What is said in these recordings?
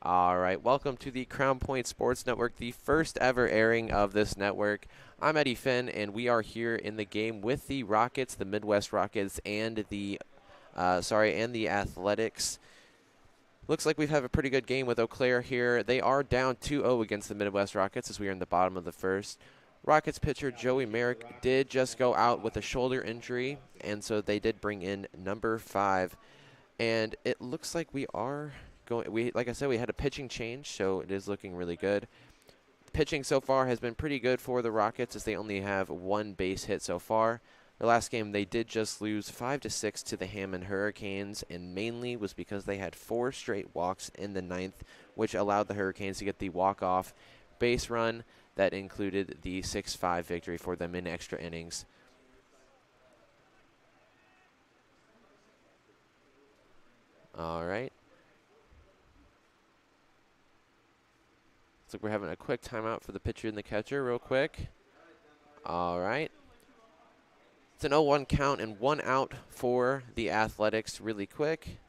All right, welcome to the Crown Point Sports Network, the first ever airing of this network. I'm Eddie Finn, and we are here in the game with the Rockets, the Midwest Rockets, and the Athletics. Looks like we have a pretty good game with Eau Claire here. They are down 2-0 against the Midwest Rockets as we are in the bottom of the first. Rockets pitcher Joey Merrick did just go out with a shoulder injury, and so they did bring in number 5. And it looks like we are going. Like I said, we had a pitching change, so it is looking really good. Pitching so far has been pretty good for the Rockets as they only have one base hit so far. The last game they did just lose 5-6 to the Hammond Hurricanes, and mainly was because they had 4 straight walks in the ninth, which allowed the Hurricanes to get the walk-off base run that included the 6-5 victory for them in extra innings. All right. Looks like we're having a quick timeout for the pitcher and the catcher real quick. All right. It's an 0-1 count and 1 out for the Athletics really quick.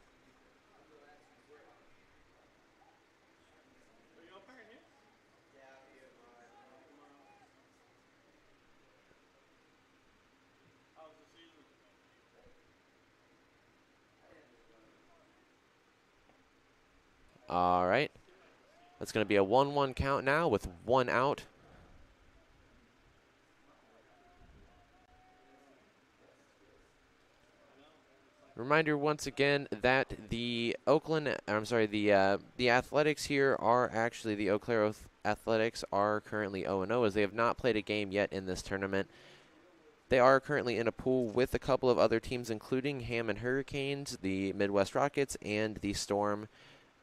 All right. That's going to be a 1-1 count now with 1 out. Reminder once again that the Athletics here are actually the Eau Claire Athletics are currently 0-0 as they have not played a game yet in this tournament. They are currently in a pool with a couple of other teams, including Hammond Hurricanes, the Midwest Rockets, and the Storm.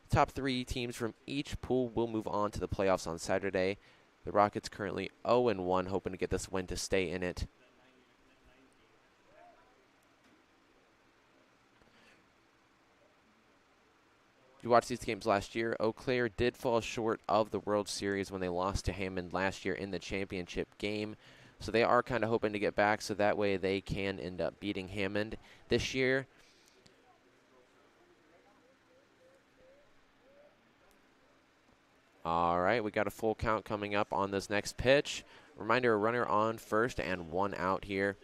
Top 3 teams from each pool will move on to the playoffs on Saturday. The Rockets currently 0-1, hoping to get this win to stay in it. If you watched these games last year, Eau Claire did fall short of the World Series when they lost to Hammond last year in the championship game. So they are kind of hoping to get back so that way they can end up beating Hammond this year. All right, we got a full count coming up on this next pitch. Reminder, a runner on first and 1 out here.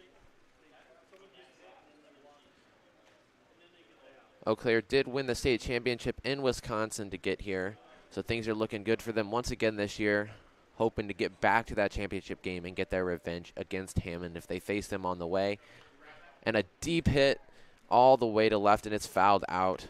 Eau Claire did win the state championship in Wisconsin to get here, so things are looking good for them once again this year, hoping to get back to that championship game and get their revenge against Hammond if they face them on the way. And a deep hit all the way to left, and it's fouled out.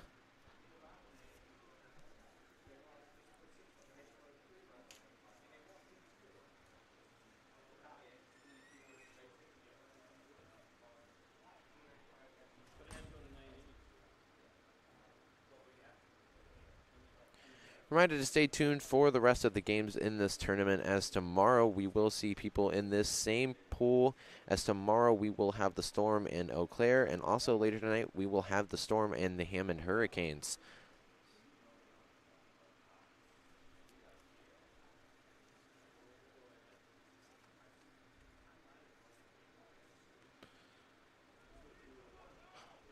Reminder to stay tuned for the rest of the games in this tournament, as tomorrow we will see people in this same pool, as tomorrow we will have the Storm and Eau Claire, and also later tonight we will have the Storm and the Hammond Hurricanes.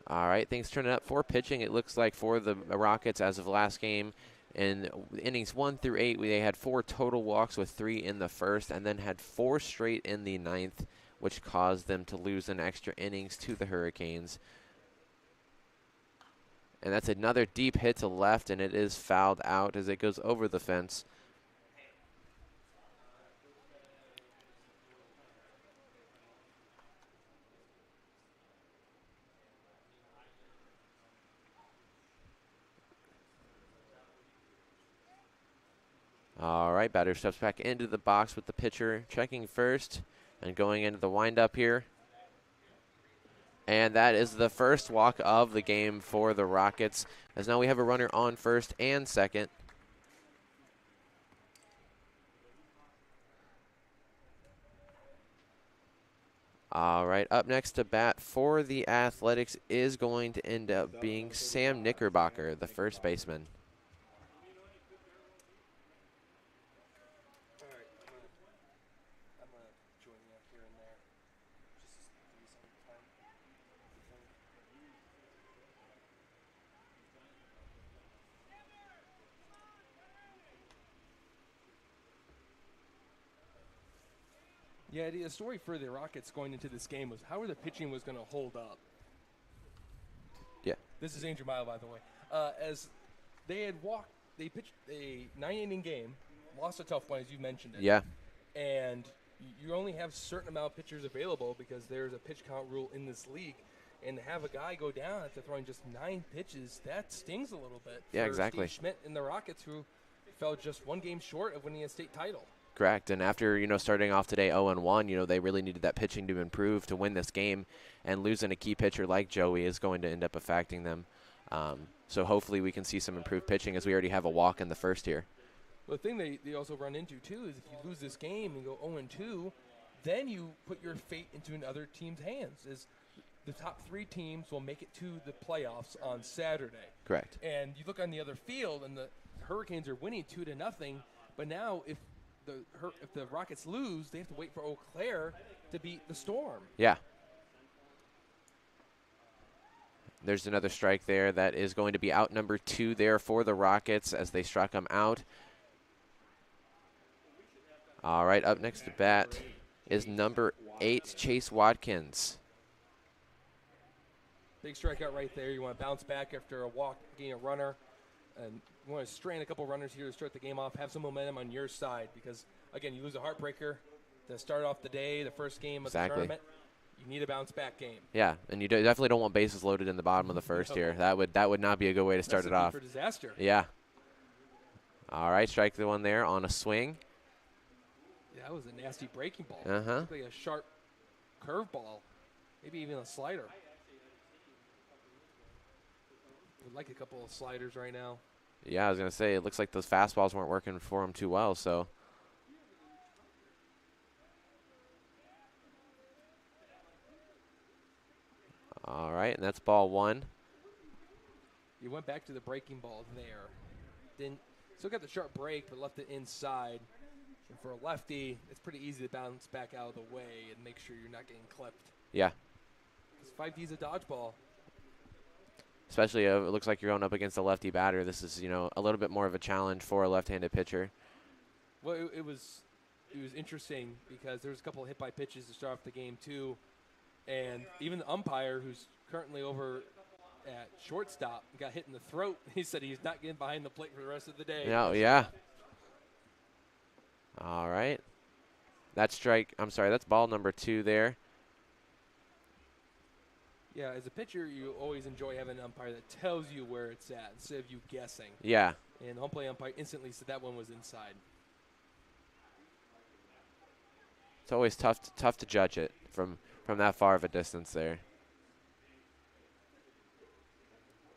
All right, things turning up for pitching. It looks like for the Rockets as of last game, in innings 1 through 8, they had 4 total walks with 3 in the first, and then had 4 straight in the ninth, which caused them to lose an extra innings to the Hurricanes. And that's another deep hit to left, and it is fouled out as it goes over the fence. All right, batter steps back into the box with the pitcher checking first and going into the windup here. And that is the first walk of the game for the Rockets, as now we have a runner on first and second. All right, up next to bat for the Athletics is going to end up being Sam Knickerbocker, the first baseman. Yeah, the story for the Rockets going into this game was how the pitching was going to hold up. Yeah. This is Andrew Mile, by the way. As they pitched a 9-inning game, lost a tough one, as you mentioned it. Yeah. And you only have a certain amount of pitchers available because there's a pitch count rule in this league. And to have a guy go down after throwing just 9 pitches, that stings a little bit. Yeah, for exactly. Steve Schmidt and the Rockets, who fell just 1 game short of winning a state title. Correct. And after, starting off today 0-1, they really needed that pitching to improve to win this game. And losing a key pitcher like Joey is going to end up affecting them. So hopefully we can see some improved pitching, as we already have a walk in the first here. Well, the thing they also run into, too, is if you lose this game and go 0-2, then you put your fate into another team's hands. Is the top 3 teams will make it to the playoffs on Saturday. Correct. And you look on the other field, and the Hurricanes are winning 2-0. But now if the Rockets lose, they have to wait for Eau Claire to beat the Storm. Yeah. There's another strike there. That is going to be out number 2 there for the Rockets as they struck him out. All right, up next to bat is number 8, Chase Watkins. Big strikeout right there. You want to bounce back after a walk, gain a runner. And you want to strain a couple runners here to start the game off, have some momentum on your side because, again, you lose a heartbreaker to start off the day, the first game of the tournament. You need a bounce-back game. Yeah, and you definitely don't want bases loaded in the bottom of the first here. That would not be a good way to start it off. For disaster. Yeah. All right, strike the one there on a swing. Yeah, that was a nasty breaking ball. Uh-huh. Like a sharp curveball, maybe even a slider. Would like a couple of sliders right now. Yeah, I was going to say, it looks like those fastballs weren't working for him too well, so. All right, and that's ball 1. You went back to the breaking ball there. Then still got the sharp break, but left it inside. And for a lefty, it's pretty easy to bounce back out of the way and make sure you're not getting clipped. Yeah. Because 5D's a dodgeball. Especially it looks like you're going up against a lefty batter. This is, a little bit more of a challenge for a left-handed pitcher. Well, it was interesting because there was a couple of hit-by pitches to start off the game, too. And even the umpire, who's currently over at shortstop, got hit in the throat. He said he's not getting behind the plate for the rest of the day. Yeah. All right. That's ball number 2 there. Yeah, as a pitcher, you always enjoy having an umpire that tells you where it's at instead of you guessing. Yeah. And the home plate umpire instantly said that one was inside. It's always tough to judge it from that far of a distance there.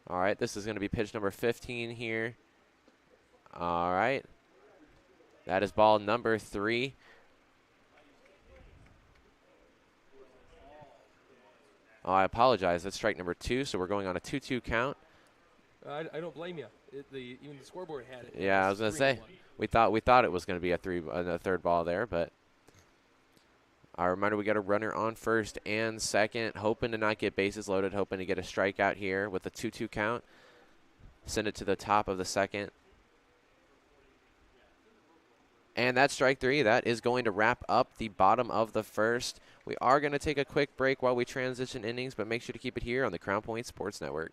All right, this is going to be pitch number 15 here. All right. That is ball number 3. Oh, I apologize. That's strike number 2, so we're going on a 2-2 count. I don't blame you. Even the scoreboard had it. Yeah, I was going to say, we thought it was going to be a third ball there, but a reminder, we got a runner on first and second, hoping to not get bases loaded, hoping to get a strikeout here with a 2-2 count. Send it to the top of the second. And that's strike 3. That is going to wrap up the bottom of the first. We are going to take a quick break while we transition innings, but make sure to keep it here on the Crown Point Sports Network.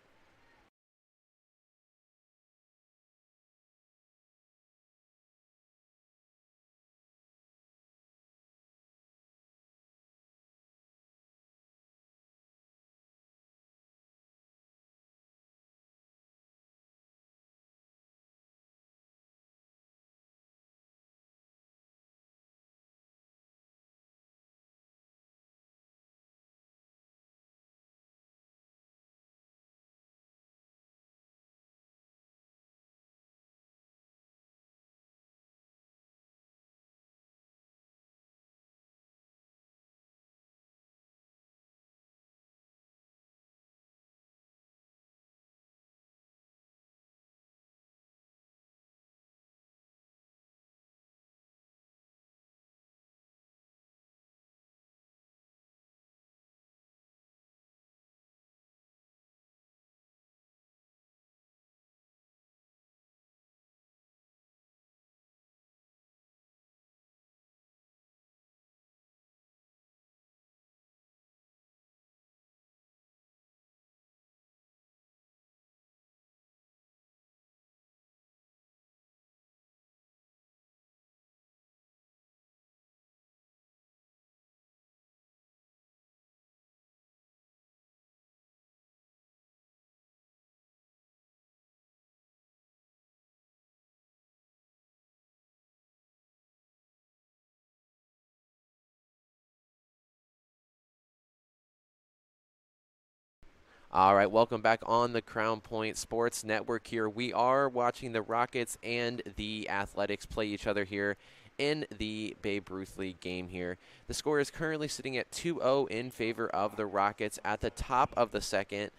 All right, welcome back on the Crown Point Sports Network here. We are watching the Rockets and the Athletics play each other here in the Babe Ruth League game here. The score is currently sitting at 2-0 in favor of the Rockets at the top of the second.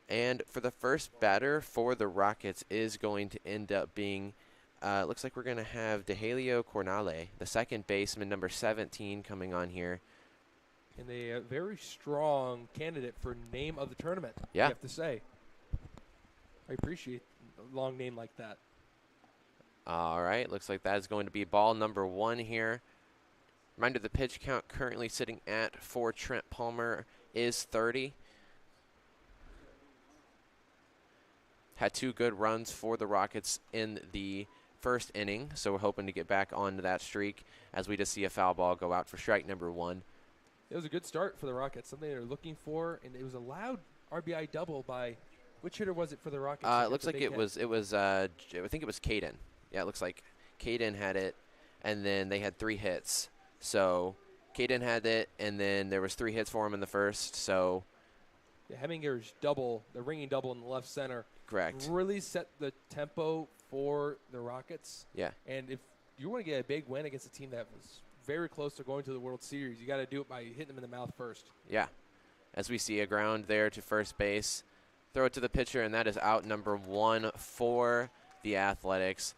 And for the first batter for the Rockets is going to end up being, looks like we're going to have Dehelio Cornale, the second baseman, number 17, coming on here. And a very strong candidate for name of the tournament, Yeah. you have to say. I appreciate a long name like that. All right, looks like that is going to be ball number 1 here. Reminder, the pitch count currently sitting at for Trent Palmer is 30. Had 2 good runs for the Rockets in the first inning, so we're hoping to get back onto that streak as we just see a foul ball go out for strike number 1. It was a good start for the Rockets, something they were looking for, and it was a loud RBI double by which hitter was it for the Rockets? It looks like it was I think it was Caden. Yeah, it looks like Caden had it, and then they had 3 hits. So Caden had it, and then there was 3 hits for him in the first. So yeah, Hemminger's double, the ringing double in the left center, correct. really set the tempo for the Rockets. Yeah. And if you want to get a big win against a team that was very close to going to the World Series, you got to do it by hitting them in the mouth first. Yeah. As we see a ground there to first base. Throw it to the pitcher, and that is out number 1 for the Athletics.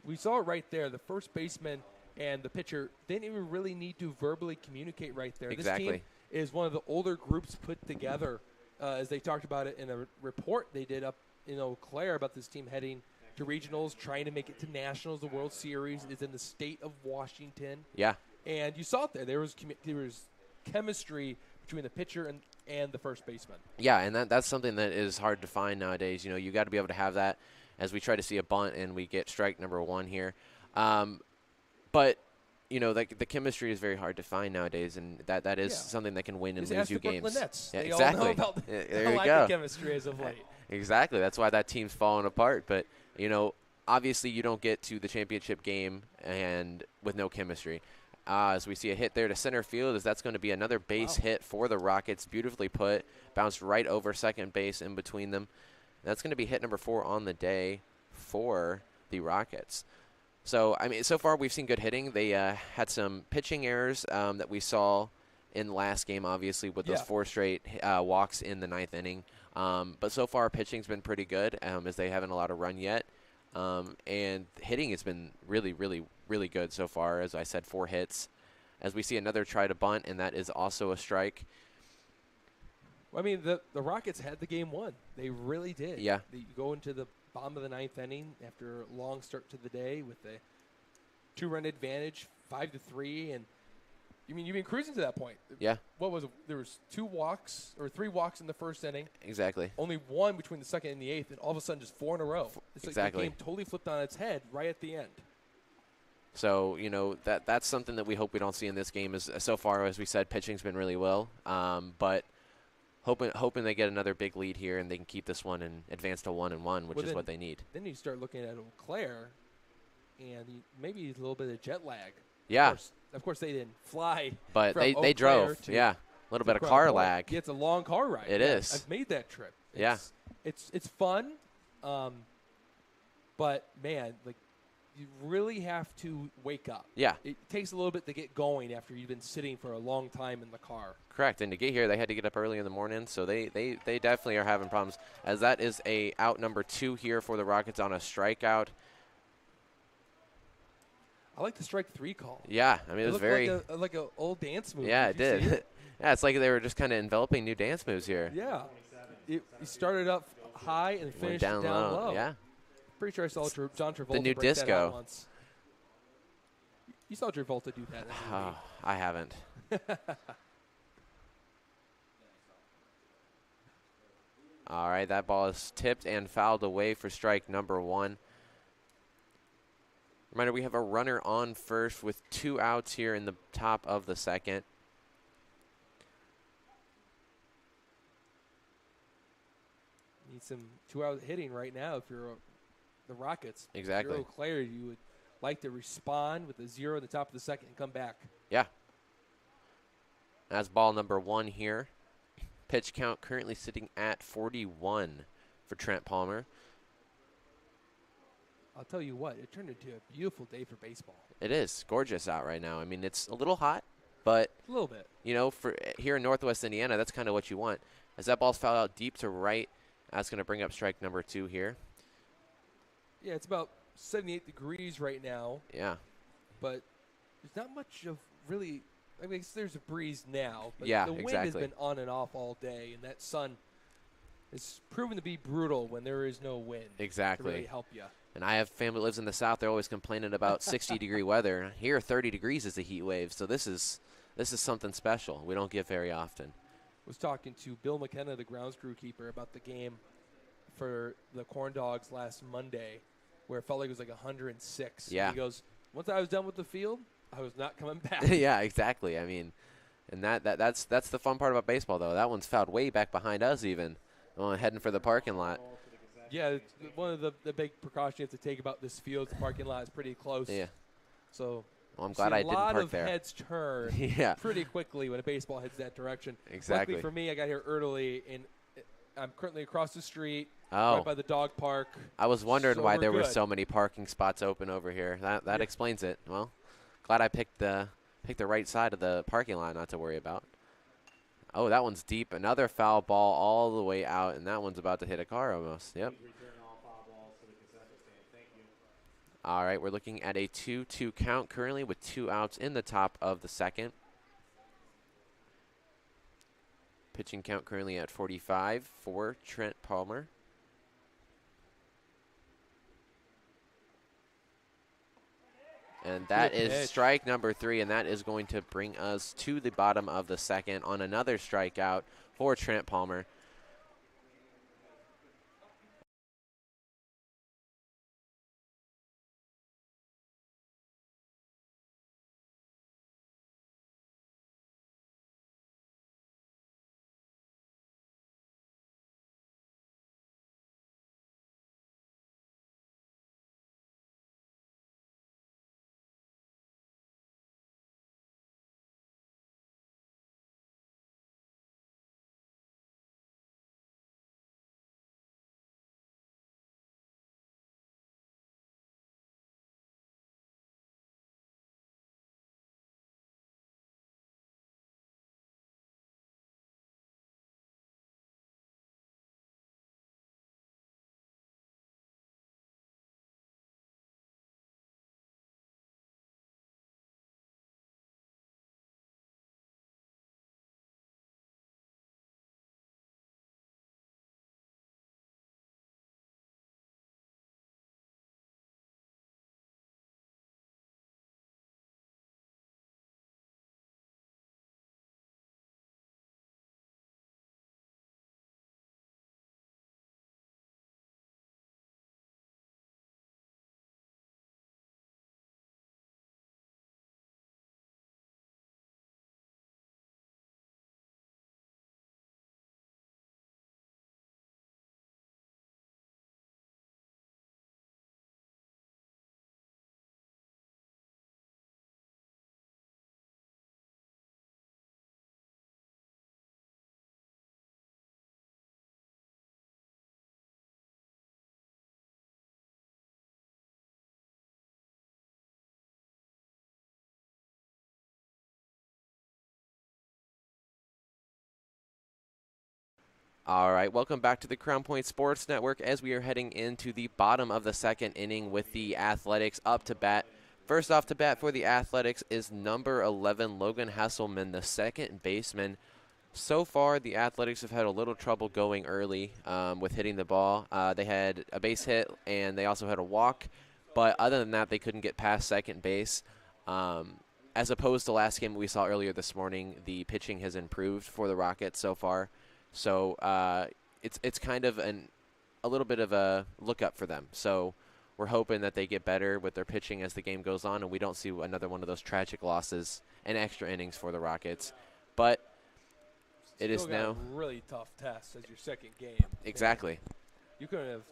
We saw it right there. The first baseman and the pitcher didn't even really need to verbally communicate right there. Exactly. This team is one of the older groups put together, as they talked about it in a report they did up in Eau Claire about this team heading to regionals, trying to make it to nationals. The World Series is in the state of Washington. Yeah. And you saw it there. There was chemistry between the pitcher and the first baseman. Yeah, and that's something that is hard to find nowadays. You know, you got to be able to have that as we try to see a bunt and we get strike number 1 here. But, you know, the chemistry is very hard to find nowadays, and that is something that can win and lose you games. Yeah, exactly. All know about there the you lack go. of chemistry as of late. Exactly. That's why that team's falling apart. But, you know, obviously you don't get to the championship game and with no chemistry. As we see a hit there to center field, as that's going to be another base hit for the Rockets. Beautifully put. Bounced right over second base in between them. That's going to be hit number 4 on the day for the Rockets. So, I mean, so far we've seen good hitting. They had some pitching errors that we saw in the last game, obviously, with those 4 straight walks in the 9th inning. But so far, pitching's been pretty good as they haven't allowed a run yet. And hitting has been really, really, really good so far. As I said, 4 hits. As we see another try to bunt, and that is also a strike. Well, I mean, the Rockets had the game won. They really did. Yeah. You go into the bottom of the 9th inning after a long start to the day with a 2-run advantage, 5-3, and I mean, you've been cruising to that point. Yeah. What was it? There was 2 walks or 3 walks in the first inning. Exactly. Only 1 between the second and the 8th, and all of a sudden just 4 in a row. It's like the game totally flipped on its head right at the end. So, you know, that's something that we hope we don't see in this game. Is so far, as we said, pitching's been really well. But hoping they get another big lead here and they can keep this one and advance to 1-1, which is what they need. Then you start looking at Eau Claire, and maybe a little bit of jet lag. Yeah. Of course, they didn't fly. But they drove. A little bit of car lag. Yeah, it's a long car ride. It is. I've made that trip. It's fun, but man, like you really have to wake up. Yeah. It takes a little bit to get going after you've been sitting for a long time in the car. Correct. And to get here, they had to get up early in the morning, so they definitely are having problems. As that is a out number 2 here for the Rockets on a strikeout. I like the strike 3 call. Yeah, I mean it was very like an old dance move. Yeah, it did. Yeah, it's like they were just kind of enveloping new dance moves here. Yeah, it started up high and finished down low. Yeah, pretty sure I saw John Travolta. The new break disco. That out once. You saw Travolta do that. Oh, I haven't. All right, that ball is tipped and fouled away for strike number 1. Reminder, we have a runner on first with 2 outs here in the top of the second. Need some 2-out hitting right now if you're the Rockets. Exactly. If you're Eau Claire, you would like to respond with a 0 in the top of the second and come back. Yeah. That's ball number 1 here. Pitch count currently sitting at 41 for Trent Palmer. I'll tell you what, it turned into a beautiful day for baseball. It is gorgeous out right now. I mean, it's a little hot, but A little bit. you know, for here in Northwest Indiana, that's kind of what you want. As that ball's fouled out deep to right, that's going to bring up strike number 2 here. Yeah, it's about 78 degrees right now, Yeah. but there's not much of really. I mean, there's a breeze now, but Yeah, the wind exactly. has been on and off all day, and that sun is proven to be brutal when there is no wind. Exactly. To really help you. And I have family that lives in the South. They're always complaining about 60-degree weather. Here, 30 degrees is a heat wave, so this is something special. We don't get very often. Was talking to Bill McKenna, the grounds crew keeper, about the game for the Corn Dogs last Monday, where it felt like it was like 106. Yeah. And he goes, once I was done with the field, I was not coming back. Yeah, exactly. I mean, and that's the fun part about baseball, though. That one's fouled way back behind us, even. Heading for the parking lot. Yeah, it's one of the big precautions you have to take about this field. The parking lot is pretty close. Yeah. So Well, I'm glad I didn't park there. A lot of heads turn Yeah. pretty quickly when a baseball hits that direction. Exactly. Luckily for me, I got here early, and I'm currently across the street, Oh. right by the dog park. I was wondering So why we're there were good. so many parking spots open over here. That Yeah. explains it. Well, glad I picked the right side of the parking lot not to worry about. Oh, that one's deep. Another foul ball all the way out, and that one's about to hit a car almost. Yep. All right, we're looking at a 2-2 count currently with 2 outs in the top of the second. Pitching count currently at 45 for Trent Palmer. And that Good is pitch. strike number 3, and that is going to bring us to the bottom of the second on another strikeout for Trent Palmer. All right, welcome back to the Crown Point Sports Network as we are heading into the bottom of the second inning with the Athletics up to bat. First off to bat for the Athletics is number 11, Logan Hesselman, the second baseman. So far, the Athletics have had a little trouble going early with hitting the ball. They had a base hit, and they also had a walk. But other than that, they couldn't get past second base. As opposed to last game we saw earlier this morning, the pitching has improved for the Rockets so far. So it's kind of a little bit of a look-up for them. So we're hoping that they get better with their pitching as the game goes on, and we don't see another one of those tragic losses and extra innings for the Rockets. But it is Still got now a really tough test as your second game. exactly. You couldn't have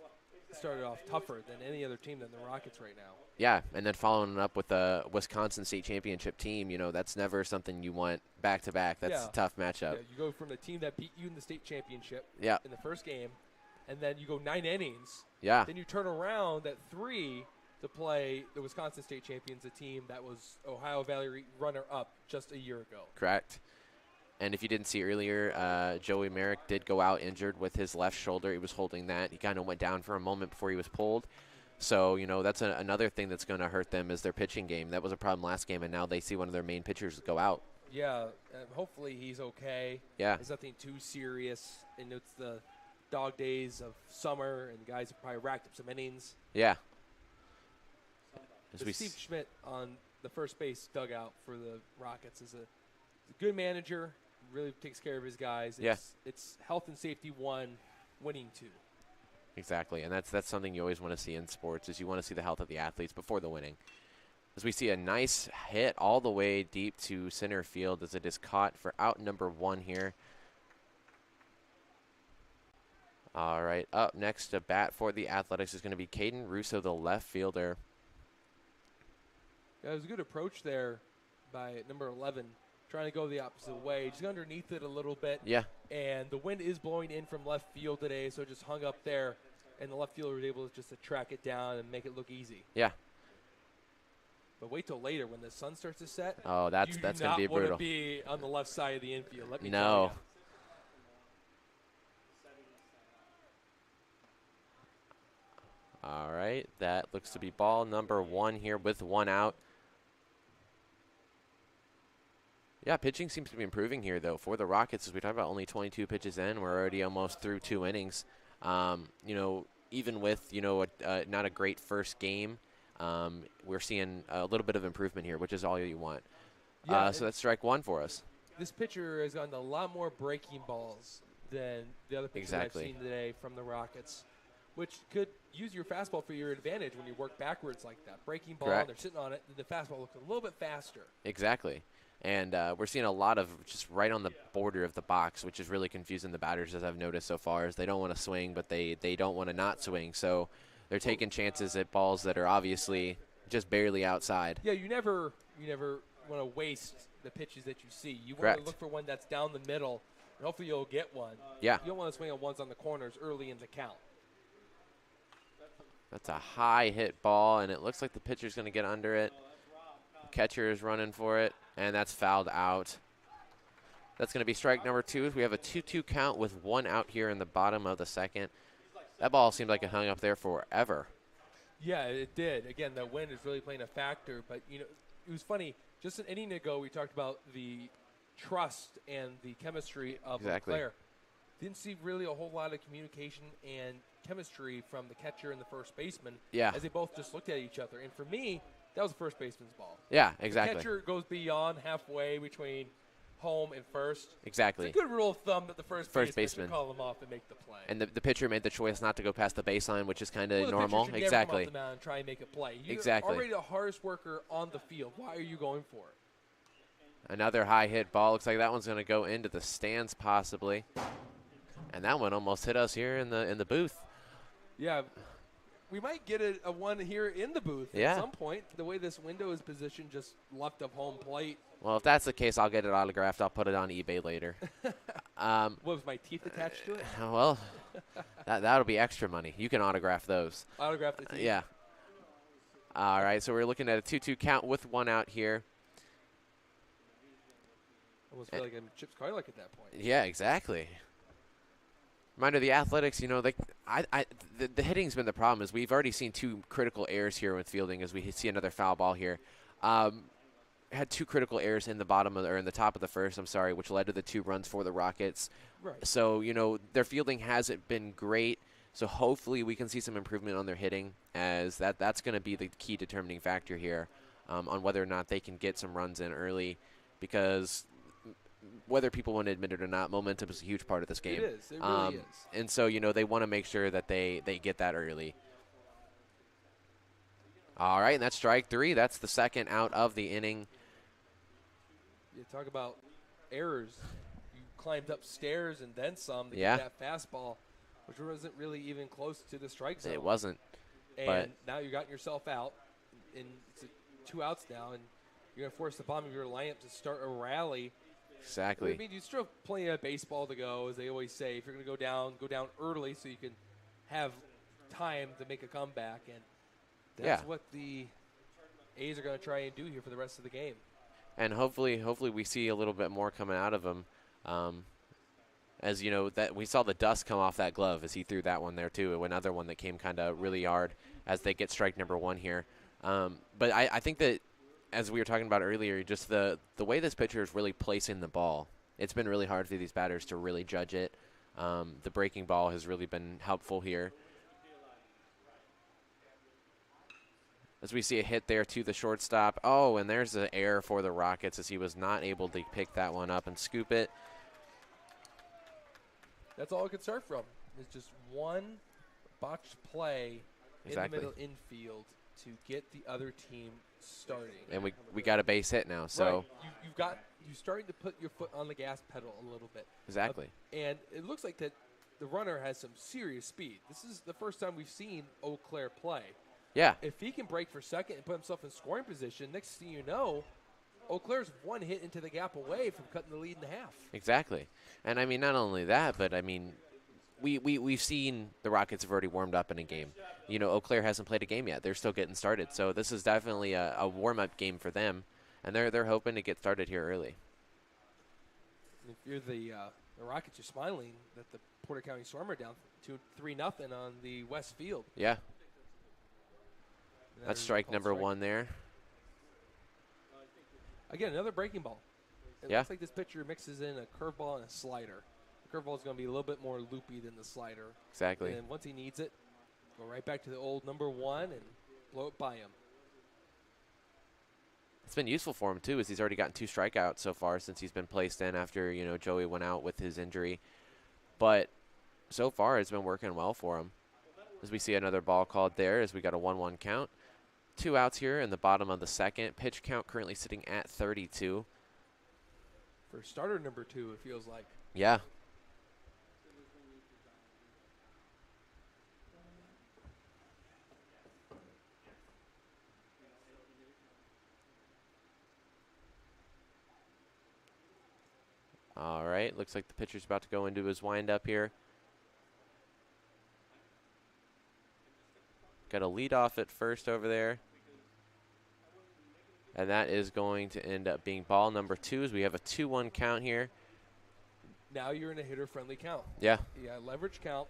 started off tougher than any other team than the Rockets right now. Yeah, and then following up with a Wisconsin State Championship team, that's never something you want back-to-back. That's a tough matchup. Yeah, you go from the team that beat you in the state championship yeah. in the first game, and then you go 9 innings. Yeah. Then you turn around at 3 to play the Wisconsin State champions, a team that was Ohio Valley runner-up just a year ago. Correct. And if you didn't see earlier, Joey Merrick did go out injured with his left shoulder. He was holding that. He kind of went down for a moment before he was pulled. So, that's another thing that's going to hurt them is their pitching game. That was a problem last game, and now they see one of their main pitchers go out. Yeah, hopefully he's okay. Yeah. It's nothing too serious, and it's the dog days of summer, and guys have probably racked up some innings. Yeah. Steve Schmidt on the first base dugout for the Rockets is a good manager, really takes care of his guys. It's health and safety 1, winning 2. Exactly, and that's something you always want to see in sports is you want to see the health of the athletes before the winning. As we see a nice hit all the way deep to center field as it is caught for out number 1 here. All right, up next to bat for the Athletics is going to be Caden Russo, the left fielder. Yeah, it was a good approach there by number 11, trying to go the opposite way. Just underneath it a little bit. Yeah. And the wind is blowing in from left field today, so it just hung up there, and the left fielder was able to track it down and make it look easy. Yeah. But wait till later when the sun starts to set. Oh, that's going to be brutal. You do not want to be on the left side of the infield. Let me tell No. you. All right, that looks to be ball number 1 here with 1 out. Yeah, pitching seems to be improving here, though, for the Rockets. As we talked about, only 22 pitches in. We're already almost through 2 innings. Even with, not a great first game, we're seeing a little bit of improvement here, which is all you want. Yeah, so that's strike 1 for us. This pitcher has gotten a lot more breaking balls than the other pitchers I've seen today from the Rockets, which could use your fastball for your advantage when you work backwards like that. Breaking ball, Correct. They're sitting on it, the fastball looks a little bit faster. Exactly. And we're seeing a lot of just right on the border of the box, which is really confusing the batters, as I've noticed so far, is they don't want to swing, but they don't want to not swing. So they're taking chances at balls that are obviously just barely outside. Yeah, you never want to waste the pitches that you see. You Correct. want to look for one that's down the middle, and hopefully you'll get one. Yeah. You don't want to swing on ones on the corners early in the count. That's a high hit ball, and it looks like the pitcher's going to get under it. The catcher is running for it, and that's fouled out. That's going to be strike number 2. We have a 2-2 count with 1 out here in the bottom of the second. That ball seemed like it hung up there forever. Yeah, it did. Again, the wind is really playing a factor, but it was funny. Just an inning ago, we talked about the trust and the chemistry of Leclerc. Didn't see really a whole lot of communication and chemistry from the catcher and the first baseman. Yeah. As they both just looked at each other. And for me, that was the first baseman's ball. Yeah, exactly. The catcher goes beyond halfway between home and first. Exactly. It's a good rule of thumb that the first baseman call him off and make the play. And the pitcher made the choice not to go past the baseline, which is kind of normal. The pitcher should never come off the mound and try and make a play. You're already the hardest worker on the field. Why are you going for it? Another high hit ball. Looks like that one's going to go into the stands possibly. And that one almost hit us here in the booth. Yeah. We might get a one here in the booth at some point. The way this window is positioned, just left of home plate. Well, if that's the case, I'll get it autographed. I'll put it on eBay later. What, was my teeth attached to it? Well, that'll be extra money. You can autograph those. Autograph the teeth? Yeah. All right, so we're looking at a 2-2 count with 1 out here. Almost feel like I'm Chip Scarlett at that point. Yeah, exactly. Reminder, the Athletics, the hitting's been the problem. Is we've already seen 2 critical errors here with fielding as we see another foul ball here. Had 2 critical errors in the in the top of the first, which led to the 2 runs for the Rockets. Right. So, their fielding hasn't been great. So hopefully we can see some improvement on their hitting, as that's going to be the key determining factor here on whether or not they can get some runs in early, because whether people want to admit it or not, momentum is a huge part of this game. It is. It really is. And so, they want to make sure that they get that early. All right, and that's strike 3. That's the second out of the inning. You talk about errors. You climbed upstairs and then some to get that fastball. which wasn't really even close to the strike zone. It wasn't. And but now you got yourself out, and it's 2 outs now, and you're going to force the bottom of your lineup to start a rally. Exactly. I mean, you still have plenty of baseball to go, as they always say. If you're going to go down early so you can have time to make a comeback, and that's what the A's are going to try and do here for the rest of the game. And hopefully we see a little bit more coming out of him. As you know, that we saw the dust come off that glove as he threw that one there too. Another one that came kind of really hard as they get strike number 1 here. But I think that, as we were talking about earlier, just the way this pitcher is really placing the ball, it's been really hard for these batters to really judge it. The breaking ball has really been helpful here. As we see a hit there to the shortstop. Oh, and there's an error for the Rockets as he was not able to pick that one up and scoop it. That's all it could start from. It's just one botched play in the middle infield to get the other team starting. And we got a base hit now, so right. You're starting to put your foot on the gas pedal a little bit. Exactly. And it looks like that the runner has some serious speed. This is the first time we've seen Eau Claire play. Yeah. If he can break for second and put himself in scoring position, next thing you know, Eau Claire's one hit into the gap away from cutting the lead in half. Exactly. And, I mean, not only that, but, I mean, we've seen the Rockets have already warmed up in a game. You know, Eau Claire hasn't played a game yet. They're still getting started. So this is definitely a warm-up game for them, and they're hoping to get started here early. If you're the Rockets, you're smiling that the Porter County Storm are down 3-0 on the West Field. Yeah. That's strike number 1 there. Again, another breaking ball. It looks like this pitcher mixes in a curveball and a slider. The curveball is going to be a little bit more loopy than the slider. Exactly. And once he needs it, go right back to the old number 1 and blow it by him. It's been useful for him, too, as he's already gotten 2 strikeouts so far since he's been placed in after, you know, Joey went out with his injury. But so far it's been working well for him. As we see another ball called there as we got a 1-1 count. 2 outs here in the bottom of the second. Pitch count currently sitting at 32. For starter number 2, it feels like. Yeah. All right, looks like the pitcher's about to go into his windup here. Got a lead off at first over there. And that is going to end up being ball number 2 as we have a 2-1 count here. Now you're in a hitter-friendly count. Yeah. Yeah, leverage count.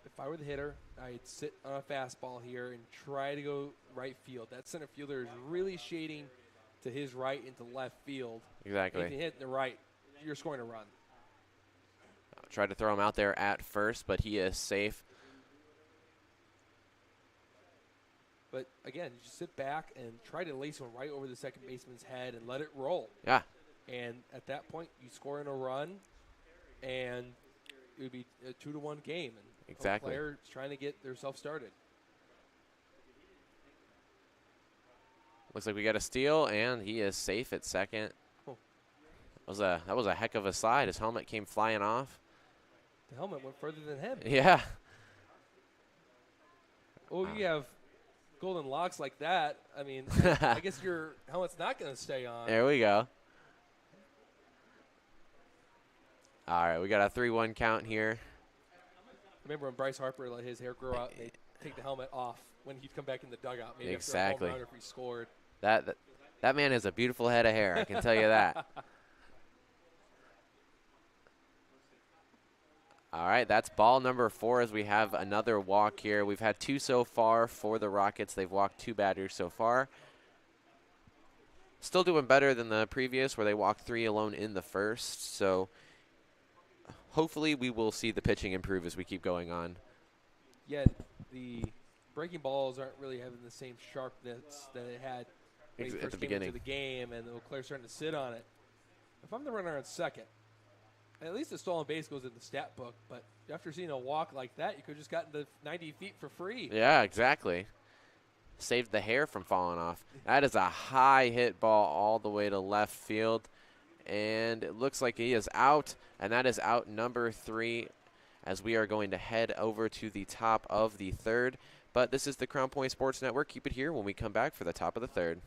If I were the hitter, I'd sit on a fastball here and try to go right field. That center fielder is really shading to his right into left field. Exactly. If you hit in the right, you're scoring a run. Tried to throw him out there at first, but he is safe. But, again, you just sit back and try to lace one right over the second baseman's head and let it roll. Yeah. And at that point, you score in a run, and it would be a 2-1 game. And exactly. The player is trying to get themselves started. Looks like we got a steal, and he is safe at second. Oh. That was a heck of a slide. His helmet came flying off. The helmet went further than him. Yeah. Oh, you have golden locks like that. I mean, I guess your helmet's not going to stay on. There we go. All right, we got a 3-1 count here. Remember when Bryce Harper let his hair grow out and they'd take the helmet off when he'd come back in the dugout? Maybe exactly. After a home run if he scored. That man has a beautiful head of hair, I can tell you that. All right, that's ball number 4 as we have another walk here. We've had 2 so far for the Rockets. They've walked 2 batters so far. Still doing better than the previous where they walked 3 alone in the first. So hopefully we will see the pitching improve as we keep going on. Yeah, the breaking balls aren't really having the same sharpness that it had when at first the came beginning into the game, and Eau Claire's starting to sit on it. If I'm the runner on second, at least the stolen base goes in the stat book, but after seeing a walk like that, you could have just gotten the 90 feet for free. Yeah, exactly. Saved the hair from falling off. That is a high hit ball all the way to left field, and it looks like he is out, and that is out number 3. as we are going to head over to the top of the third. But this is the Crown Point Sports Network. Keep it here when we come back for the top of the third.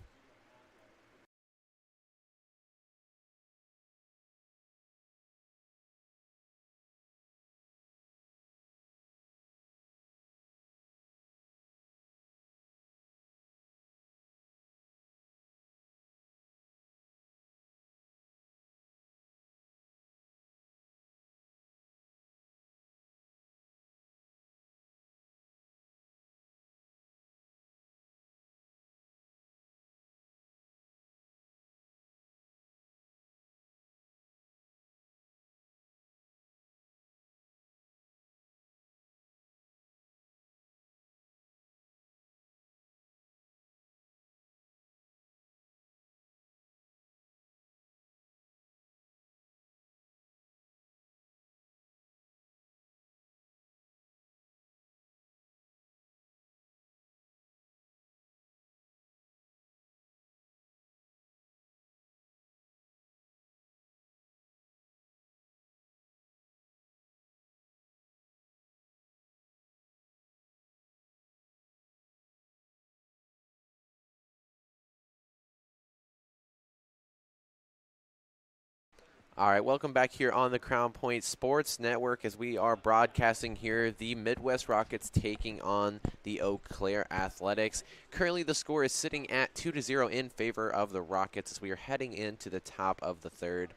All right, welcome back here on the Crown Point Sports Network as we are broadcasting here the Midwest Rockets taking on the Eau Claire Athletics. Currently, the score is sitting at 2-0 in favor of the Rockets as we are heading into the top of the third.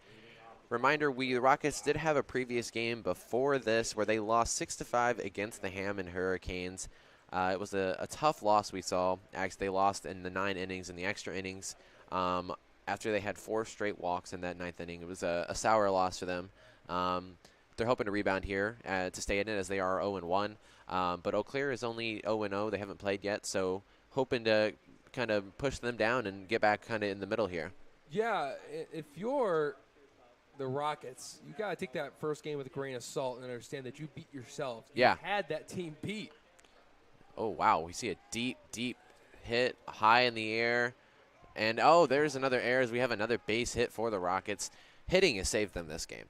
Reminder, the Rockets did have a previous game before this where they lost 6-5 against the Hammond Hurricanes. It was a tough loss we saw. Actually, they lost in the 9 innings and the extra innings. After they had 4 straight walks in that 9th inning. It was a sour loss for them. They're hoping to rebound here to stay in it as they are 0-1. But Eau Claire is only 0-0. They haven't played yet, so hoping to kind of push them down and get back kind of in the middle here. Yeah, if you're the Rockets, you got to take that first game with a grain of salt and understand that you beat yourselves. Yeah. You had that team beat. Oh, wow. We see a deep, deep hit high in the air. And, oh, there's another error as we have another base hit for the Rockets. Hitting has saved them this game.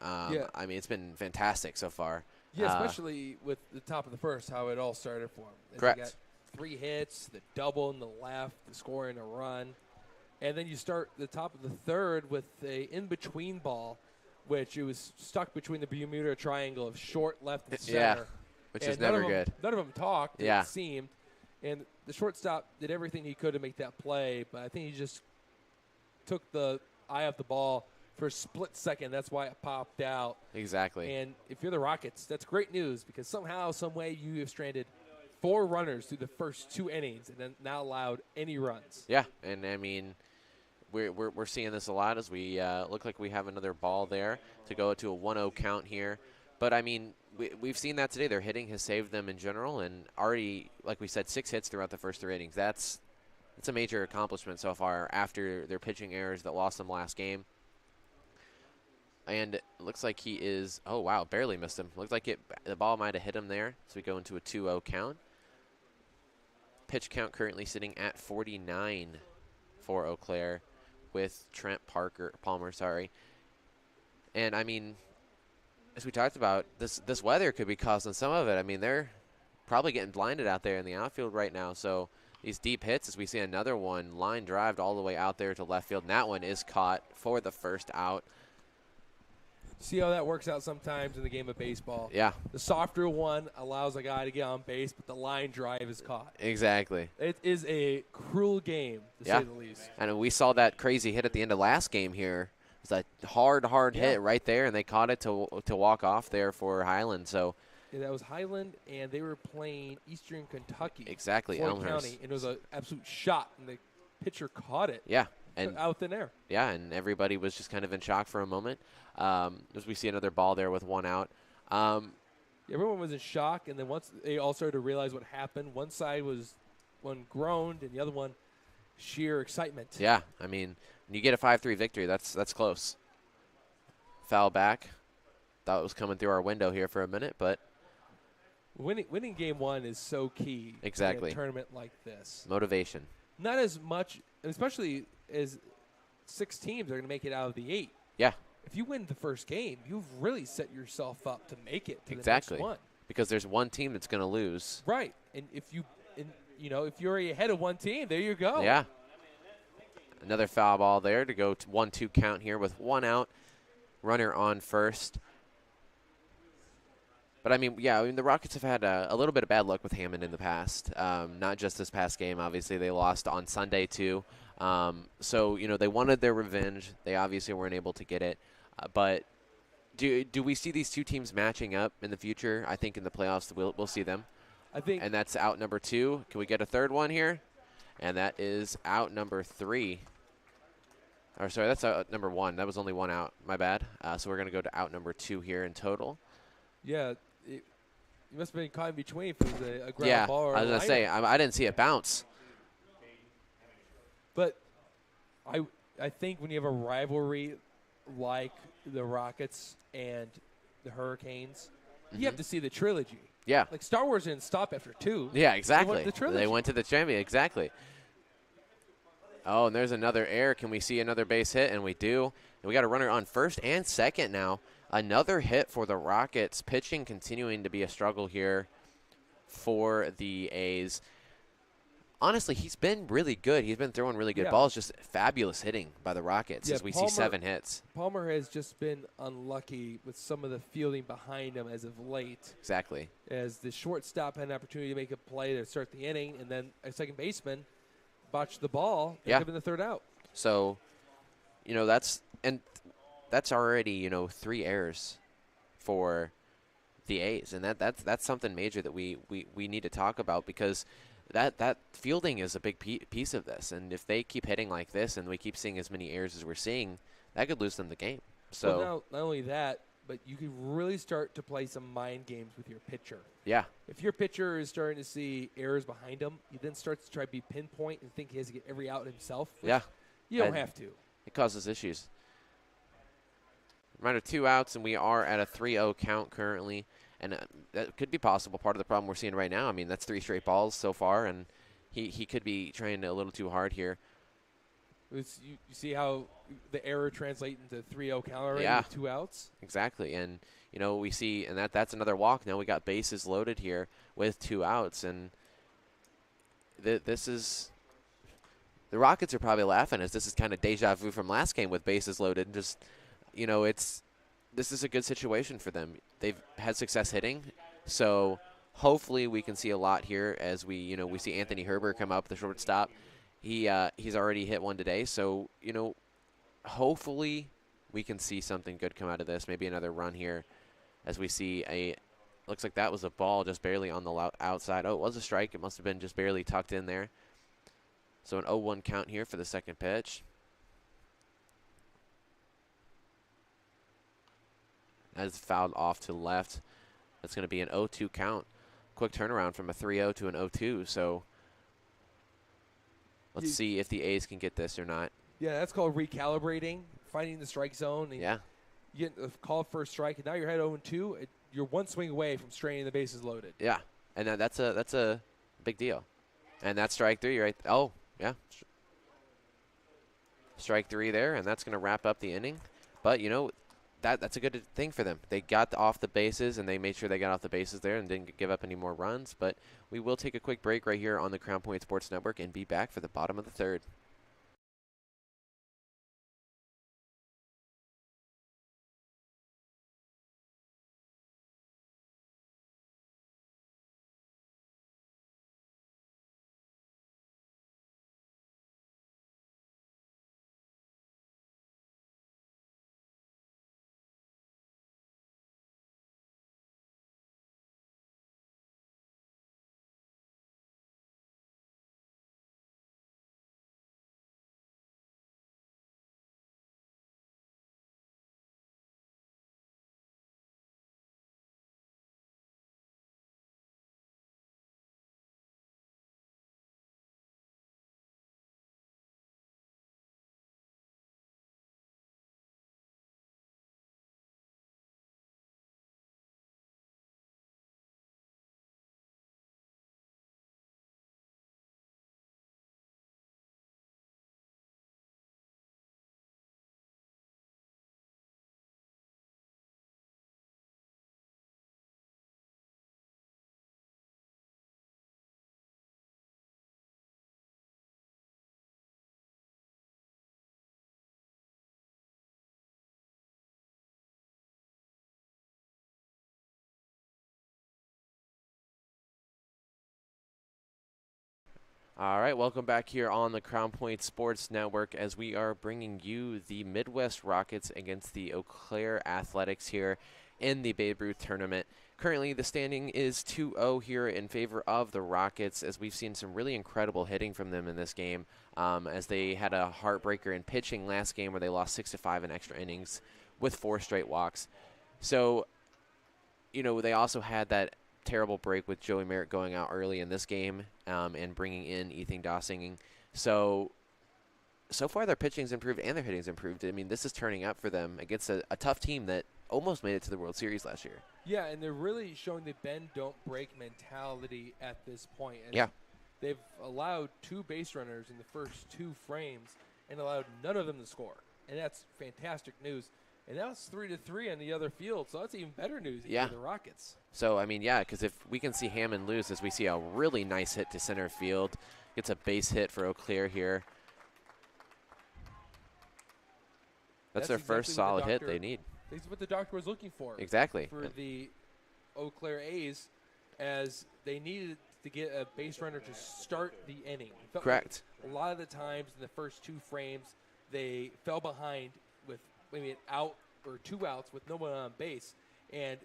Yeah. I mean, it's been fantastic so far. Yeah, especially with the top of the first, how it all started for them. Correct. You got 3 hits, the double in the left, the scoring a run. And then you start the top of the third with a in-between ball, which it was stuck between the Bermuda Triangle of short, left, and center. Yeah, which is never good. None of them talked, Yeah. it seemed. And the shortstop did everything he could to make that play, but I think he just took the eye off the ball for a split second. That's why it popped out. Exactly. And if you're the Rockets, that's great news because somehow, some way, you have stranded 4 runners through the first 2 innings and then not allowed any runs. Yeah, and I mean, we're seeing this a lot as we look like we have another ball there to go to a 1-0 count here. But, I mean, we've seen that today. Their hitting has saved them in general, and already, like we said, 6 hits throughout the first 3 innings. That's a major accomplishment so far after their pitching errors that lost them last game. And it looks like he is, oh, wow, barely missed him. Looks like the ball might have hit him there, so we go into a 2-0 count. Pitch count currently sitting at 49 for Eau Claire with Trent Palmer. And, I mean, as we talked about, this weather could be causing some of it. I mean, they're probably getting blinded out there in the outfield right now. So these deep hits, as we see another one, line drive all the way out there to left field. And that one is caught for the first out. See how that works out sometimes in the game of baseball. Yeah. The softer one allows a guy to get on base, but the line drive is caught. Exactly. It is a cruel game, to say the least. And we saw that crazy hit at the end of last game here. It was a hard hit right there, and they caught it to walk off there for Highland. So yeah, that was Highland, and they were playing Eastern Kentucky. Exactly, Floyd Elmhurst. County, and it was an absolute shot, and the pitcher caught it. Yeah. And out thin air. Yeah, and everybody was just kind of in shock for a moment as we see another ball there with 1 out. Everyone was in shock, and then once they all started to realize what happened, one side one groaned, and the other one sheer excitement. Yeah, I mean, when you get a 5-3 victory, that's close. Foul back. Thought it was coming through our window here for a minute, but winning game 1 is so key. Exactly. In a tournament like this. Motivation. Not as much, especially as 6 teams are going to make it out of the 8. Yeah. if you win the first game, you've really set yourself up to make it to Exactly. the next one. Because there's one team that's going to lose. Right. And if you're already ahead of one team, there you go. Yeah. Another foul ball there to go to 1-2 count here with 1 out. Runner on first. But, I mean, the Rockets have had a little bit of bad luck with Hammond in the past. Not just this past game. Obviously, they lost on Sunday, too. So, they wanted their revenge. They obviously weren't able to get it. But do we see these two teams matching up in the future? I think in the playoffs we'll see them. I think. And that's out number 2. Can we get a third one here? And that is out number 3. Or, sorry, that's out number 1. That was only 1 out. My bad. So we're going to go to out number 2 here in total. Yeah. You must have been caught in between if it was a ground ball or I was going to say, I didn't see it bounce. But I think when you have a rivalry like the Rockets and the Hurricanes, you have to see the trilogy. Yeah. Like Star Wars didn't stop after 2. Yeah, exactly. They went the trilogy. They went to the champion, exactly. Oh, and there's another error. Can we see another base hit? And we do. And we got a runner on first and second now. Another hit for the Rockets. Pitching continuing to be a struggle here for the A's. Honestly, he's been really good. He's been throwing really good balls. Just fabulous hitting by the Rockets as we see 7 hits. Palmer has just been unlucky with some of the fielding behind him as of late. Exactly. As the shortstop had an opportunity to make a play to start the inning, and then a second baseman botched the ball and given the third out. So, that's already 3 errors for the A's, and that's something major that we need to talk about, because that fielding is a big piece of this, and if they keep hitting like this and we keep seeing as many errors as we're seeing, that could lose them the game. So now, not only that, but you could really start to play some mind games with your pitcher. Yeah. If your pitcher is starting to see errors behind him, you then start to try to be pinpoint and think he has to get every out himself. Yeah. You don't have to. It causes issues. Reminder, 2 outs, and we are at a 3-0 count currently. And that could be possible. Part of the problem we're seeing right now, I mean, that's 3 straight balls so far, and he could be trying a little too hard here. You see how the error translates into 3-0 count already with 2 outs? Exactly. And, we see, and that's another walk. Now we got bases loaded here with 2 outs. And this is – the Rockets are probably laughing as this is kind of deja vu from last game with bases loaded. Just, this is a good situation for them. They've had success hitting, so hopefully we can see a lot here as we see Anthony Herber come up, the shortstop. He's already hit 1 today, so hopefully we can see something good come out of this. Maybe another run here, as we see looks like that was a ball just barely on the outside. Oh, it was a strike. It must have been just barely tucked in there. So an 0-1 count here for the second pitch. That is fouled off to left. That's going to be an 0-2 count. Quick turnaround from a 3-0 to an 0-2. So let's see if the A's can get this or not. Yeah, that's called recalibrating, finding the strike zone. And yeah. You get a call for a strike, and now you're ahead 0-2. You're 1 swing away from straining the bases loaded. Yeah, and that's a big deal. And that's strike 3, right? Oh, yeah. Strike 3 there, and that's going to wrap up the inning. But, that's a good thing for them. They got off the bases, and they made sure they got off the bases there and didn't give up any more runs. But we will take a quick break right here on the Crown Point Sports Network and be back for the bottom of the 3rd. All right, welcome back here on the Crown Point Sports Network as we are bringing you the Midwest Rockets against the Eau Claire Athletics here in the Babe Ruth tournament. Currently, the standing is 2-0 here in favor of the Rockets as we've seen some really incredible hitting from them in this game as they had a heartbreaker in pitching last game where they lost 6-5 in extra innings with 4 straight walks. So, they also had that terrible break with Joey Merritt going out early in this game and bringing in Ethan Dossing. So far their pitching's improved and their hitting's improved. I mean, this is turning up for them against a tough team that almost made it to the World Series last year. Yeah, and they're really showing the bend, don't break mentality at this point. And yeah. They've allowed 2 base runners in the first 2 frames and allowed none of them to score. And that's fantastic news. And now it's 3-3 on the other field, so that's even better news for the Rockets. So, I mean, because if we can see Hammond lose as we see a really nice hit to center field, gets a base hit for Eau Claire here. That's their exactly first solid hit they need. That's what the doctor was looking for. Exactly. For the Eau Claire A's, as they needed to get a base runner to start the inning. Correct. Like a lot of the times in the first 2 frames, they fell behind with maybe an out or 2 outs with no one on base. And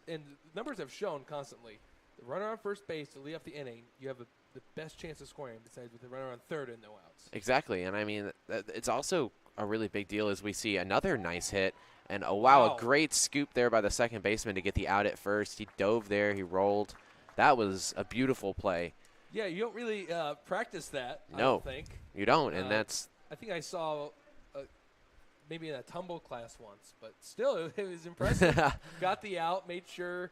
the numbers have shown constantly, the runner on first base to lead off the inning, you have the best chance of scoring besides with the runner on third and no outs. Exactly. And, I mean, it's also a really big deal as we see another nice hit. And, a great scoop there by the second baseman to get the out at first. He dove there. He rolled. That was a beautiful play. Yeah, you don't really practice that, no, I don't think. You don't, and that's – I think I saw maybe in a tumble class once, but still, it was impressive. Got the out, made sure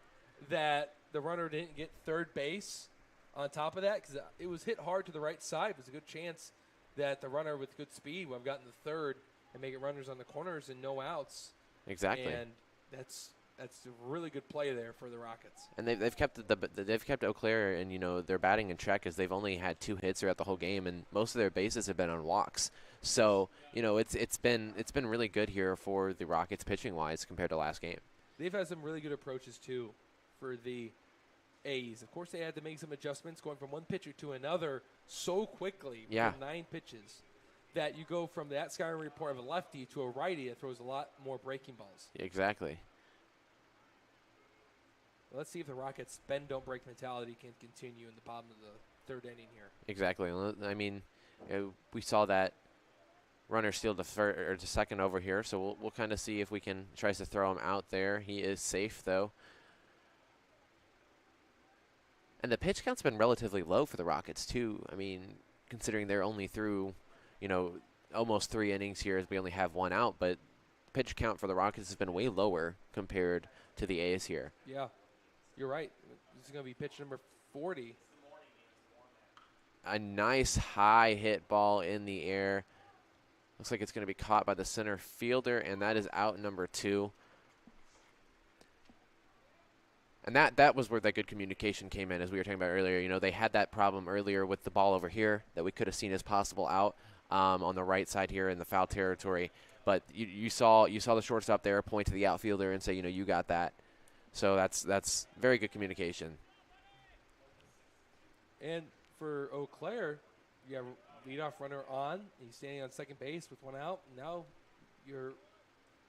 that the runner didn't get third base on top of that because it was hit hard to the right side. There's a good chance that the runner with good speed would have gotten the third and make it runners on the corners and no outs. Exactly. And that's a really good play there for the Rockets. And they've kept Eau Claire and their batting in check as they've only had 2 hits throughout the whole game, and most of their bases have been on walks. So it's been really good here for the Rockets pitching wise compared to last game. They've had some really good approaches too for the A's. Of course, they had to make some adjustments going from one pitcher to another so quickly. Yeah. With 9 pitches. That you go from that scouting report of a lefty to a righty that throws a lot more breaking balls. Exactly. Let's see if the Rockets' bend, don't break mentality can continue in the bottom of the 3rd inning here. Exactly. I mean, we saw that runner steal to second over here, so we'll kind of see if we can try to throw him out there. He is safe, though. And the pitch count's been relatively low for the Rockets, too. I mean, considering they're only through, almost 3 innings here as we only have 1 out, but pitch count for the Rockets has been way lower compared to the A's here. Yeah. You're right. This is going to be pitch number 40. A nice high hit ball in the air. Looks like it's going to be caught by the center fielder, and that is out number 2. And that was where that good communication came in, as we were talking about earlier. They had that problem earlier with the ball over here that we could have seen as possible out on the right side here in the foul territory. But you saw the shortstop there point to the outfielder and say, you got that. So that's very good communication. And for Eau Claire, you have leadoff runner on. He's standing on second base with 1 out. Now you're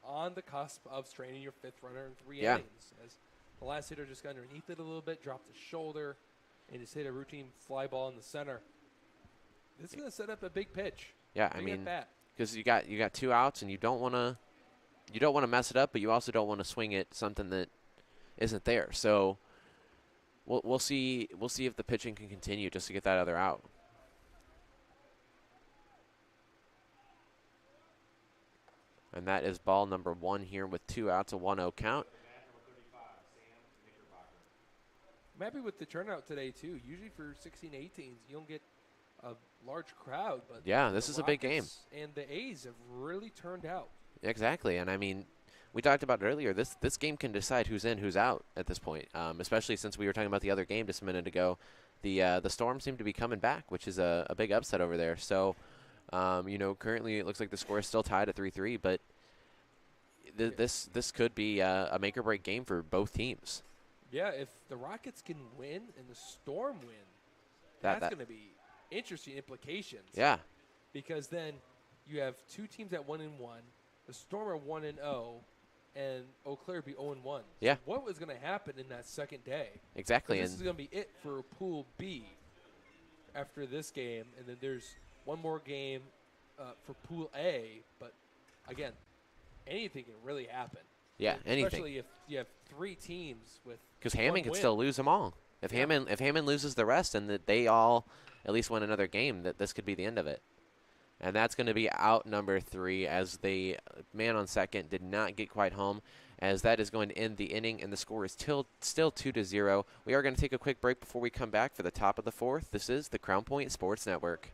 on the cusp of straining your 5th runner in 3 innings. As the last hitter just got underneath it a little bit, dropped his shoulder, and just hit a routine fly ball in the center. This is going to set up a big pitch. Yeah, I mean, because you got 2 outs, and you don't want to mess it up, but you also don't want to swing it something that isn't there. So we'll see if the pitching can continue just to get that other out. And that is ball number 1 here with 2 outs, a 1-0 count. I'm happy with the turnout today too. Usually for 16-18s, you don't get a large crowd, but yeah, this is a big game. And the A's have really turned out. Exactly, and I mean, we talked about it earlier. This game can decide who's in, who's out at this point. Especially since we were talking about the other game just a minute ago. The Storm seem to be coming back, which is a big upset over there. So, currently it looks like the score is still tied at 3-3, but this could be a make or break game for both teams. Yeah, if the Rockets can win and the Storm win, That's going to be interesting implications. Yeah. Because then you have two teams at 1-1, the Storm are 1-0, and Eau Claire be 0-1. Yeah. So what was going to happen in that second day? Exactly. This is going to be it for Pool B after this game, and then there's one more game for Pool A. But again, anything can really happen. Yeah, anything. Especially if you have three teams with. Because Hammond could still lose them all. If Hammond loses the rest and that they all at least win another game, that this could be the end of it. And that's going to be out number 3 as the man on second did not get quite home, as that is going to end the inning, and the score is still 2-0. We are going to take a quick break before we come back for the top of the 4th. This is the Crown Point Sports Network.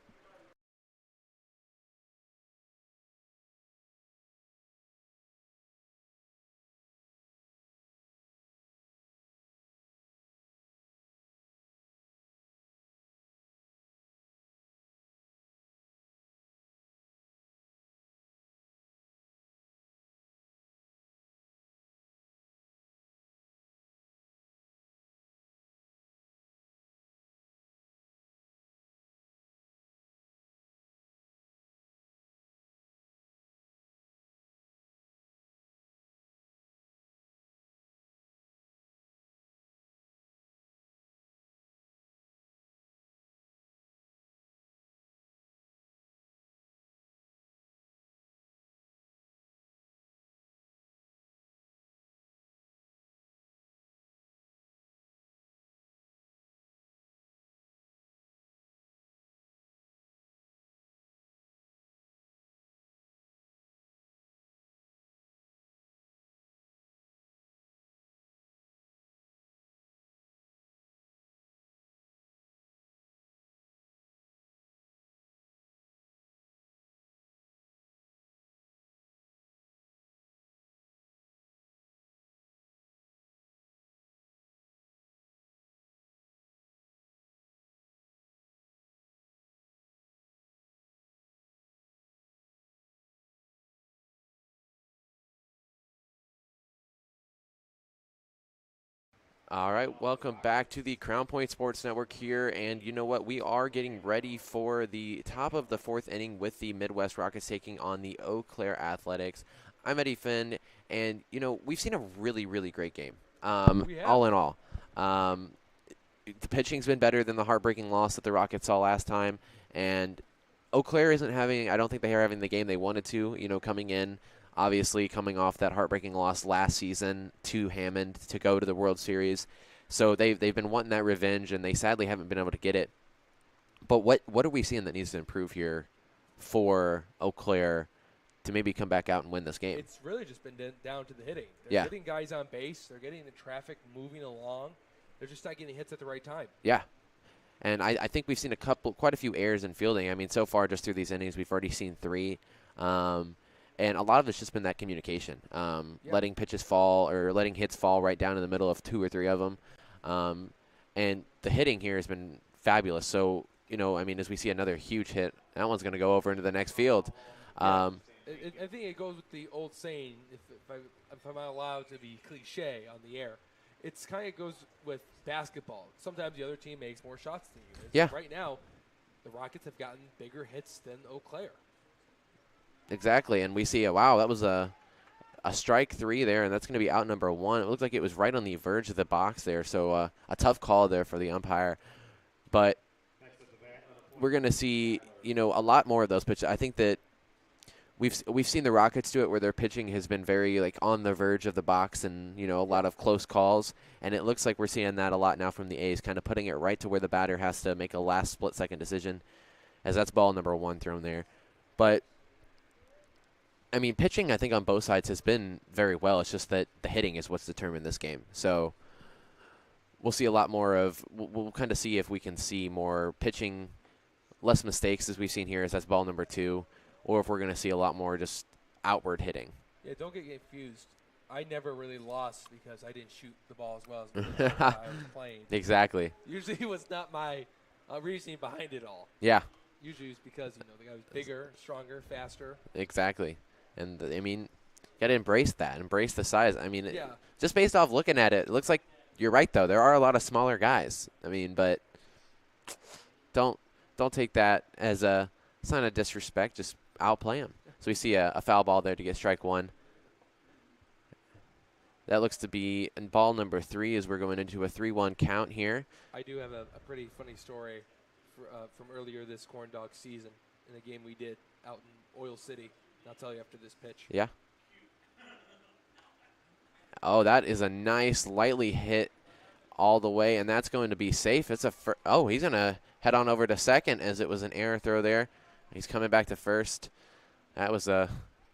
All right, welcome back to the Crown Point Sports Network here, and you know what? We are getting ready for the top of the 4th inning with the Midwest Rockets taking on the Eau Claire Athletics. I'm Eddie Finn, and you know we've seen a really, really great game. All in all, the pitching's been better than the heartbreaking loss that the Rockets saw last time, and Eau Claire isn't having. I don't think they are having the game they wanted to. You know, coming in. Obviously, coming off that heartbreaking loss last season to Hammond to go to the World Series. So they've been wanting that revenge, and they sadly haven't been able to get it. But what are we seeing that needs to improve here for Eau Claire to maybe come back out and win this game? It's really just been down to the hitting. They're getting guys on base. They're getting the traffic moving along. They're just not getting hits at the right time. Yeah. And I think we've seen quite a few errors in fielding. I mean, so far just through these innings, we've already seen 3. And a lot of it's just been that communication, letting pitches fall or letting hits fall right down in the middle of 2 or 3 of them. And the hitting here has been fabulous. So, you know, I mean, as we see another huge hit, that one's going to go over into the next field. I think it goes with the old saying, if I'm not allowed to be cliche on the air, it's kind of goes with basketball. Sometimes the other team makes more shots than you. Yeah. Right now, the Rockets have gotten bigger hits than Eau Claire. Exactly, and we see, wow, that was a strike 3 there, and that's going to be out number 1. It looked like it was right on the verge of the box there, so a tough call there for the umpire. But we're going to see, you know, a lot more of those pitches. I think that we've seen the Rockets do it where their pitching has been very, like, on the verge of the box and, you know, a lot of close calls, and it looks like we're seeing that a lot now from the A's, kind of putting it right to where the batter has to make a last split-second decision, as that's ball number 1 thrown there. But I mean, pitching, I think, on both sides has been very well. It's just that the hitting is what's determined this game. So we'll see a lot more of – we'll kind of see if we can see more pitching, less mistakes as we've seen here, as that's ball number 2, or if we're going to see a lot more just outward hitting. Yeah, don't get confused. I never really lost because I didn't shoot the ball as well as I was playing. Exactly. Usually it was not my reasoning behind it all. Yeah. Usually it's because, you know, the guy was bigger, stronger, faster. Exactly. And, I mean, you got to embrace that, embrace the size. I mean, just based off looking at it, it looks like you're right, though. There are a lot of smaller guys. I mean, but don't take that as a sign of disrespect. Just outplay him. So we see a foul ball there to get strike one. That looks to be in ball number 3 as we're going into a 3-1 count here. I do have a pretty funny story from earlier this corn dog season in a game we did out in Oil City. I'll tell you after this pitch. Yeah. Oh, that is a nice, lightly hit all the way, and that's going to be safe. It's a he's going to head on over to second as it was an error throw there. He's coming back to first. That was a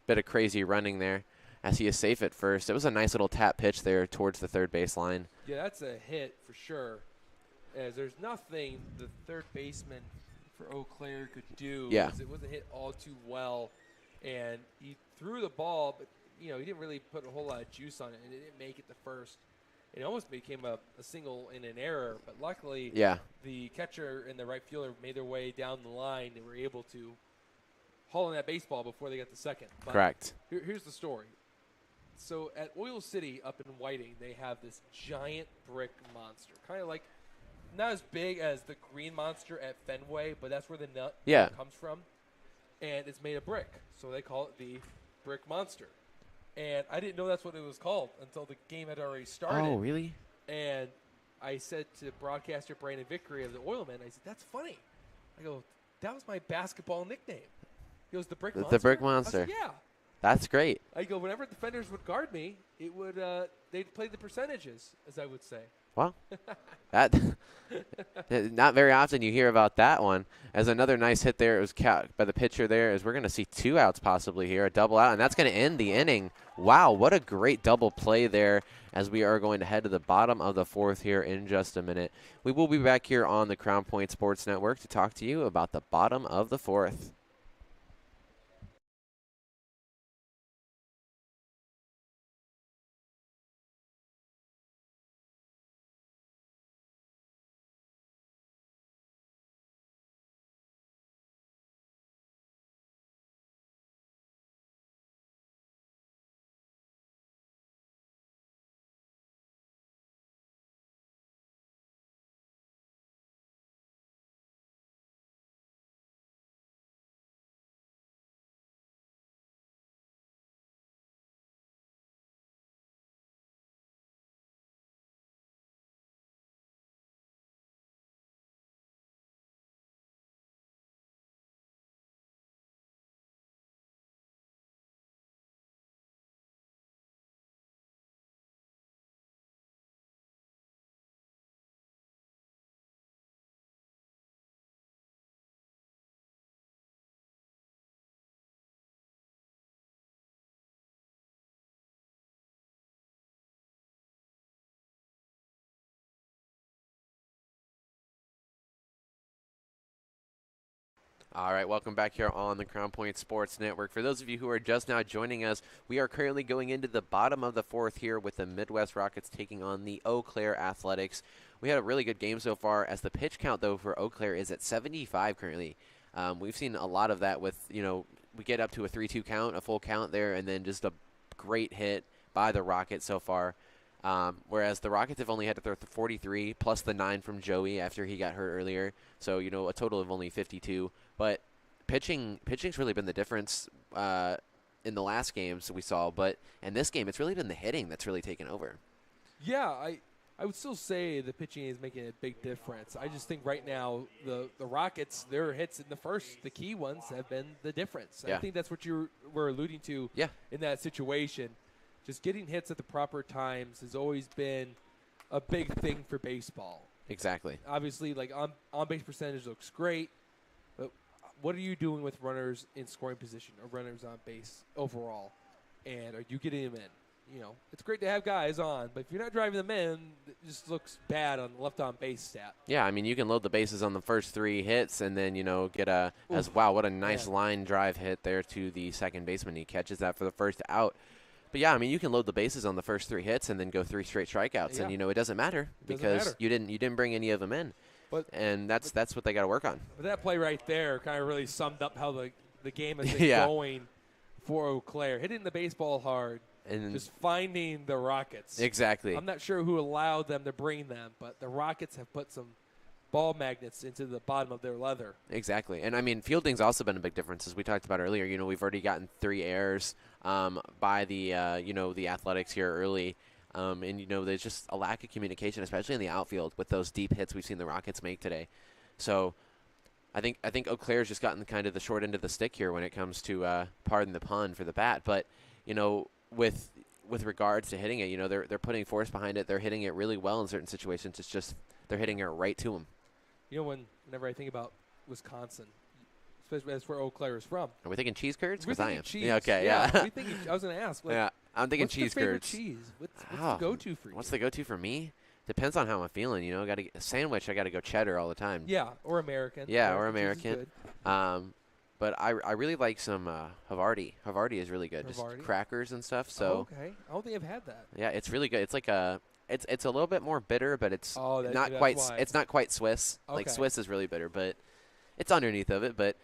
bit of crazy running there as he is safe at first. It was a nice little tap pitch there towards the third baseline. Yeah, that's a hit for sure, as there's nothing the third baseman for Eau Claire could do. Yeah. It wasn't hit all too well, and he threw the ball, but he didn't really put a whole lot of juice on it, and it didn't make it to first. It almost became a single and an error, but luckily the catcher and the right fielder made their way down the line and were able to haul in that baseball before they got to second. But correct. Here's the story. So at Oil City up in Whiting, they have this giant brick monster, kind of like not as big as the green monster at Fenway, but that's where the nut comes from, and it's made of brick, so they call it the Brick Monster. And I didn't know that's what it was called until the game had already started. Oh, really? And I said to broadcaster Brandon Vickery of the Oilmen, I said, "That's funny." I go, "That was my basketball nickname." He goes, "The Brick Monster?" The Brick Monster. I said, "Yeah." That's great. I go, whenever defenders would guard me, it would they'd play the percentages, as I would say. Well, that not very often you hear about that one. As another nice hit there, it was caught by the pitcher there, as we're going to see 2 outs possibly here, a double out, and that's going to end the inning. Wow, what a great double play there, as we are going to head to the bottom of the 4th here in just a minute. We will be back here on the Crown Point Sports Network to talk to you about the bottom of the 4th. All right, welcome back here on the Crown Point Sports Network. For those of you who are just now joining us, we are currently going into the bottom of the 4th here with the Midwest Rockets taking on the Eau Claire Athletics. We had a really good game so far, as the pitch count, though, for Eau Claire is at 75 currently. We've seen a lot of that with, we get up to a 3-2 count, a full count there, and then just a great hit by the Rockets so far. Whereas the Rockets have only had to throw 43 plus the 9 from Joey after he got hurt earlier. So, a total of only 52. But pitching's really been the difference in the last games we saw. But in this game, it's really been the hitting that's really taken over. Yeah, I would still say the pitching is making a big difference. I just think right now the Rockets, their hits in the first, the key ones, have been the difference. Yeah. I think that's what you were alluding to in that situation. Just getting hits at the proper times has always been a big thing for baseball. Exactly. Obviously, like on-base percentage looks great, but what are you doing with runners in scoring position or runners on base overall? And are you getting them in? It's great to have guys on, but if you're not driving them in, it just looks bad on the left on base stat. Yeah, I mean, you can load the bases on the first 3 hits and then, get wow, what a nice line drive hit there to the second baseman. He catches that for the first out. But, yeah, I mean, you can load the bases on the first 3 hits and then go 3 straight strikeouts. And, it doesn't matter because you didn't bring any of them in. And that's what they got to work on. But that play right there kind of really summed up how the game has been going for Eau Claire. Hitting the baseball hard. And just finding the Rockets. Exactly. I'm not sure who allowed them to bring them, but the Rockets have put some ball magnets into the bottom of their leather. Exactly. And, I mean, fielding's also been a big difference, as we talked about earlier. You know, we've already gotten 3 errors by the, the Athletics here early. And, there's just a lack of communication, especially in the outfield with those deep hits we've seen the Rockets make today. So I think Eau Claire's just gotten kind of the short end of the stick here when it comes to, pardon the pun, for the bat. But, with regards to hitting it, they're putting force behind it. They're hitting it really well in certain situations. It's just they're hitting it right to them. Whenever I think about Wisconsin, especially that's where Eau Claire is from. Are we thinking cheese curds? We're Because I thinking am. cheese. Yeah, okay, yeah. yeah. I was going to ask. Yeah, I'm thinking what's cheese your favorite curds. cheese? What's the go-to for you? What's the go-to for me? Depends on how I'm feeling. Got to a sandwich. I got to go cheddar all the time. Yeah, or American. Yeah, or American cheese American. is good. But I really like some Havarti. Havarti is really good. Havarti? Just crackers and stuff. So okay. I don't think I've had that. yeah, it's really good. It's like it's a little bit more bitter, but it's Maybe not that's quite. why. It's not quite Swiss. Like Okay. Swiss is really bitter, but it's underneath of it. But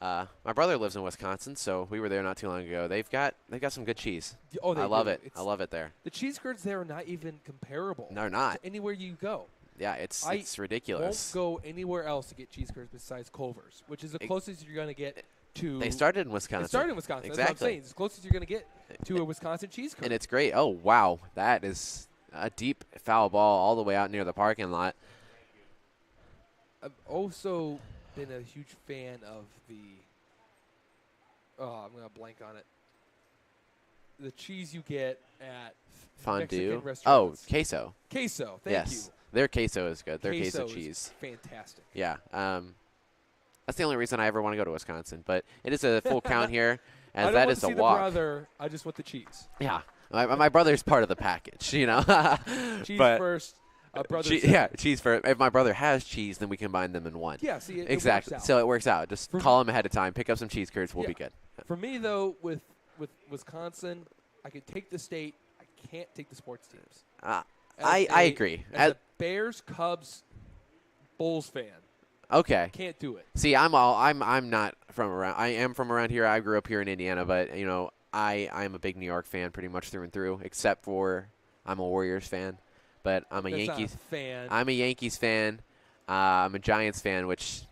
my brother lives in Wisconsin, so we were there not too long ago. They've got some good cheese. Oh, they I love do. it. I love it there. The cheese curds there are not even comparable. No, they're not. to anywhere you go. Yeah, it's I ridiculous. Won't go anywhere else to get cheese curds besides Culver's, which is the closest you're going to get to. They started in Wisconsin. It started in Wisconsin. Exactly. That's what I'm saying. It's the closest you're going to get to a Wisconsin cheese curd. And it's great. Oh, wow. That is a deep foul ball all the way out near the parking lot. I've also been a huge fan of the. Oh, I'm going to blank on it. The cheese you get at Fondue. Mexican Oh, restaurants. queso. Queso. Thank you. Their queso is good. Their Queso queso is cheese. fantastic. Yeah. That's the only reason I ever want to go to Wisconsin. But it is a full count here, I as don't that want is to a see walk. The brother, I just want the cheese. Yeah. My brother's part of the package, Cheese But first, brother. cheese first. If my brother has cheese, then we combine them in one. Yeah, see, it Exactly. works out. So it works out. Just call them ahead of time. Pick up some cheese curds. We'll be good. For me, though, with Wisconsin, I could take the state. I can't take the sports teams. I agree. As a Bears, Cubs, Bulls fan, Okay. can't do it. See, I'm not from around. I am from around here. I grew up here in Indiana, but I'm a big New York fan, pretty much through and through. Except for I'm a Warriors fan, but I'm a That's Yankees not a fan. I'm a Yankees fan. I'm a Giants fan, which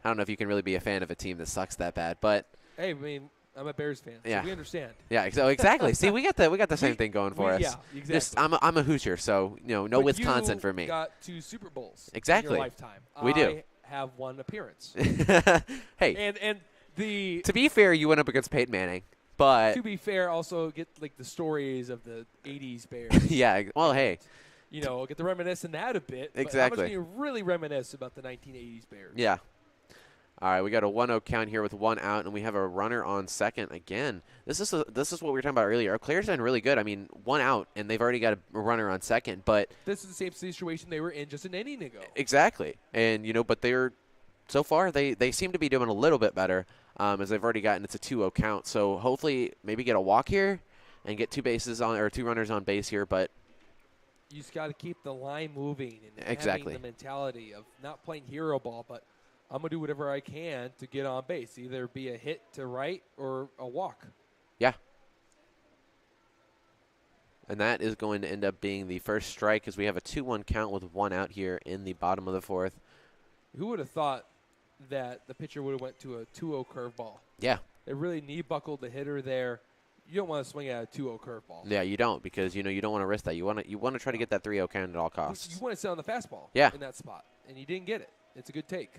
I don't know if you can really be a fan of a team that sucks that bad, but Hey, I mean, I'm a Bears fan, so Yeah. we understand. yeah. So exactly. See, we got the same thing going for us. Yeah, exactly. Just I'm a Hoosier, so no But Wisconsin you for me. Got 2 Super Bowls Exactly. in your lifetime. We do. I have 1 appearance. Hey, and the to be fair, you went up against Peyton Manning, but to be fair, also get like the stories of the '80s Bears. yeah. Well, hey, Get to reminisce in that a bit. But Exactly. how much can you really reminisce about the 1980s Bears? yeah. All right, we got a 1-0 count here with 1 out, and we have a runner on second again. This is what we were talking about earlier. Eau Claire's been really good. I mean, 1 out, and they've already got a runner on second. But This is the same situation they were in just an inning ago. exactly, and but they're so far they seem to be doing a little bit better as they've already gotten it's a 2-0 count. So hopefully maybe get a walk here and get 2 runners on base here. But You just got to keep the line moving and Exactly. having the mentality of not playing hero ball, but I'm going to do whatever I can to get on base, either be a hit to right or a walk. yeah. And that is going to end up being the first strike as we have a 2-1 count with 1 out here in the bottom of the 4th. Who would have thought that the pitcher would have went to a 2-0 curveball? Yeah. It really knee-buckled the hitter there. You don't want to swing at a 2-0 curveball. Yeah, you don't because you don't want to risk that. You want to try to get that 3-0 count at all costs. You want to sit on the fastball Yeah. in that spot, and you didn't get it. It's a good take.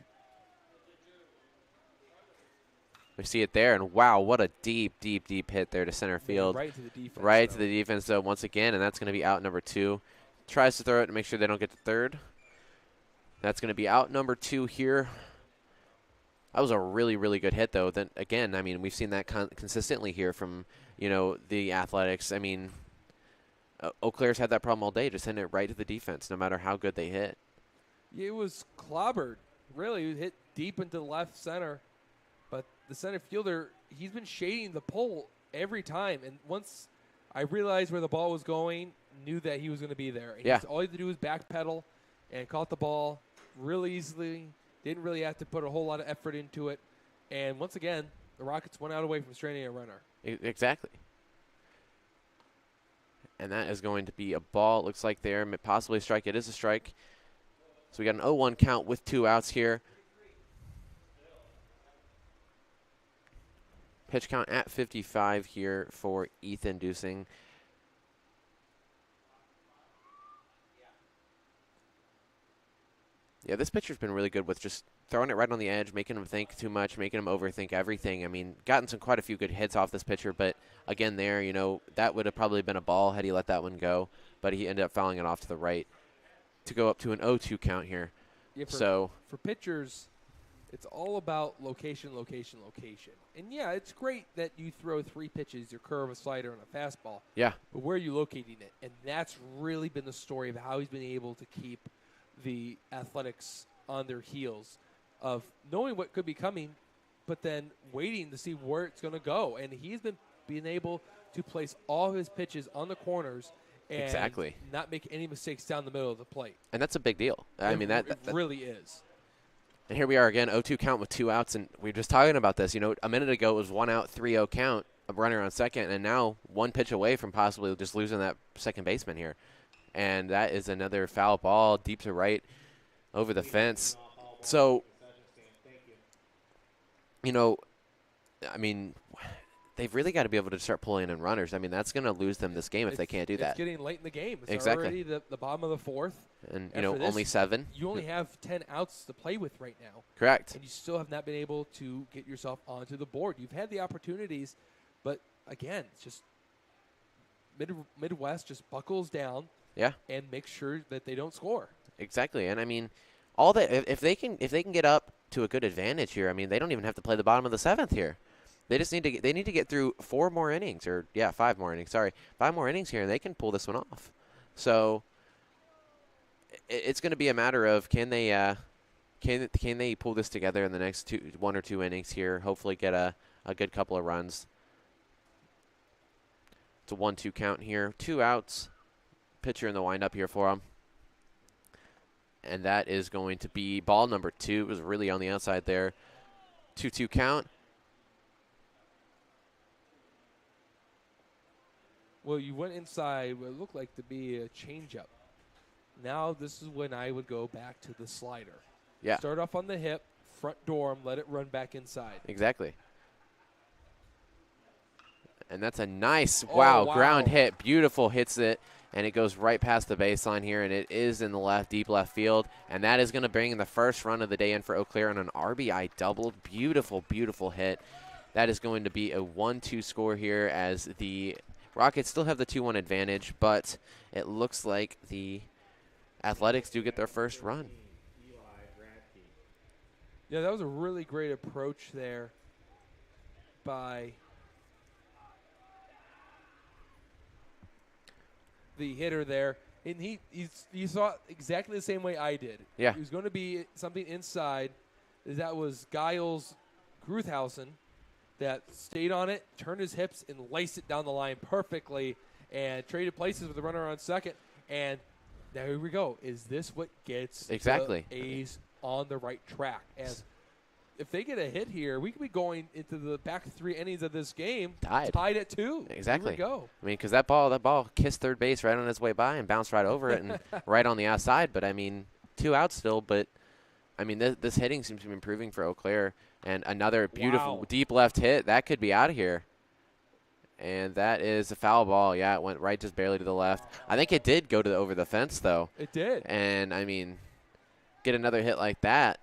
We see it there, and wow, what a deep, deep, deep hit there to center field. Right to the defense. Right though. to the defense, though, once again, and that's going to be out number 2. Tries to throw it to make sure they don't get to third. That's going to be out number 2 here. That was a really, really good hit, though. Then again, I mean, we've seen that consistently here from, the Athletics. I mean, Eau Claire's had that problem all day, just hitting it right to the defense, no matter how good they hit. It was clobbered. Really, it hit deep into the left center. But the center fielder, he's been shading the pole every time. And once I realized where the ball was going, knew that he was going to be there. And Yeah. all he had to do was backpedal and caught the ball really easily. Didn't really have to put a whole lot of effort into it. And once again, the Rockets went out away from straining a runner. Exactly. And that is going to be a ball, it looks like there. Possibly a strike. It is a strike. So we got an 0-1 count with 2 outs here. Pitch count at 55 here for Ethan Dusing. Yeah, this pitcher's been really good with just throwing it right on the edge, making him think too much, making him overthink everything. I mean, gotten quite a few good hits off this pitcher, but again there, that would have probably been a ball had he let that one go, but he ended up fouling it off to the right to go up to an 0-2 count here. Yeah, for pitchers, it's all about location, location, location. And, yeah, it's great that you throw 3 pitches, your curve, a slider, and a fastball. Yeah. But where are you locating it? And that's really been the story of how he's been able to keep the Athletics on their heels of knowing what could be coming, but then waiting to see where it's going to go. And he's been being able to place all his pitches on the corners and exactly. not make any mistakes down the middle of the plate. And that's a big deal. I mean, that really is. And here we are again, 0-2 count with 2 outs, and we were just talking about this. A minute ago it was 1 out, 3-0 count, a runner on second, and now 1 pitch away from possibly just losing that second baseman here. And that is another foul ball deep to right over the fence. So, I mean, they've really got to be able to start pulling in runners. I mean, that's going to lose them this game if they can't do that. It's getting late in the game. It's exactly. already the bottom of the 4th. And, only 7. You only have 10 outs to play with right now. Correct. And you still have not been able to get yourself onto the board. You've had the opportunities, but, again, it's just Midwest just buckles down. Yeah. And make sure that they don't score. Exactly. And, I mean, all that if they can get up to a good advantage here, I mean, they don't even have to play the bottom of the 7th here. They just need to get through 5 more innings, 5 more innings here, and they can pull this one off. So it's going to be a matter of can they pull this together in the next 1 or 2 innings here. Hopefully get a good couple of runs. It's a 1-2 count here, 2 outs. Pitcher in the windup here for him. And that is going to be ball number 2. It was really on the outside there. 2-2 count. Well, you went inside what looked like to be a changeup. Now this is when I would go back to the slider. Yeah. Start off on the hip, front dorm, let it run back inside. Exactly. And that's a nice, wow, ground hit. Beautiful, hits it. And it goes right past the baseline here, and it is in the deep left field. And that is going to bring the first run of the day in for Eau Claire on an RBI double. Beautiful, beautiful hit. That is going to be a 1-2 score here as the Rockets still have the 2-1 advantage, but it looks like the Athletics do get their first run. Yeah, that was a really great approach there by the hitter there, and he saw it exactly the same way I did. Yeah. It was going to be something inside. That was Giles Gruthausen that stayed on it, turned his hips, and laced it down the line perfectly and traded places with the runner on second. And now here we go. Is this what gets the A's on the right track? As if they get a hit here, we could be going into the back 3 innings of this game tied at 2. Exactly. Here we go. I mean, because that ball kissed third base right on its way by and bounced right over it and right on the outside. But, I mean, 2 outs still. But, I mean, this hitting seems to be improving for Eau Claire. And another beautiful deep left hit. That could be out of here. And that is a foul ball. Yeah, it went right just barely to the left. I think it did go over the fence, though. It did. And, I mean, get another hit like that,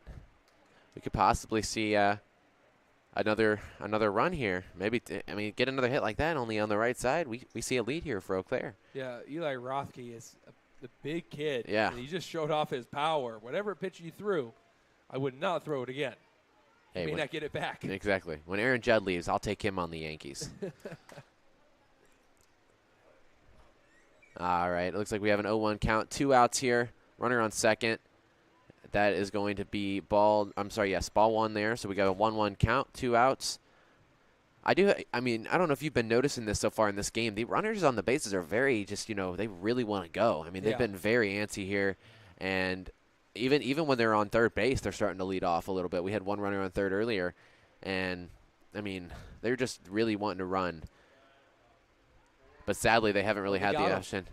we could possibly see another run here. Maybe, get another hit like that only on the right side. We see a lead here for Eau Claire. Yeah, Eli Rothke is the big kid. Yeah. And he just showed off his power. Whatever pitch you threw, I would not throw it again. Hey, may not get it back. Exactly. When Aaron Judd leaves, I'll take him on the Yankees. All right. It looks like we have an 0-1 count. 2 outs here. Runner on second. That is going to be ball 1 there. So we got a 1-1 count, 2 outs. I don't know if you've been noticing this so far in this game. The runners on the bases are very they really want to go. I mean, they've been very antsy here. And even when they're on third base, they're starting to lead off a little bit. We had 1 runner on third earlier. And, I mean, they're just really wanting to run. But sadly, they haven't really had the option.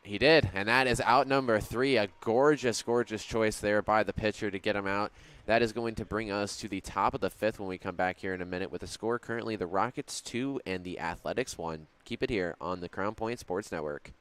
He did, and that is out number 3. A gorgeous, gorgeous choice there by the pitcher to get him out. That is going to bring us to the top of the 5th when we come back here in a minute with the score currently the Rockets 2 and the Athletics 1. Keep it here on the Crown Point Sports Network.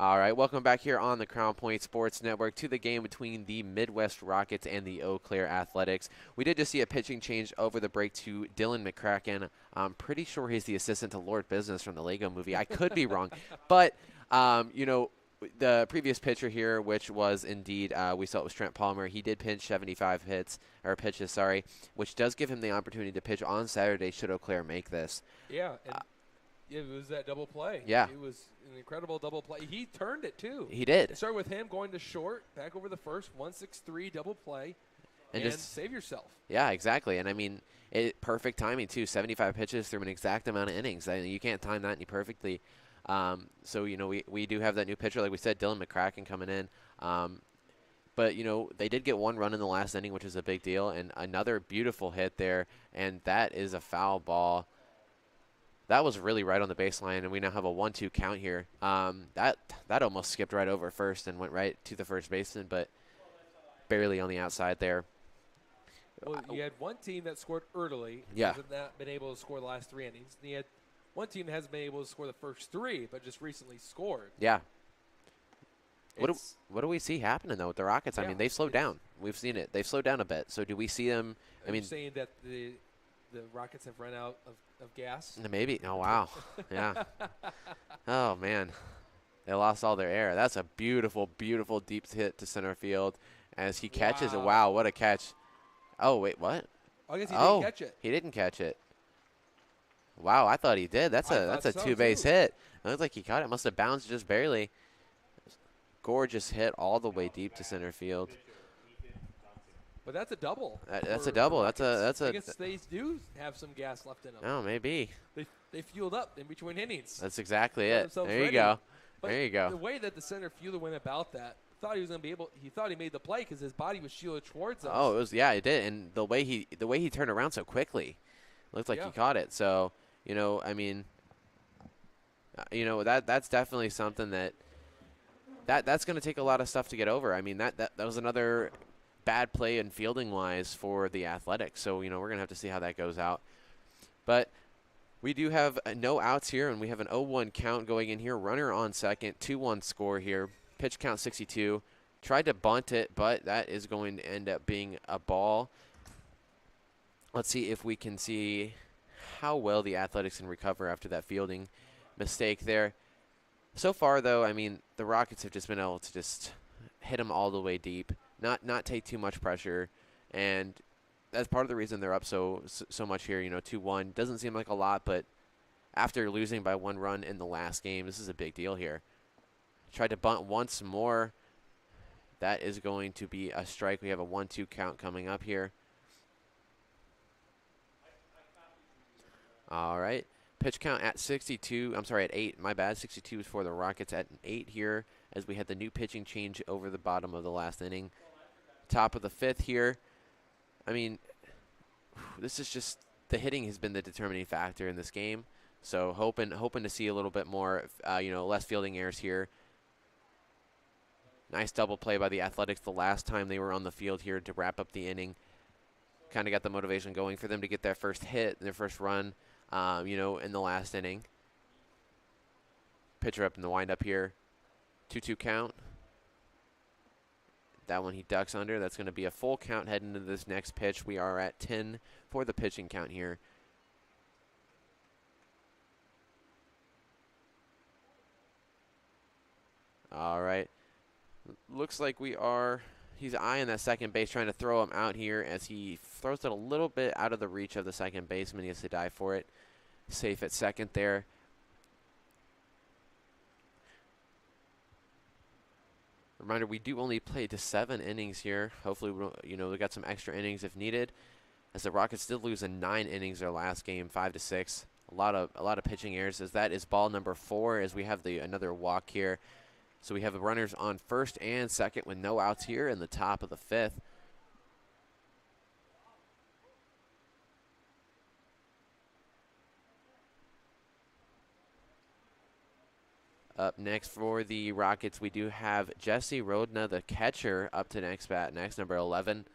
All right, welcome back here on the Crown Point Sports Network to the game between the Midwest Rockets and the Eau Claire Athletics. We did just see a pitching change over the break to Dylan McCracken. I'm pretty sure he's the assistant to Lord Business from the Lego movie. I could be wrong, but you know, the previous pitcher here, which was indeed we saw it was Trent Palmer. He did pinch 75 pitches, sorry, which does give him the opportunity to pitch on Saturday should Eau Claire make this. Yeah, and it was that double play. Yeah. It was an incredible double play. He turned it, too. He did. It started with him going to short, back over the first, 1-6-3 double play, and just save yourself. Yeah, exactly. And, I mean, perfect timing, too. 75 pitches through an exact amount of innings. I mean, you can't time that any perfectly. So, you know, we do have that new pitcher, like we said, Dylan McCracken coming in. But, you know, they did get one run in the last inning, which is a big deal, and another beautiful hit there, and that is a foul ball. That was really right on the baseline, and we now have a 1-2 count here. That almost skipped right over first and went right to the first baseman, but barely on the outside there. Well, you had one team that scored early. Yeah. Hasn't not been able to score the last 3 innings. And you had one team that hasn't been able to score the first 3, but just recently scored. Yeah. What do we see happening, though, with the Rockets? I mean, they've slowed down. We've seen it. They've slowed down a bit. So do we see them? Are you saying that the Rockets have run out of gas? Maybe. Oh, wow. Yeah. Oh, man. They lost all their air. That's a beautiful, beautiful deep hit to center field as he catches it. Wow, what a catch. Oh, wait, what? I guess he didn't catch it. He didn't catch it. Wow, I thought he did. That's a two-base hit. It looked like he caught it. Must have bounced just barely. Gorgeous hit all the way deep to center field. But that's a double. That's a double. That's a. I guess they do have some gas left in them. Oh, maybe. They fueled up in between innings. That's exactly it. There you go. But there you go. The way that the center fielder went about that, thought he was going to be able. He thought he made the play because his body was shielded towards us. Oh, it did, and the way he turned around so quickly, looked like he caught it. So you know, I mean, you know that's definitely something that's going to take a lot of stuff to get over. I mean that was another bad play and fielding wise for the Athletics. So you know we're going to have to see how that goes out, but. We do have no outs here, and we have an 0-1 count going in here. Runner on second, 2-1 score here. Pitch count 62. Tried to bunt it, but that is going to end up being a ball. Let's see if we can see how well the Athletics can recover after that fielding mistake there. So far, though, I mean, the Rockets have just been able to just hit them all the way deep, not take too much pressure, and that's part of the reason they're up so much here. 2-1 doesn't seem like a lot, but after losing by 1 run in the last game, this is a big deal here. Tried to bunt once more. That is going to be a strike. We have a 1-2 count coming up here. All right. Pitch count at 62. I'm sorry, at 8. My bad. 62 is for the Rockets at 8 here as we had the new pitching change over the bottom of the last inning. Top of the 5th here. I mean, this is just the hitting has been the determining factor in this game. So hoping to see a little bit more, less fielding errors here. Nice double play by the Athletics the last time they were on the field here to wrap up the inning. Kind of got the motivation going for them to get their first hit, their first run, in the last inning. Pitcher up in the windup here. 2-2 count. That one he ducks under. That's going to be a full count heading into this next pitch. We are at 10 for the pitching count here. All right. Looks like he's eyeing that second base, trying to throw him out here as he throws it a little bit out of the reach of the second baseman. He has to dive for it. Safe at second there. Reminder, we do only play to 7 innings here. Hopefully, we got some extra innings if needed. As the Rockets did lose in 9 innings their last game, 5-6. A lot of pitching errors. As that is ball number 4. As we have another walk here. So we have the runners on first and second with no outs here in the top of the 5th. Up next for the Rockets, we do have Jesse Rodna, the catcher, up to next bat. Next, number 11.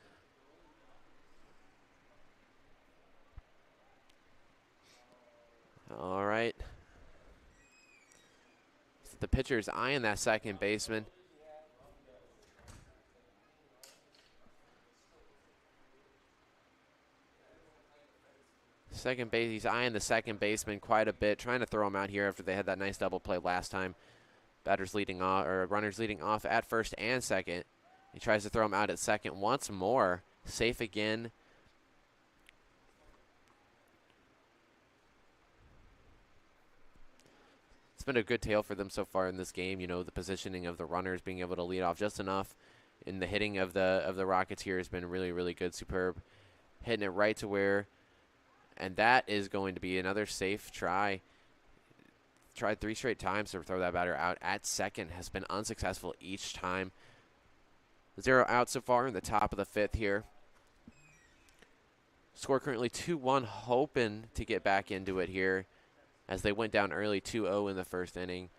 All right. So the pitcher's eyeing that second baseman. Second base, he's eyeing the second baseman quite a bit, trying to throw him out here after they had that nice double play last time. Runners leading off at first and second. He tries to throw him out at second once more. Safe again. It's been a good tale for them so far in this game. The positioning of the runners, being able to lead off just enough. And the hitting of the Rockets here has been really, really good, superb. Hitting it right to where. And that is going to be another safe try. Tried 3 straight times to throw that batter out at second. Has been unsuccessful each time. 0 out so far in the top of the 5th here. Score currently 2-1, hoping to get back into it here as they went down early 2-0 in the first inning.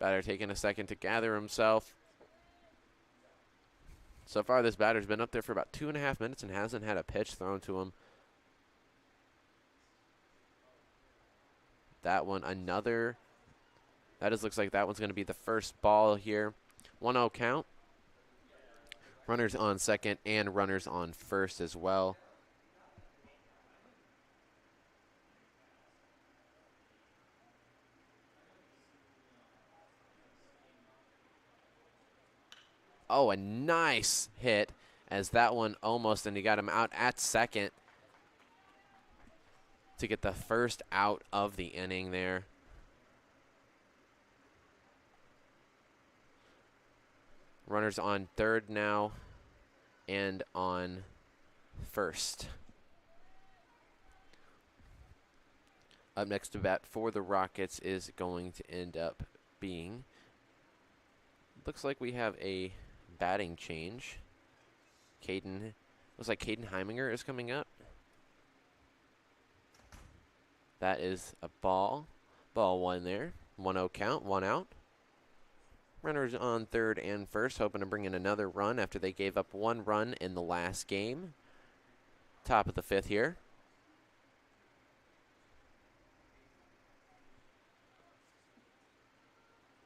Batter taking a second to gather himself. So far, this batter's been up there for about 2.5 minutes and hasn't had a pitch thrown to him. That one, looks like that one's going to be the first ball here. 1-0 count. Runners on second and runners on first as well. Oh, a nice hit as that one almost, and he got him out at second to get the first out of the inning there. Runners on third now and on first. Up next to bat for the Rockets is going to end up being, looks like we have a batting change. Looks like Caden Heiminger is coming up. That is a ball. Ball 1 there. 1-0 count, 1 out. Runners on third and first, hoping to bring in another run after they gave up 1 run in the last game. Top of the 5th here.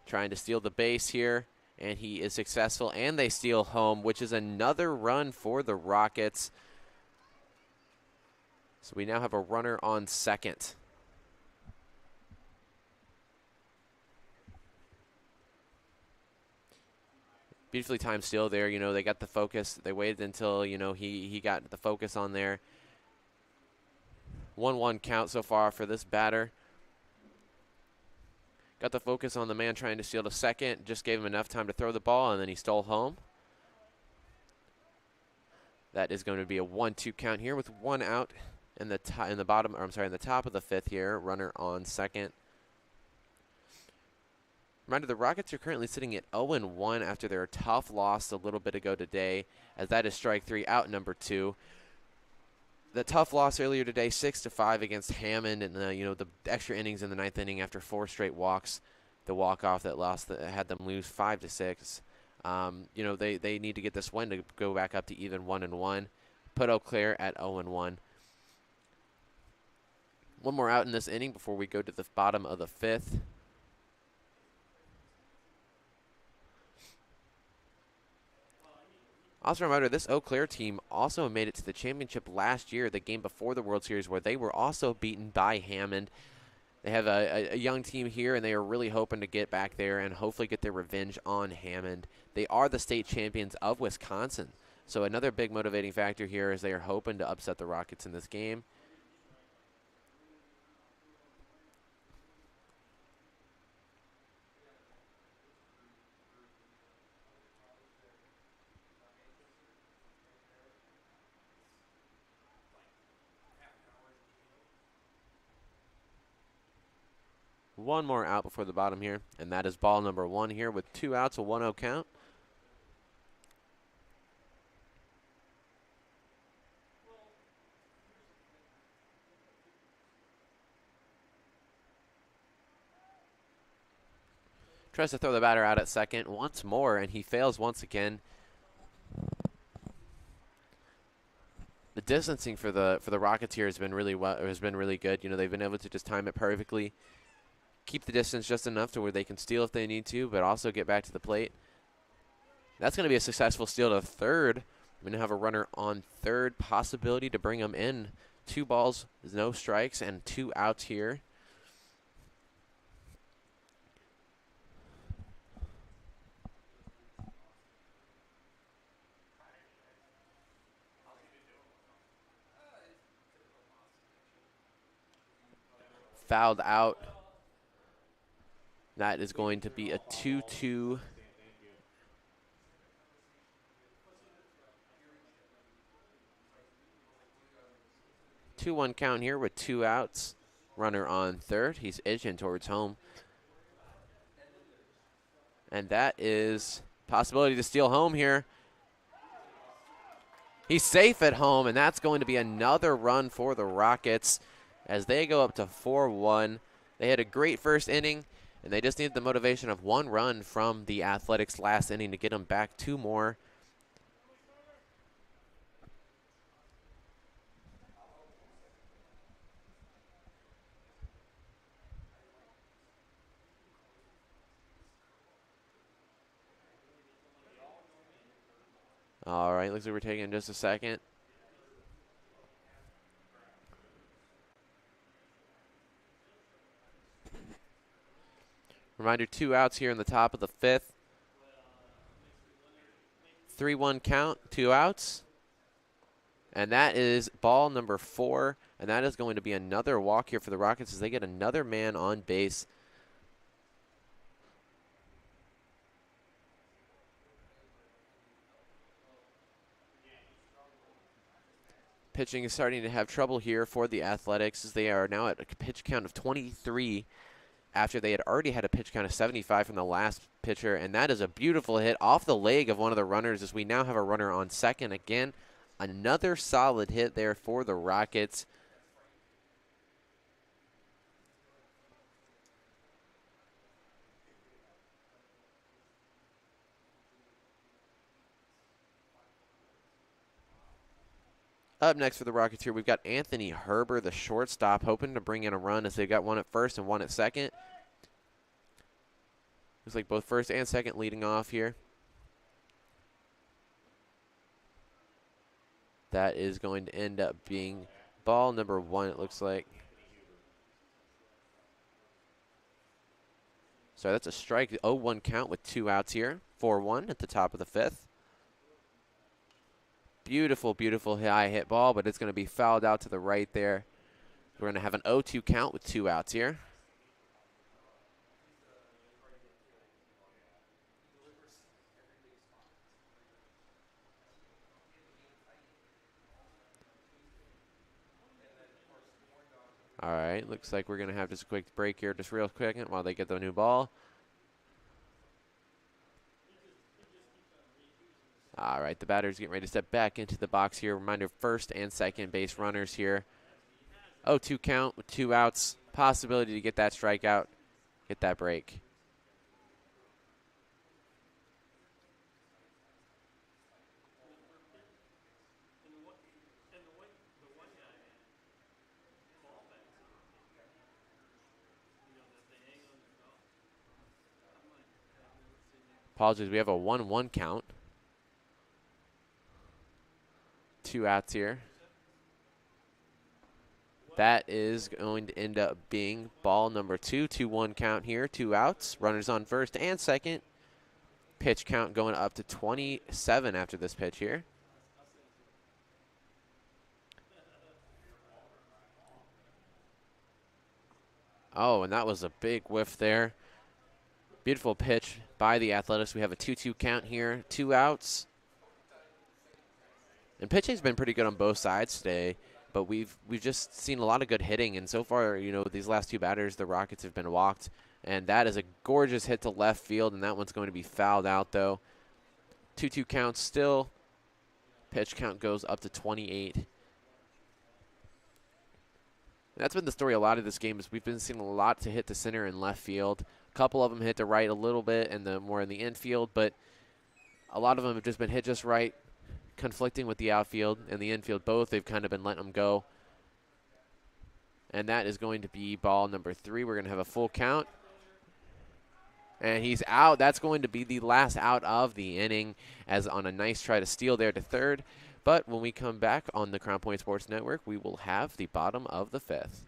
Trying to steal the base here, and he is successful, and they steal home, which is another run for the Rockets. So we now have a runner on second. Beautifully timed steal there. You know, they got the focus. They waited until, you know, he got the focus on there. 1-1 count so far for this batter. Got the focus on the man trying to steal to second. Just gave him enough time to throw the ball, and then he stole home. That is going to be a 1-2 count here with 1 out in the in the top of the 5th here. Runner on second. Reminder, the Rockets are currently sitting at 0-1 after their tough loss a little bit ago today, as that is strike 3 out number 2. The tough loss earlier today, 6-5 against Hammond, and the extra innings in the 9th inning after 4 straight walks, the walk-off that had them lose 5-6. They need to get this win to go back up to even 1-1. Put Eau Claire at 0-1. One more out in this inning before we go to the bottom of the 5th. Also a reminder, this Eau Claire team also made it to the championship last year, the game before the World Series, where they were also beaten by Hammond. They have a young team here, and they are really hoping to get back there and hopefully get their revenge on Hammond. They are the state champions of Wisconsin, so another big motivating factor here is they are hoping to upset the Rockets in this game. One more out before the bottom here, and that is ball number 1 here with 2 outs, a 1-0 count. Tries to throw the batter out at second once more, and he fails once again. The distancing for the Rockets here has been really good. You know, they've been able to just time it perfectly, keep the distance just enough to where they can steal if they need to, but also get back to the plate. That's going to be a successful steal to third. We're going to have a runner on third, possibility to bring him in. 2 balls, no strikes, and 2 outs here. Fouled out. That is going to be a 2-2. Two-one count here with 2 outs. Runner on third. He's edging towards home. And that is possibility to steal home here. He's safe at home, and that's going to be another run for the Rockets as they go up to 4-1. They had a great first inning, and they just needed the motivation of 1 run from the Athletics last inning to get them back 2 more. All right, looks like we're taking just a second. Reminder, 2 outs here in the top of the 5th. 3-1 count, 2 outs. And that is ball number 4. And that is going to be another walk here for the Rockets as they get another man on base. Pitching is starting to have trouble here for the Athletics as they are now at a pitch count of 23 after they had already had a pitch count of 75 from the last pitcher. And that is a beautiful hit off the leg of one of the runners as we now have a runner on second. Again, another solid hit there for the Rockets. Up next for the Rockets here, we've got Anthony Herber, the shortstop, hoping to bring in a run as they've got 1 at first and 1 at second. Looks like both first and second leading off here. That is going to end up being ball number 1, it looks like. So that's a strike, 0-1 count with 2 outs here. 4-1 at the top of the 5th. Beautiful, beautiful high hit ball, but it's going to be fouled out to the right there. We're going to have an 0-2 count with 2 outs here. All right, looks like we're going to have just a quick break here, just real quick, while they get the new ball. All right, the batter's getting ready to step back into the box here. Reminder, first and second base runners here. 0-2 count with 2 outs. Possibility to get that strikeout, get that break. Apologies, we have a 1-1 count. 2 outs here. That is going to end up being ball number 2. 2-1 count here, 2 outs. Runners on first and second. Pitch count going up to 27 after this pitch here. Oh, and that was a big whiff there. Beautiful pitch by the Athletics. We have a 2-2 count here, 2 outs. And pitching's been pretty good on both sides today, but we've just seen a lot of good hitting. And so far, you know, these last 2 batters, the Rockets have been walked. And that is a gorgeous hit to left field, and that one's going to be fouled out, though. 2-2 count still. Pitch count goes up to 28. And that's been the story a lot of this game is we've been seeing a lot to hit to center and left field. A couple of them hit to right a little bit and the more in the infield, but a lot of them have just been hit just right, conflicting with the outfield and the infield. Both, they've kind of been letting them go. And that is going to be ball number 3. We're going to have a full count. And he's out. That's going to be the last out of the inning, as on a nice try to steal there to third. But when we come back on the Crown Point Sports Network, we will have the bottom of the 5th.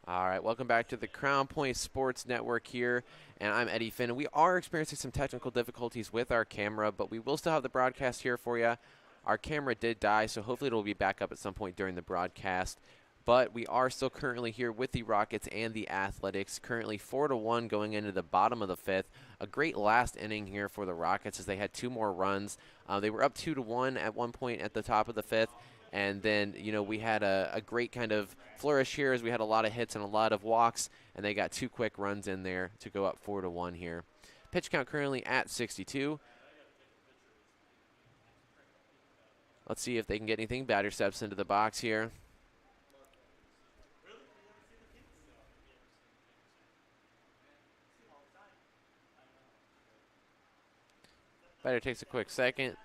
All right, welcome back to the Crown Point Sports Network here, and I'm Eddie Finn. We are experiencing some technical difficulties with our camera, but we will still have the broadcast here for you. Our camera did die, so hopefully it will be back up at some point during the broadcast. But we are still currently here with the Rockets and the Athletics, currently 4-1 going into the bottom of the 5th. A great last inning here for the Rockets as they had 2 more runs. They were up 2-1 at one point at the top of the 5th. And then, you know, we had a great kind of flourish here as we had a lot of hits and a lot of walks, and they got 2 quick runs in there to go up 4-1 here. Pitch count currently at 62. Let's see if they can get anything. Batter steps into the box here. Batter takes a quick second.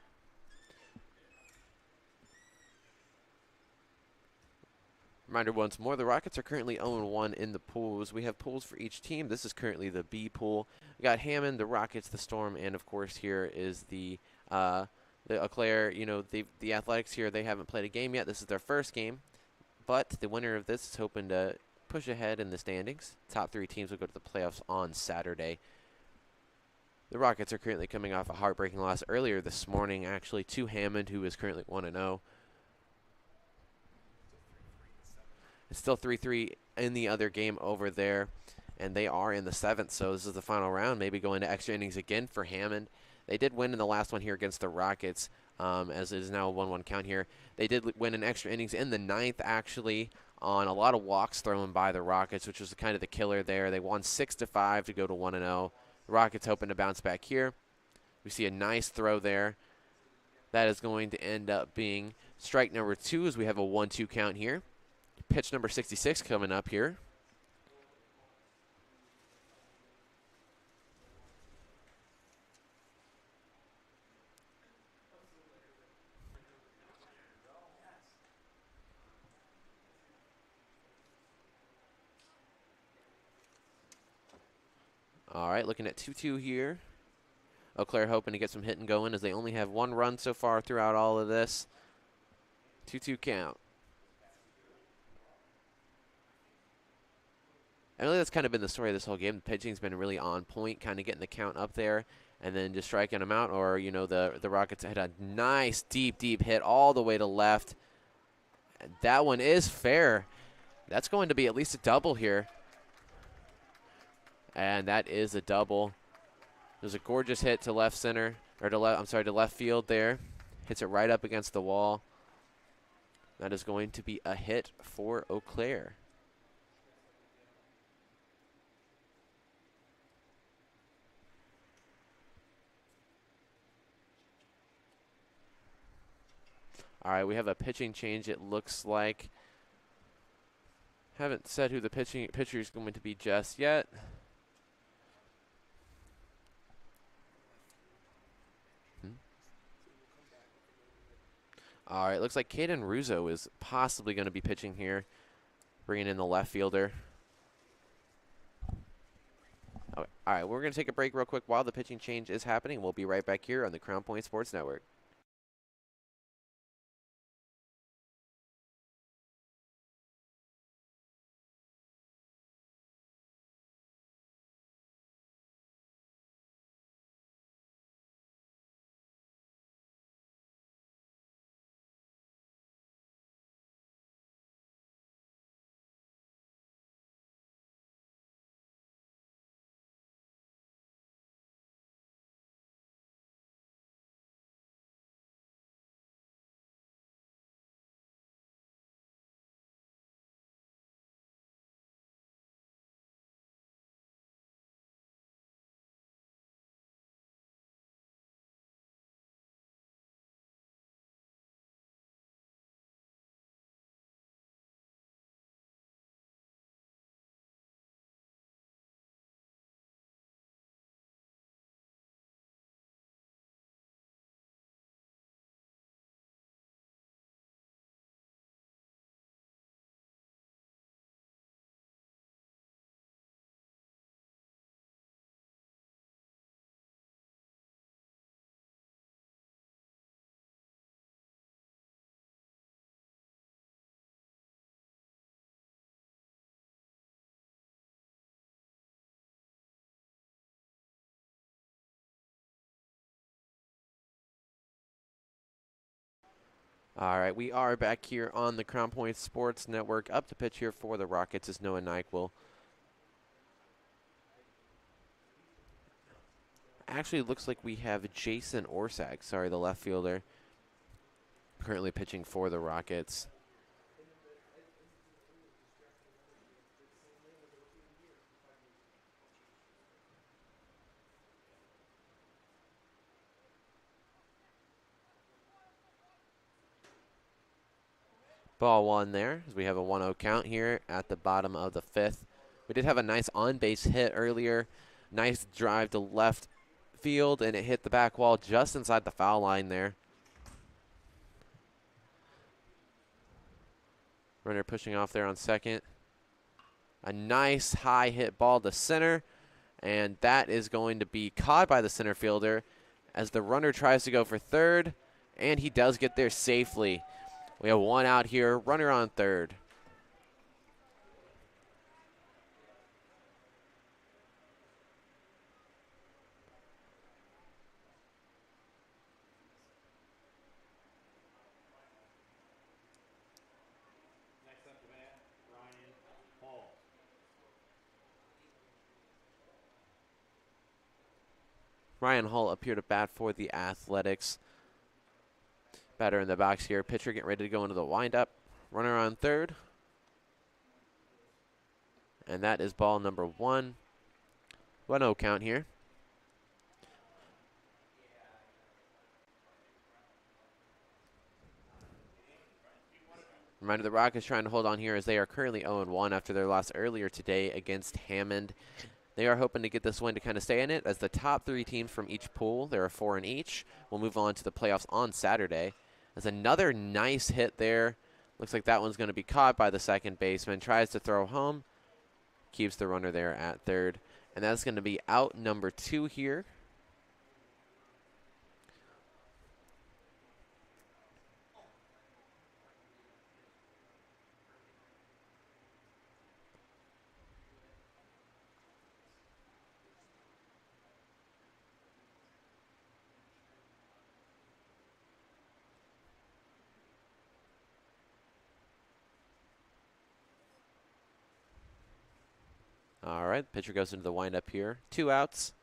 Reminder once more, the Rockets are currently 0-1 in the pools. We have pools for each team. This is currently the B pool. We got Hammond, the Rockets, the Storm, and of course here is the Eau Claire. You know, the Athletics here, they haven't played a game yet. This is their first game, but the winner of this is hoping to push ahead in the standings. Top 3 teams will go to the playoffs on Saturday. The Rockets are currently coming off a heartbreaking loss earlier this morning, actually, to Hammond, who is currently 1-0. It's still 3-3 in the other game over there, and they are in the 7th, so this is the final round, maybe going to extra innings again for Hammond. They did win in the last one here against the Rockets, as it is now a 1-1 count here. They did win in extra innings in the 9th, actually, on a lot of walks thrown by the Rockets, which was kind of the killer there. They won 6-5 to go to 1-0. The Rockets hoping to bounce back here. We see a nice throw there. That is going to end up being strike number 2 as we have a 1-2 count here. Pitch number 66 coming up here. All right, looking at 2-2 here. Eau Claire hoping to get some hitting going as they only have 1 run so far throughout all of this. 2-2 count. And really that's kind of been the story of this whole game. The pitching's been really on point, kind of getting the count up there and then just striking them out. Or, you know, the Rockets had a nice deep hit all the way to left. And that one is fair. That's going to be at least a double here. And that is a double. There's a gorgeous hit to left center, or to left field there. Hits it right up against the wall. That is going to be a hit for Eau Claire. All right, we have a pitching change, it looks like. Haven't said who the pitcher is going to be just yet. All right, looks like Caden Russo is possibly going to be pitching here, bringing in the left fielder. Okay. All right, we're going to take a break real quick while the pitching change is happening. We'll be right back here on the Crown Point Sports Network. All right, we are back here on the Crown Point Sports Network. Up to pitch here for the Rockets is Noah Nyquil. Actually, it looks like we have Jason Orsak, sorry, the left fielder, currently pitching for the Rockets. Ball 1 there, as we have a 1-0 count here at the bottom of the 5th. We did have a nice on-base hit earlier. Nice drive to left field, and it hit the back wall just inside the foul line there. Runner pushing off there on second. A nice high hit ball to center, and that is going to be caught by the center fielder as the runner tries to go for third, and he does get there safely. We have 1 out here, runner on third. Ryan Hall up here to bat for the Athletics. Batter in the box here. Pitcher getting ready to go into the windup. Runner on third. And that is ball number 1. 1-0 count here. Reminder, the Rockets trying to hold on here as they are currently 0-1 after their loss earlier today against Hammond. They are hoping to get this win to kind of stay in it, as the top 3 teams from each pool, there are 4 in each, will move on to the playoffs on Saturday. There's another nice hit there. Looks like that one's going to be caught by the second baseman. Tries to throw home. Keeps the runner there at third. And that's going to be out number 2 here. All right, pitcher goes into the windup here. 2 outs.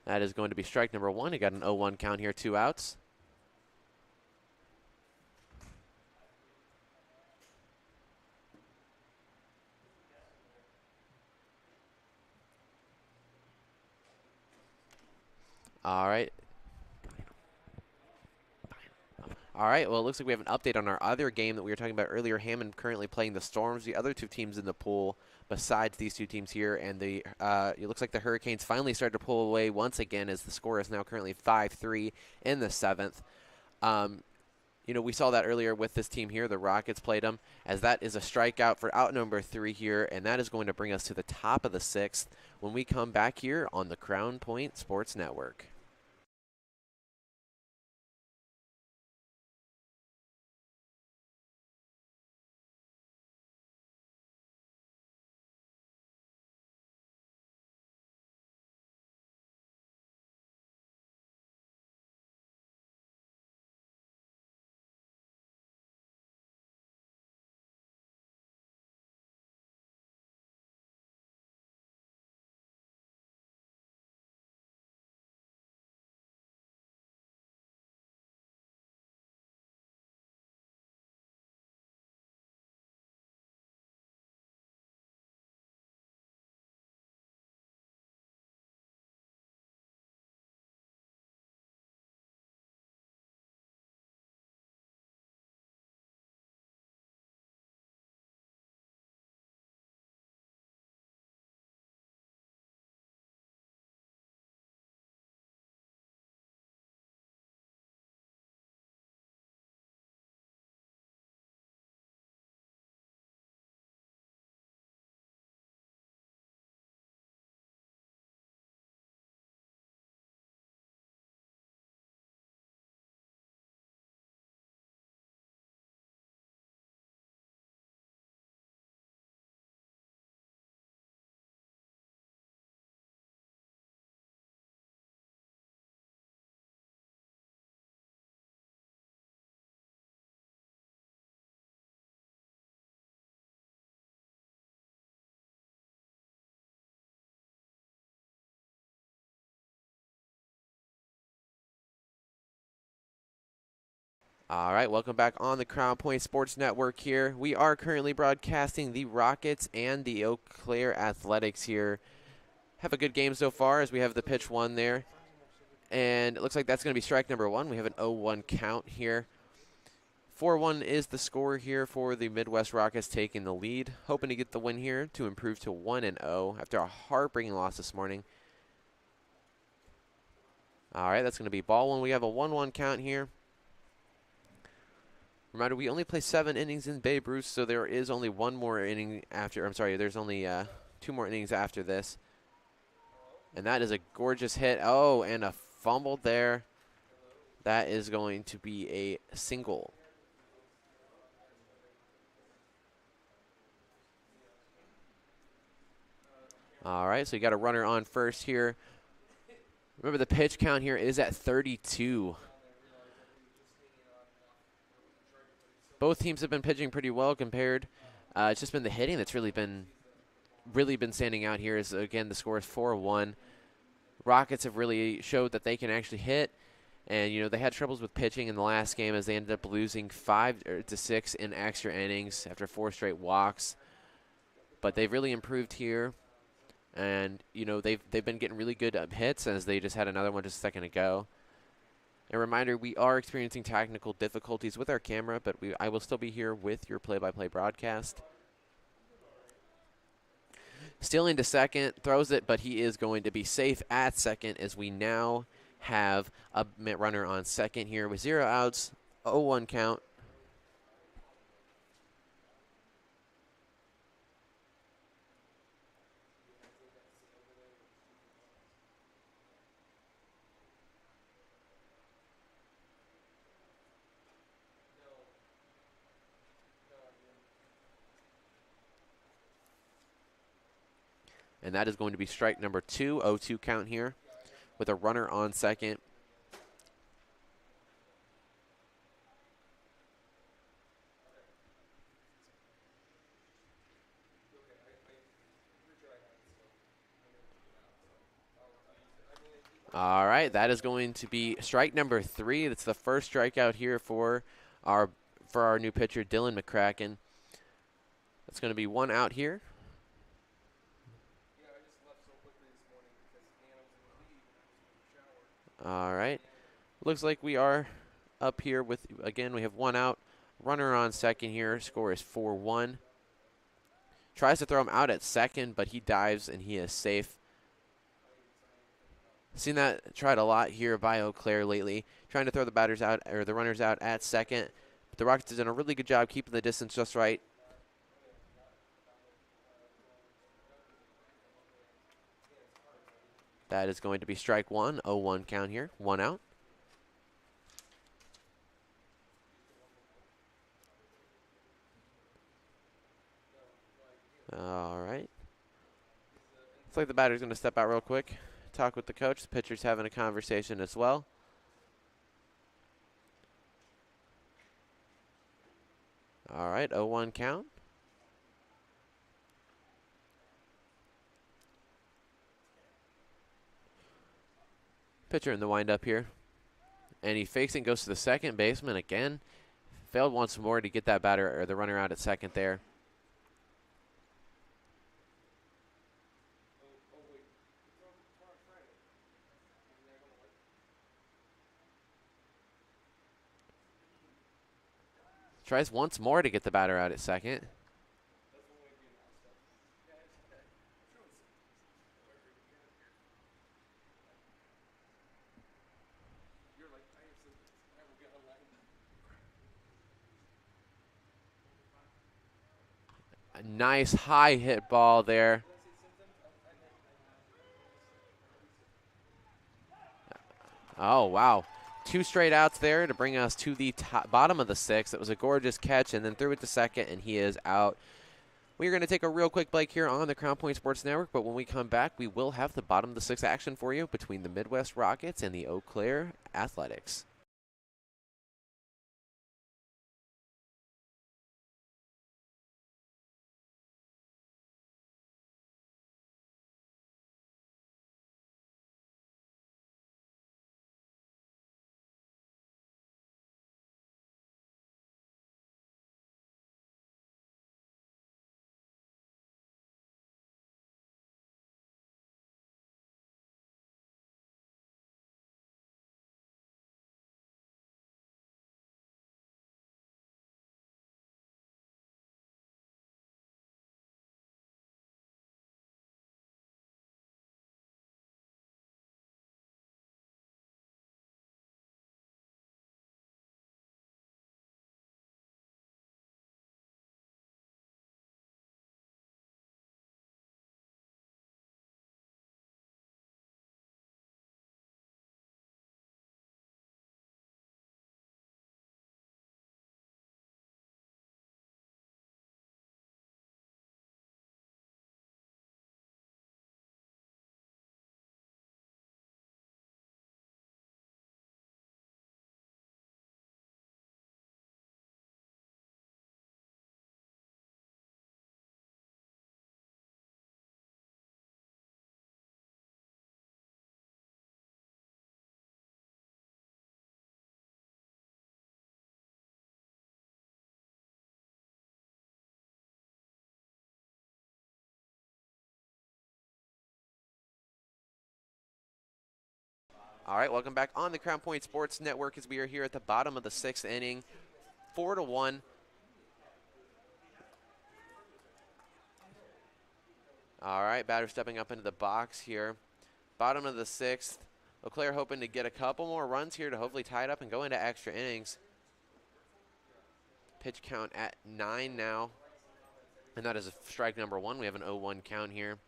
That is going to be strike number 1. He got an 0-1 count here, 2 outs. All right. All right, well, it looks like we have an update on our other game that we were talking about earlier. Hammond currently playing the Storms, the other 2 teams in the pool besides these 2 teams here. And it looks like the Hurricanes finally started to pull away once again, as the score is now currently 5-3 in the 7th. We saw that earlier with this team here. The Rockets played them, as that is a strikeout for out number 3 here, and that is going to bring us to the top of the 6th when we come back here on the Crown Point Sports Network. All right, welcome back on the Crown Point Sports Network here. We are currently broadcasting the Rockets and the Eau Claire Athletics here. Have a good game so far, as we have the pitch 1 there. And it looks like that's going to be strike number 1. We have an 0-1 count here. 4-1 is the score here for the Midwest Rockets, taking the lead. Hoping to get the win here to improve to 1-0 after a heartbreaking loss this morning. All right, that's going to be ball 1. We have a 1-1 count here. Reminder, we only play 7 innings in Babe Ruth, so there is only one more inning after. I'm sorry, there's only 2 more innings after this. And that is a gorgeous hit. Oh, and a fumble there. That is going to be a single. All right, so you got a runner on first here. Remember, the pitch count here is at 32. Both teams have been pitching pretty well compared. It's just been the hitting that's really been really been standing out here is, again, the score is 4-1. Rockets have really showed that they can actually hit. And, they had troubles with pitching in the last game as they ended up losing 5-6 in extra innings after 4 straight walks. But they've really improved here. And, they've been getting really good hits as they just had another one just a second ago. A reminder, we are experiencing technical difficulties with our camera, but I will still be here with your play-by-play broadcast. Stealing to second, throws it, but he is going to be safe at second as we now have a runner on second here with 0 outs, 0-1 count. And that is going to be strike number 2, 0-2 count here with a runner on second. All right, that is going to be strike number 3. That's the first strikeout here for our new pitcher, Dylan McCracken. That's going to be 1 out here. All right. Looks like we are up here with, again, we have 1 out. Runner on second here. Score is 4-1. Tries to throw him out at second, but he dives and he is safe. Seen that tried a lot here by Eau Claire lately, trying to throw the batters out or the runners out at second. But the Rockets have done a really good job keeping the distance just right. That is going to be strike 1, 0-1 count here, 1 out. All right. Looks like the batter's going to step out real quick, talk with the coach. The pitcher's having a conversation as well. All right, 0-1 count. Pitcher in the windup here. And he fakes and goes to the second baseman again. Failed once more to get that batter or the runner out at second there. Tries once more to get the batter out at second. A nice high hit ball there. Oh, wow. 2 straight outs there to bring us to the bottom of the 6th. It was a gorgeous catch and then threw it to second, and he is out. We're going to take a real quick break here on the Crown Point Sports Network, but when we come back, we will have the bottom of the 6th action for you between the Midwest Rockets and the Eau Claire Athletics. All right, welcome back on the Crown Point Sports Network as we are here at the bottom of the 6th inning, 4-1. All right, batter stepping up into the box here. Bottom of the 6th. Eau Claire hoping to get a couple more runs here to hopefully tie it up and go into extra innings. Pitch count at 9 now, and that is a strike number 1. We have an 0-1 count here.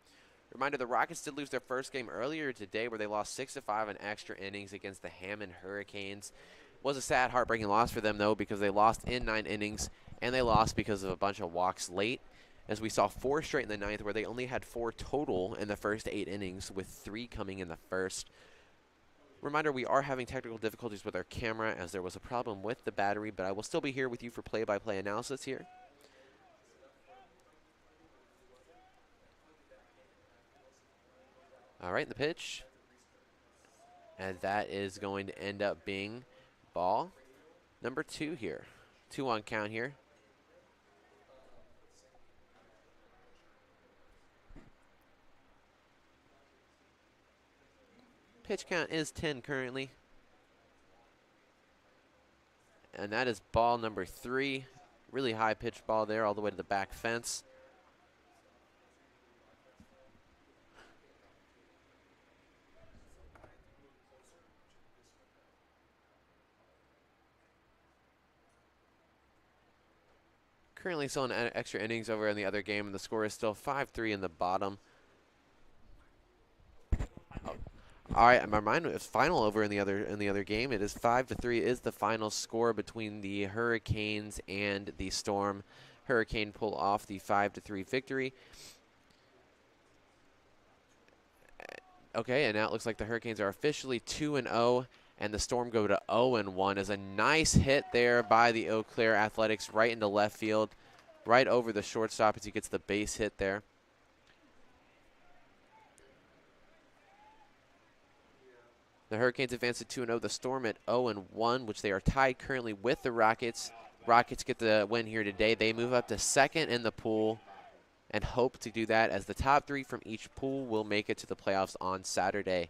Reminder, the Rockets did lose their first game earlier today where they lost 6-5 in extra innings against the Hammond Hurricanes. It was a sad, heartbreaking loss for them, though, because they lost in 9 innings, and they lost because of a bunch of walks late, as we saw 4 straight in the 9th where they only had 4 total in the first 8 innings, with 3 coming in the first. Reminder, we are having technical difficulties with our camera as there was a problem with the battery, but I will still be here with you for play-by-play analysis here. All right, the pitch. And that is going to end up being ball number 2 here. 2-1 count here. Pitch count is 10 currently. And that is ball number 3. Really high pitch ball there all the way to the back fence. Currently still in extra innings over in the other game, and the score is still 5-3 in the bottom. All right, my mind is final over in the other game. It is 5-3 is the final score between the Hurricanes and the Storm. Hurricane pull off the 5-3 victory. Okay, and now it looks like the Hurricanes are officially 2-0, and the Storm go to 0-1 as a nice hit there by the Eau Claire Athletics right into left field, right over the shortstop as he gets the base hit there. The Hurricanes advance to 2-0. The Storm at 0-1, which they are tied currently with the Rockets. Rockets get the win here today. They move up to 2nd in the pool and hope to do that as the top 3 from each pool will make it to the playoffs on Saturday.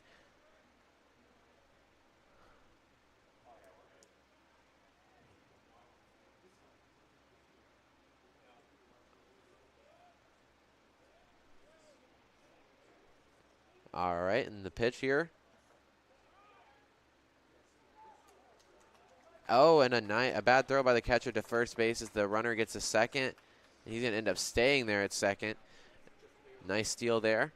All right, and the pitch here. Oh, and a bad throw by the catcher to first base as the runner gets a second. He's going to end up staying there at second. Nice steal there.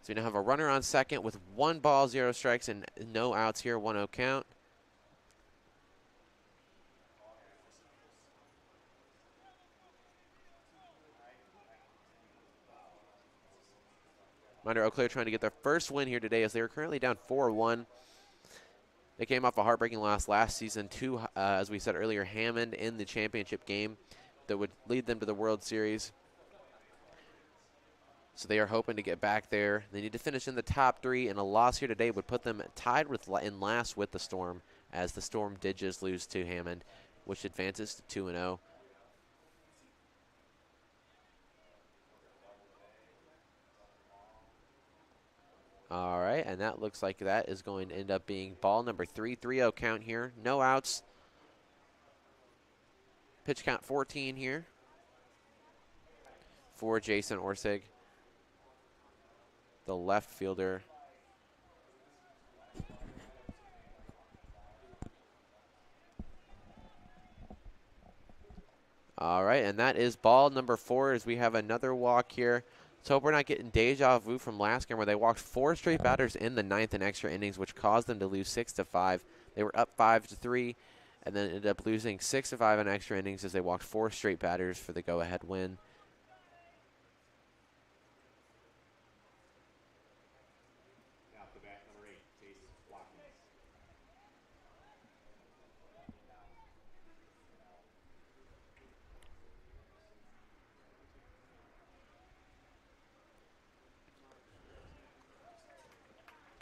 So we now have a runner on second with 1 ball, 0 strikes, and no outs here, 1-0 count. Reminder, Eau Claire trying to get their first win here today as they are currently down 4-1. They came off a heartbreaking loss last season to, as we said earlier, Hammond in the championship game that would lead them to the World Series. So they are hoping to get back there. They need to finish in the top 3, and a loss here today would put them tied in last with the Storm, as the Storm did just lose to Hammond, which advances to 2-0. All right, and that looks like that is going to end up being ball number 3, 3-0 count here. No outs. Pitch count 14 here for Jason Orsig, the left fielder. All right, and that is ball number 4 as we have another walk here. Let's hope we're not getting deja vu from last game where they walked 4 straight batters in the 9th and extra innings, which caused them to lose 6-5. They were up 5-3 and then ended up losing 6-5 in extra innings as they walked 4 straight batters for the go-ahead win.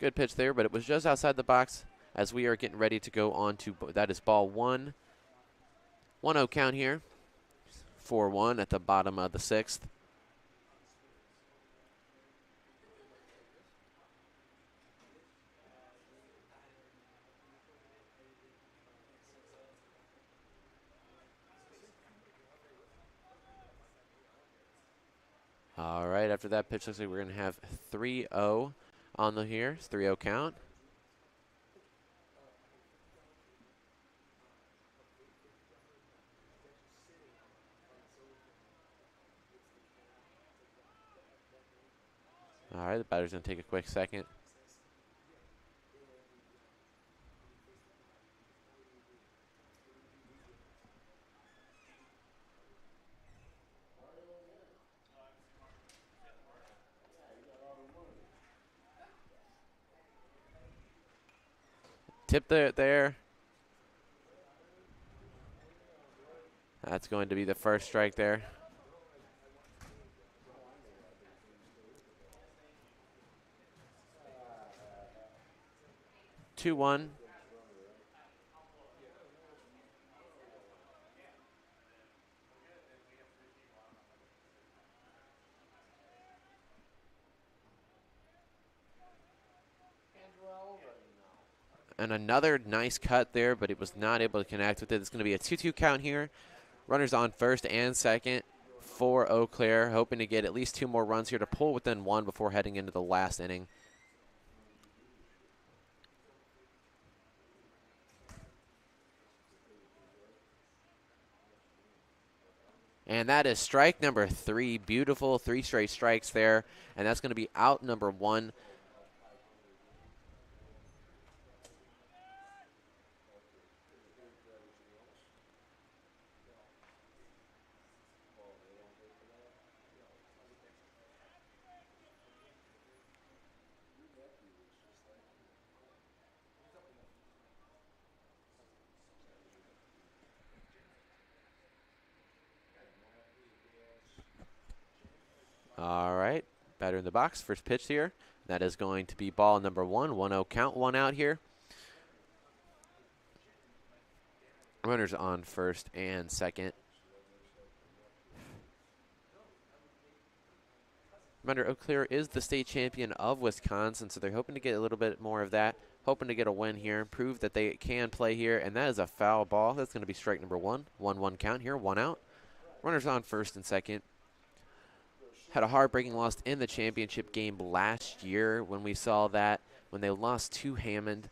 Good pitch there, but it was just outside the box as we are getting ready to go on to, that is ball 1. 1-0 count here. 4-1 at the bottom of the 6th. All right, after that pitch, looks like we're going to have 3-0 on the here. It's 3-0 count. All right, the batter's going to take a quick second. Tip there. That's going to be the first strike there. Two one. And another nice cut there, but it was not able to connect with it. It's going to be a 2-2 count here. Runners on first and second for Eau Claire, hoping to get at least 2 more runs here to pull within 1 before heading into the last inning. And that is strike number 3. Beautiful 3 straight strikes there. And that's going to be out number 1. All right, batter in the box. First pitch here. That is going to be ball number 1. 1-0 count, 1 out here. Runners on first and second. Remember, Eau Claire is the state champion of Wisconsin, so they're hoping to get a little bit more of that. Hoping to get a win here, prove that they can play here, and that is a foul ball. That's going to be strike number 1. 1-1 count here, 1 out. Runners on first and second. Had a heartbreaking loss in the championship game last year when we saw that, when they lost to Hammond.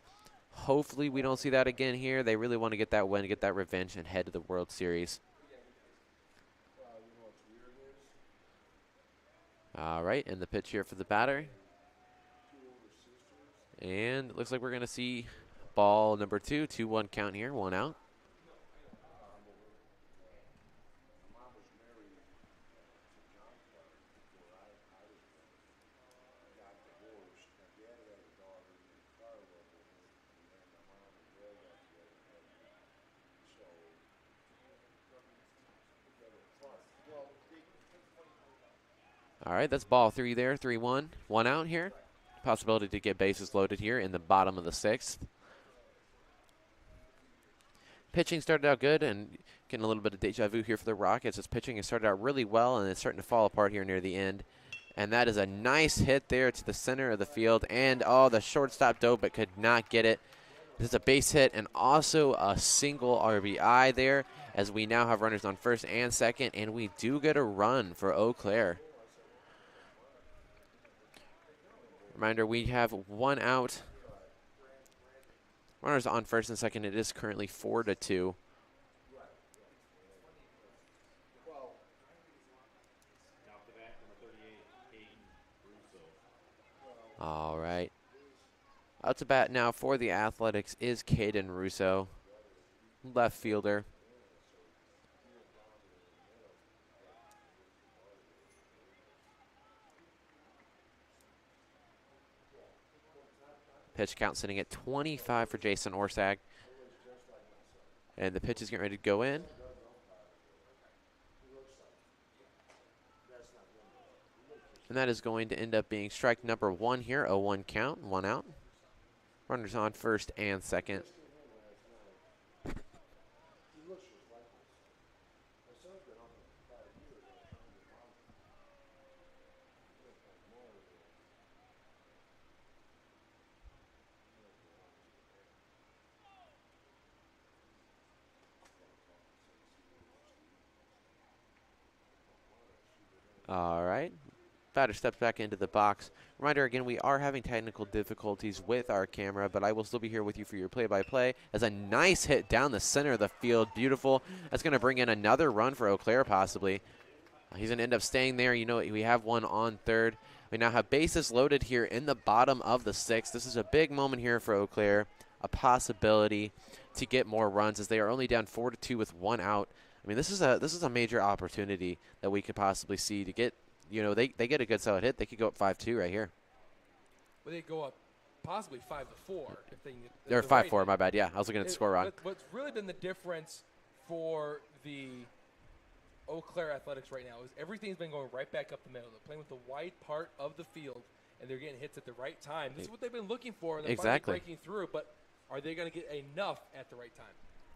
Hopefully we don't see that again here. They really want to get that win, get that revenge, and head to the World Series. All right, and the pitch here for the batter. And it looks like we're going to see ball number 2, 2-1 count here, 1 out. All right, that's ball 3 there, 3-1, 1 out here. Possibility to get bases loaded here in the bottom of the 6th. Pitching started out good, and getting a little bit of deja vu here for the Rockets. As pitching has started out really well, and it's starting to fall apart here near the end. And that is a nice hit there to the center of the field. And, oh, the shortstop dove but could not get it. This is a base hit and also a single RBI there, as we now have runners on first and second, and we do get a run for Eau Claire. Reminder, we have 1 out. Runners on first and second. It is currently 4-2. All right. Out to bat now for the Athletics is Caden Russo, left fielder. Pitch count sitting at 25 for Jason Orsak. And the pitch is getting ready to go in. And that is going to end up being strike number 1 here, 0-1 count, 1 out. Runners on first and second. All right. batter steps back into the box. Reminder again, we are having technical difficulties with our camera, but I will still be here with you for your play-by-play. As a nice hit down the center of the field, beautiful. That's going to bring in another run for Eau Claire possibly. He's going to end up staying there. You know, we have one on third. We now have bases loaded here in the bottom of the sixth. This is a big moment here for Eau Claire, a possibility to get more runs as they are only down 4-2 with one out. I mean, this is a major opportunity that we could possibly see to get, you know, they get a good solid hit. They could go up 5-2 right here. Well, they go up possibly 5-4 if they get They're the 5-4, right my bad. Yeah, I was looking at the score wrong. What's really been the difference for the Eau Claire Athletics right now is everything's been going right back up the middle. They're playing with the wide part of the field, and they're getting hits at the right time. This is what they've been looking for, and they're finally breaking through. But are they going to get enough at the right time?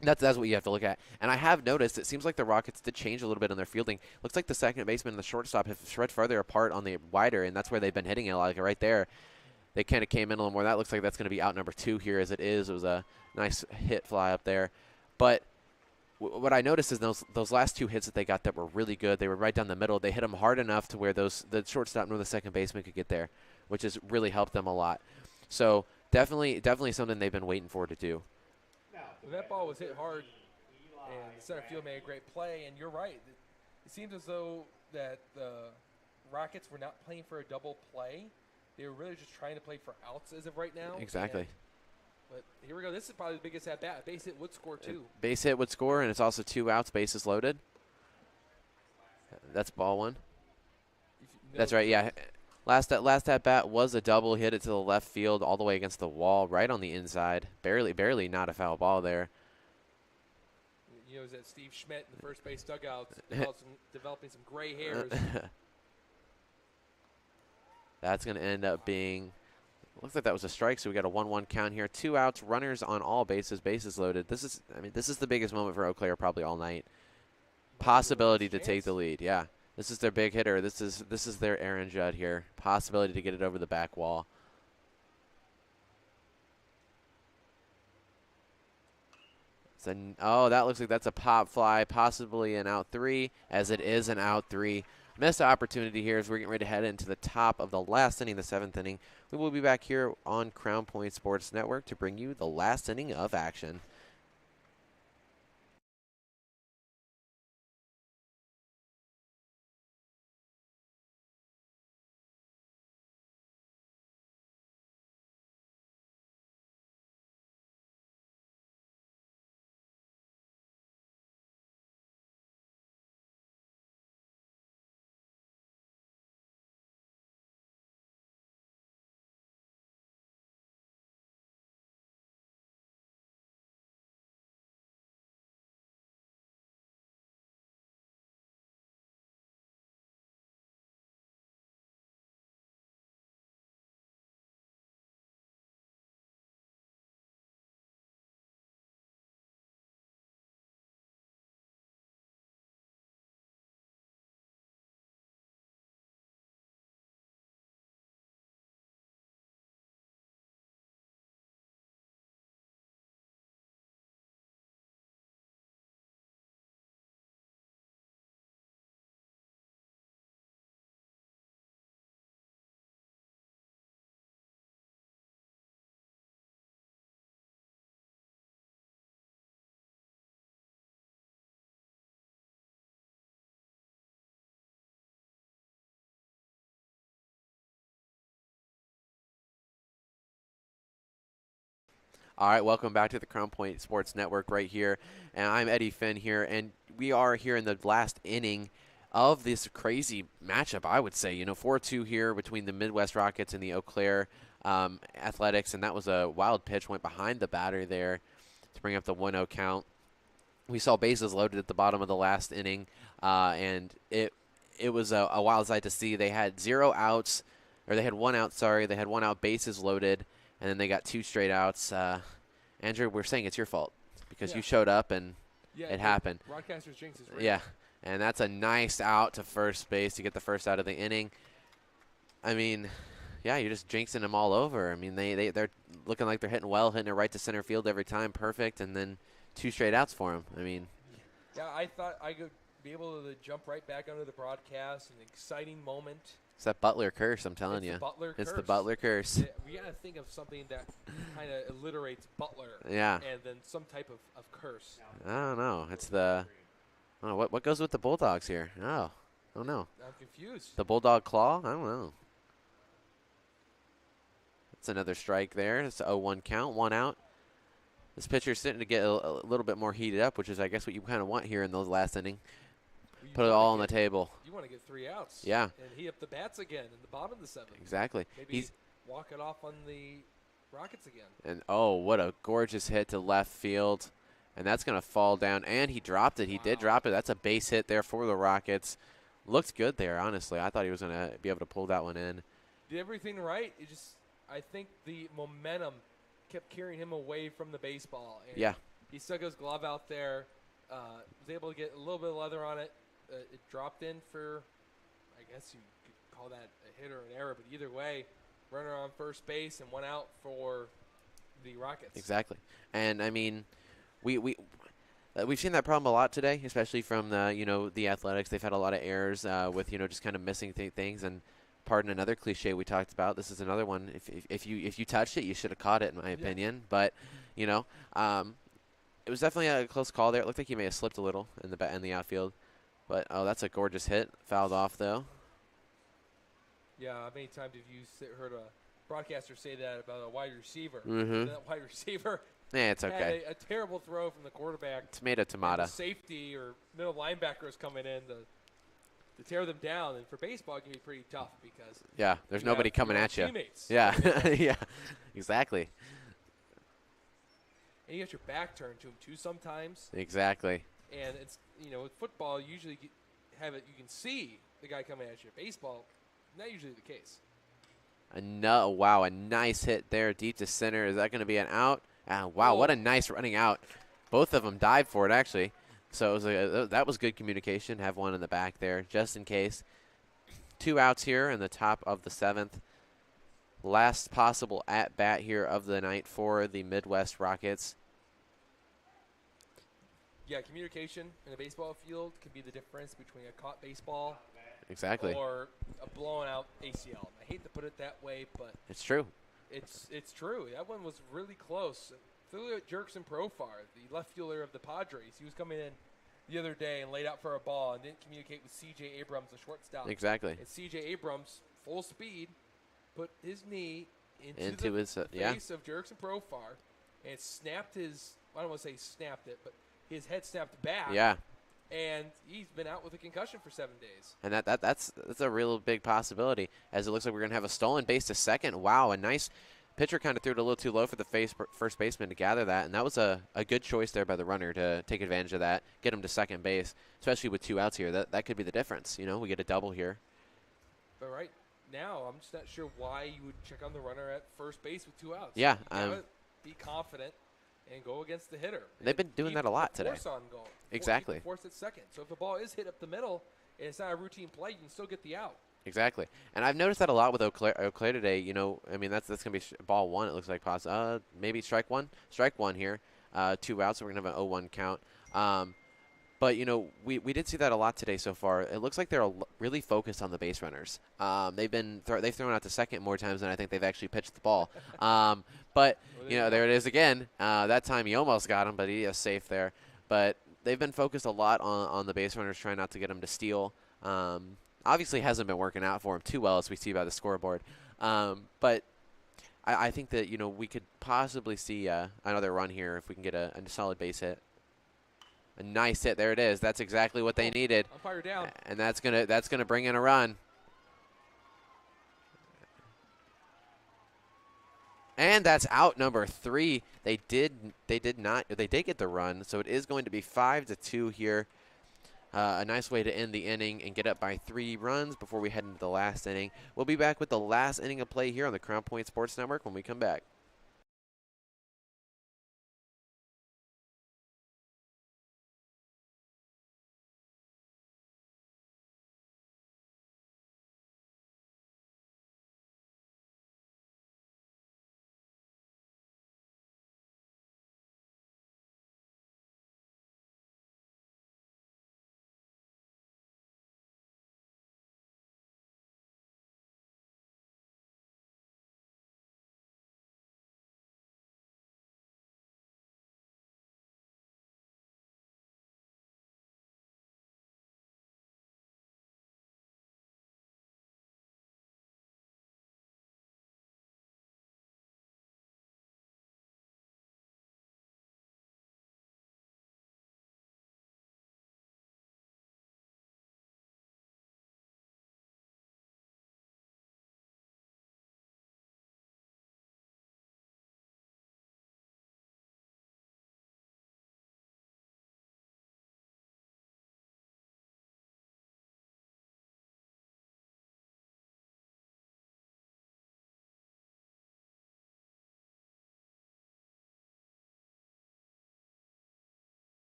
That's what you have to look at. And I have noticed it seems like the Rockets did change a little bit on their fielding. Looks like the second baseman and the shortstop have spread further apart on the wider, and that's where they've been hitting it a lot. Like right there, they kind of came in a little more. That looks like that's going to be out number 2 here as it is. It was a nice hit fly up there. But what I noticed is those last 2 hits that they got that were really good. They were right down the middle. They hit them hard enough to where the shortstop nor the second baseman could get there, which has really helped them a lot. So definitely something they've been waiting for to do. Well, that ball was hit hard, and the center field made a great play. And you're right. It seems as though that the Rockets were not playing for a double play. They were really just trying to play for outs as of right now. Exactly. But here we go. This is probably the biggest at-bat. A base hit would score, too. Base hit would score, and it's also 2 outs, bases loaded. That's ball 1. That's right, yeah. Last at bat was a double. Hit it to the left field all the way against the wall, right on the inside. Barely not a foul ball there. You know, is that Steve Schmidt in the first base dugout developing some gray hairs. That's going to end up being, looks like that was a strike, so we got a 1-1 count here. 2 outs, runners on all bases, bases loaded. This is the biggest moment for Eau Claire probably all night. Possibility to take the lead, yeah. This is their big hitter. This is their Aaron Judd here. Possibility to get it over the back wall. Oh, that looks like that's a pop fly, possibly an out 3, as it is an out 3. Missed opportunity here as we're getting ready to head into the top of the last inning, the 7th inning. We will be back here on Crown Point Sports Network to bring you the last inning of action. All right, welcome back to the Crown Point Sports Network right here. And I'm Eddie Finn here, and we are here in the last inning of this crazy matchup, I would say. You know, 4-2 here between the Midwest Rockets and the Eau Claire Athletics, and that was a wild pitch, went behind the batter there to bring up the 1-0 count. We saw bases loaded at the bottom of the last inning, and it was a wild sight to see. They had 0 outs, or they had 1 out, sorry. They had 1 out, bases loaded, and then they got 2 straight outs. Andrew, we're saying it's your fault because you showed up and it happened. Broadcaster's jinx is right. Yeah, and that's a nice out to first base to get the first out of the inning. I mean, yeah, you're just jinxing them all over. I mean, they're looking like they're hitting it right to center field every time, perfect, and then 2 straight outs for them. I mean. Yeah, I thought I could be able to jump right back under the broadcast, an exciting moment. It's that Butler curse, I'm telling It's the you. Butler It's curse. the Butler curse. We got to think of something that kind of alliterates Butler. Yeah. And then some type of curse. I don't know. It's the I don't know, what goes with the Bulldogs here? Oh. I don't know. I'm confused. The Bulldog Claw? I don't know. That's another strike there. It's a 0-1 count, 1 out. This pitcher's sitting to get a little bit more heated up, which is, I guess, what you kind of want here in those last inning. Put it all on the table. You want to get 3 outs. Yeah. And heat up the bats again in the bottom of the 7th. Exactly. Maybe walk it off on the Rockets again. And, oh, what a gorgeous hit to left field. And that's going to fall down. And he dropped it. He did drop it. That's a base hit there for the Rockets. Looked good there, honestly. I thought he was going to be able to pull that one in. Did everything right. I think the momentum kept carrying him away from the baseball. And yeah. He stuck his glove out there. Was able to get a little bit of leather on it. It dropped in for, I guess you could call that a hit or an error, but either way, runner on first base and 1 out for the Rockets. Exactly. And, I mean, we've seen that problem a lot today, especially from the Athletics. They've had a lot of errors with just kind of missing things. And pardon another cliche we talked about. This is another one. If you touched it, you should have caught it, in my opinion. But it was definitely a close call there. It looked like he may have slipped a little in the outfield. But that's a gorgeous hit. Fouled off though. Yeah, how many times have you heard a broadcaster say that about a wide receiver? Mm-hmm. That wide receiver. Yeah, it's okay. Had a terrible throw from the quarterback. Tomato. Safety or middle linebackers coming in to tear them down, and for baseball it can be pretty tough because there's nobody coming at you. Teammates. Yeah, yeah, exactly. And you got your back turned to them too sometimes. Exactly. And it's with football you usually have it. You can see the guy coming at you. Baseball, not usually the case. Wow, a nice hit there, deep to center. Is that going to be an out? Wow, what a nice running out. Both of them dived for it, actually. So that was good communication. Have one in the back there, just in case. 2 outs here in the top of the 7th. Last possible at-bat here of the night for the Midwest Rockets. Yeah, communication in a baseball field can be the difference between a caught baseball or a blown out ACL. I hate to put it that way, but it's true. It's true. That one was really close. Threw at Jerkson Profar, the left fielder of the Padres. He was coming in the other day and laid out for a ball and didn't communicate with C.J. Abrams, the shortstop. Exactly. And C.J. Abrams, full speed, put his knee into his face of Jerkson Profar and snapped his – I don't want to say snapped it, but his head snapped back. Yeah. And he's been out with a concussion for 7 days. And that's a real big possibility, as it looks like we're going to have a stolen base to second. Wow, a nice pitcher kind of threw it a little too low for the first baseman to gather that, and that was a good choice there by the runner to take advantage of that, get him to second base, especially with 2 outs here. That could be the difference. We get a double here. But right now, I'm just not sure why you would check on the runner at first base with 2 outs. Yeah. You gotta be confident and go against the hitter. They've been doing that a lot today. Force on goal. Exactly. Force at second. So if the ball is hit up the middle and it's not a routine play, you can still get the out. Exactly. And I've noticed that a lot with Eau Claire today. That's going to be ball 1, it looks like. Maybe strike 1. Strike 1 here. 2 outs, so we're going to have an 0-1 count. But, we did see that a lot today so far. It looks like they're really focused on the base runners. They've thrown out to second more times than I think they've actually pitched the ball. But, there it is again. That time he almost got him, but he is safe there. But they've been focused a lot on the base runners, trying not to get him to steal. Obviously hasn't been working out for him too well, as we see by the scoreboard. But I think that, we could possibly see another run here if we can get a solid base hit. A nice hit. There it is. That's exactly what they needed. Umpire down. And that's gonna bring in a run. And that's out number 3. They did get the run, so it is going to be 5-2 here. A nice way to end the inning and get up by 3 runs before we head into the last inning. We'll be back with the last inning of play here on the Crown Point Sports Network when we come back.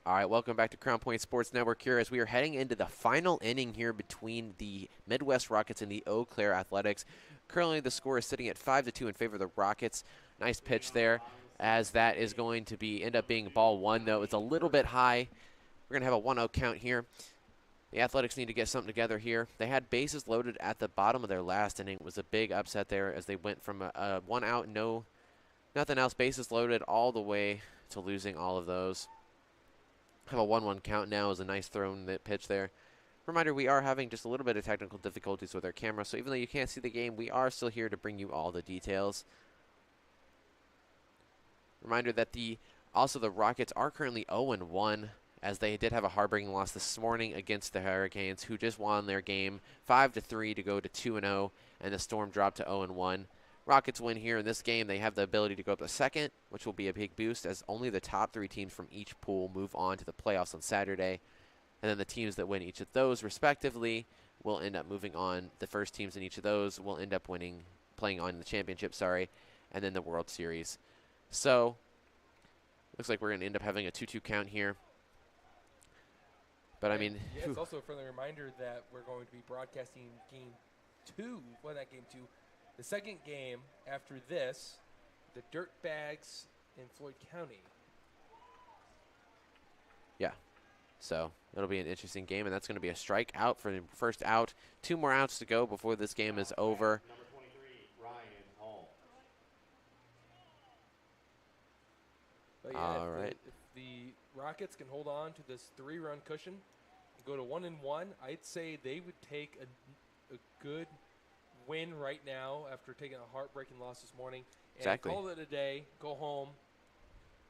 All right, welcome back to Crown Point Sports Network here as we are heading into the final inning here between the Midwest Rockets and the Eau Claire Athletics. Currently, the score is sitting at 5-2 in favor of the Rockets. Nice pitch there, as that is going to end up being ball one, though. It's a little bit high. We're going to have a 1-0 count here. The Athletics need to get something together here. They had bases loaded at the bottom of their last inning. It was a big upset there as they went from a 1 out, nothing else, bases loaded all the way to losing all of those. Have a 1-1 count now is a nice thrown pitch there. Reminder, we are having just a little bit of technical difficulties with our camera, so even though you can't see the game, we are still here to bring you all the details. Reminder that the Rockets are currently 0-1, as they did have a heartbreaking loss this morning against the Hurricanes, who just won their game 5-3 to go to 2-0, and the Storm dropped to 0-1. Rockets win here in this game. They have the ability to go up to second, which will be a big boost, as only the top 3 teams from each pool move on to the playoffs on Saturday. And then the teams that win each of those, respectively, will end up moving on. The first teams in each of those will end up playing on the championship, and then the World Series. So, looks like we're going to end up having a 2-2 count here. But, I mean... Yeah, it's also a friendly reminder that we're going to be broadcasting game 2. Well, not game 2. The second game after this, the Dirtbags in Floyd County. Yeah. So, it'll be an interesting game, and that's going to be a strikeout for the first out. 2 more outs to go before this game is over. Number 23, Ryan Hall. But yeah, All right. If the Rockets can hold on to this 3-run cushion and go to 1-1, I'd say they would take a good win right now after taking a heartbreaking loss this morning. And Exactly. call it a day, go home,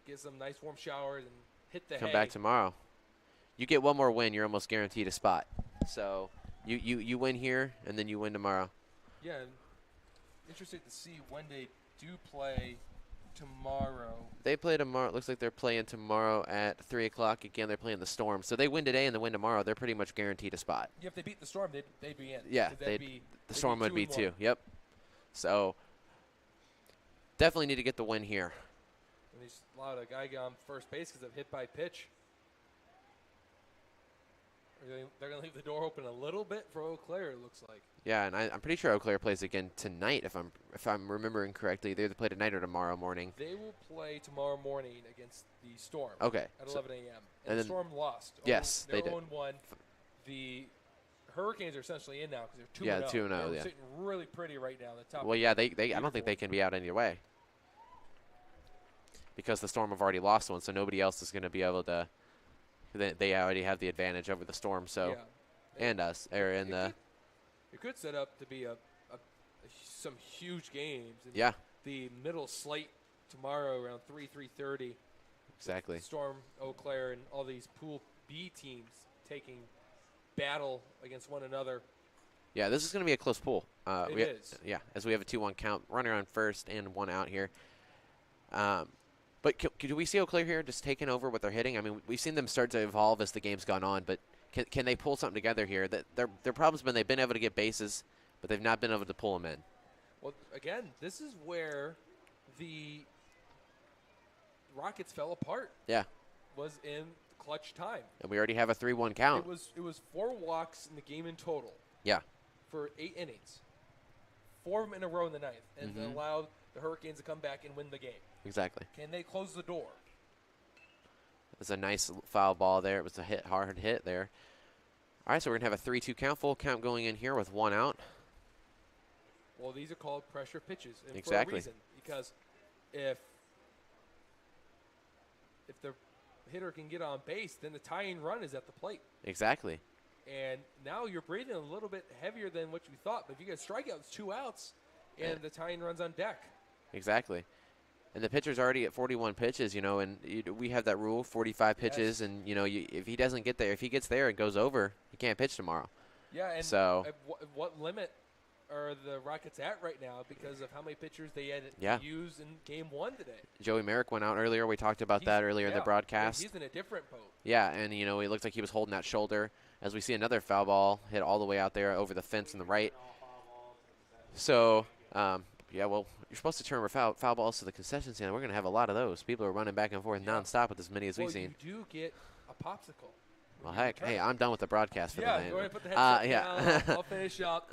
get some nice warm showers, and hit the hay. Come back tomorrow. You get one more win, you're almost guaranteed a spot. So you win here, and then you win tomorrow. Yeah, and interesting to see when they do play tomorrow. They play tomorrow. It looks like they're playing tomorrow at 3 o'clock. Again, they're playing the Storm. So they win today and they win tomorrow. They're pretty much guaranteed a spot. Yeah, if they beat the Storm, they'd be in. Yeah, the Storm would be too. Yep. So definitely need to get the win here. And he's allowed a guy on first base because of hit by pitch. They're going to leave the door open a little bit for Eau Claire, it looks like. Yeah, and I'm pretty sure Eau Claire plays again tonight, if I'm remembering correctly. They either play tonight or tomorrow morning. They will play tomorrow morning against the Storm. Okay. At 11 a.m. and And the then- Storm lost. Yes, they're they did. 0-1. The Hurricanes are essentially in now because they're 2-0. Yeah, 2-0, They're yeah. sitting really pretty right now. The top. Well, yeah, I don't think they can be out either way. Because the Storm have already lost one, so nobody else is going to be able to. They already have the advantage over the Storm, so. Yeah. And us. It could set up to be some huge games. And Yeah, the middle slate tomorrow around 3:30. exactly. Storm, Eau Claire, and all these Pool B teams taking battle against one another. Yeah, this is going to be a close pool. It is. Yeah, as we have a 2-1 count, runner on first and 1 out here. But do we see Eau Claire here just taking over what they're hitting? I mean, we've seen them start to evolve as the game's gone on, but can they pull something together here? That their problem's been they've been able to get bases, but they've not been able to pull them in. Well, again, this is where the Rockets fell apart. Yeah, Was in clutch time. and we already have a 3-1 count. It was 4 walks in the game in total Yeah, for 8 innings. 4 of them in a row in the ninth, and Mhm. allowed the Hurricanes to come back and win the game. exactly. Can they close the door? It was a nice foul ball there. It was a hard hit there. All right, so we're going to have a 3-2 count, full count going in here with 1 out. Well, these are called pressure pitches, and Exactly. for a reason. Because if the hitter can get on base, then the tying run is at the plate. Exactly. And now you're breathing a little bit heavier than what you thought. But if you get strikeouts, 2 outs, and the tying run's on deck. Exactly. And the pitcher's already at 41 pitches, and we have that rule, 45 pitches, and, if he doesn't get there, if he gets there and goes over, he can't pitch tomorrow. Yeah, and So- at what limit are the Rockets at right now because of how many pitchers they had Yeah. to use in Game 1 today? Joey Merrick went out earlier. We talked about that earlier in the broadcast. He's in a different boat. Yeah, and, he looked like he was holding that shoulder as we see another foul ball hit all the way out there over the fence on the right. So, yeah, well, you're supposed to turn foul balls to the concession stand. We're going to have a lot of those. People are running back and forth nonstop with as many as we've seen. You do get a a popsicle. Well, heck, hey, I'm done with the broadcast for the night. Go ahead and put the headset yeah. down. I'll finish up.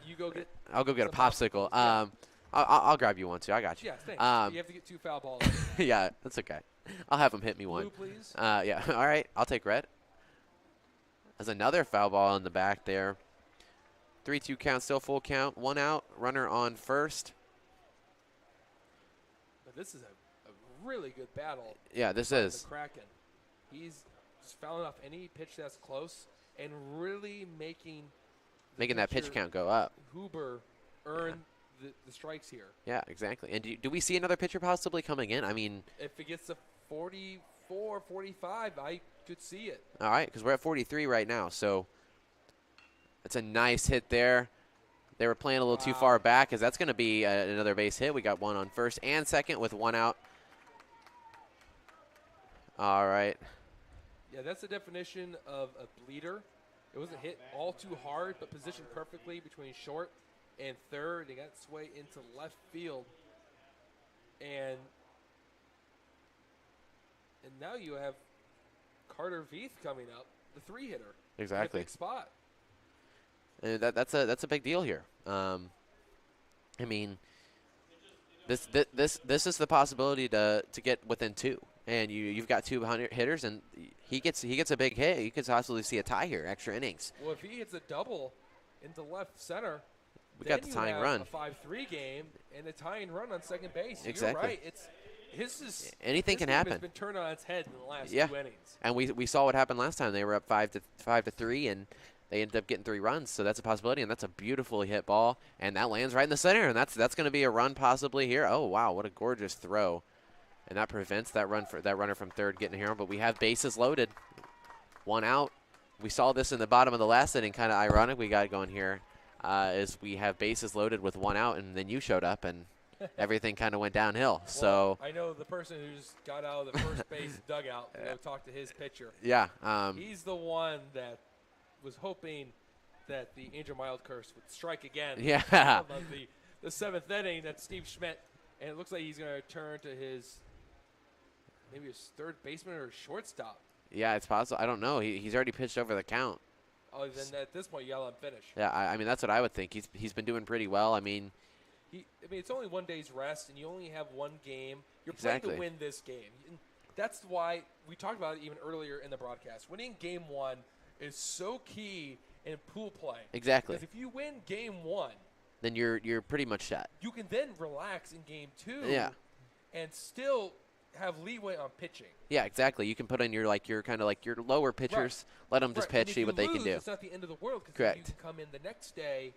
You go get. I'll go get a popsicle. Yeah. I'll grab you one too. I got you. Yeah, thanks. You have to get 2 foul balls. Yeah, that's okay. I'll have him hit me one. Blue, please. Yeah. All right. I'll take red. There's another foul ball in the back there. 3-2 count, still full count. 1 out. Runner on first. But this is a really good battle. Yeah, this The is. Kraken. He's just fouling off any pitch that's close and really making Making that pitch count go up. Huber earn the strikes here. Yeah, exactly. And do we see another pitcher possibly coming in? I mean, if it gets to 44, 45, I could see it. All right, because we're at 43 right now. So it's a nice hit there. They were playing a little too far back, because that's going to be another base hit. We got 1 on first and second with 1 out. All right. Yeah, that's the definition of a bleeder. It wasn't hit all too hard, but positioned perfectly between short and third. They got its way into left field. And now you have Carter Veith coming up, the 3-hitter. Exactly. Big spot. And that's a big deal here. I mean, this is the possibility to get within 2, and you've got 2 hitters, and he gets a big hit. You could possibly see a tie here, extra innings. Well, if he hits a double into left center, we got the tying run. A 5-3 game and a tying run on second base. Exactly. You're right. Anything can happen. It's been turned on its head in the last 2 innings. And we saw what happened last time. They were up 5-3, and they ended up getting 3 runs. So that's a possibility, and that's a beautifully hit ball, and that lands right in the center, and that's going to be a run possibly here. Oh wow, what a gorgeous throw, and that prevents that runner from third getting here. But we have bases loaded, 1 out. We saw this in the bottom of the last inning. Kind of ironic we got going here, is we have bases loaded with 1 out, and then you showed up and everything kind of went downhill. Well, so I know the person who just got out of the first base dugout to go talk to his pitcher. Yeah, he's the one that was hoping that the Angel Mild curse would strike again. Yeah. Of the 7th inning, that's Steve Schmidt, and it looks like he's going to turn to maybe his third baseman or shortstop. Yeah, it's possible. I don't know. He's already pitched over the count. Oh, then at this point, you got to finish. Yeah, I mean, that's what I would think. He's been doing pretty well. I mean, it's only 1 day's rest, and you only have 1 game. You're exactly. playing to win this game. And that's why we talked about it even earlier in the broadcast. Winning game 1 is so key in pool play. Exactly. Because if you win game 1, then you're pretty much set. You can then relax in game 2. Yeah. And still have leeway on pitching. Yeah, exactly. You can put in your lower pitchers, let them just pitch, see what they can do. It's not the end of the world, because Correct. you can come in the next day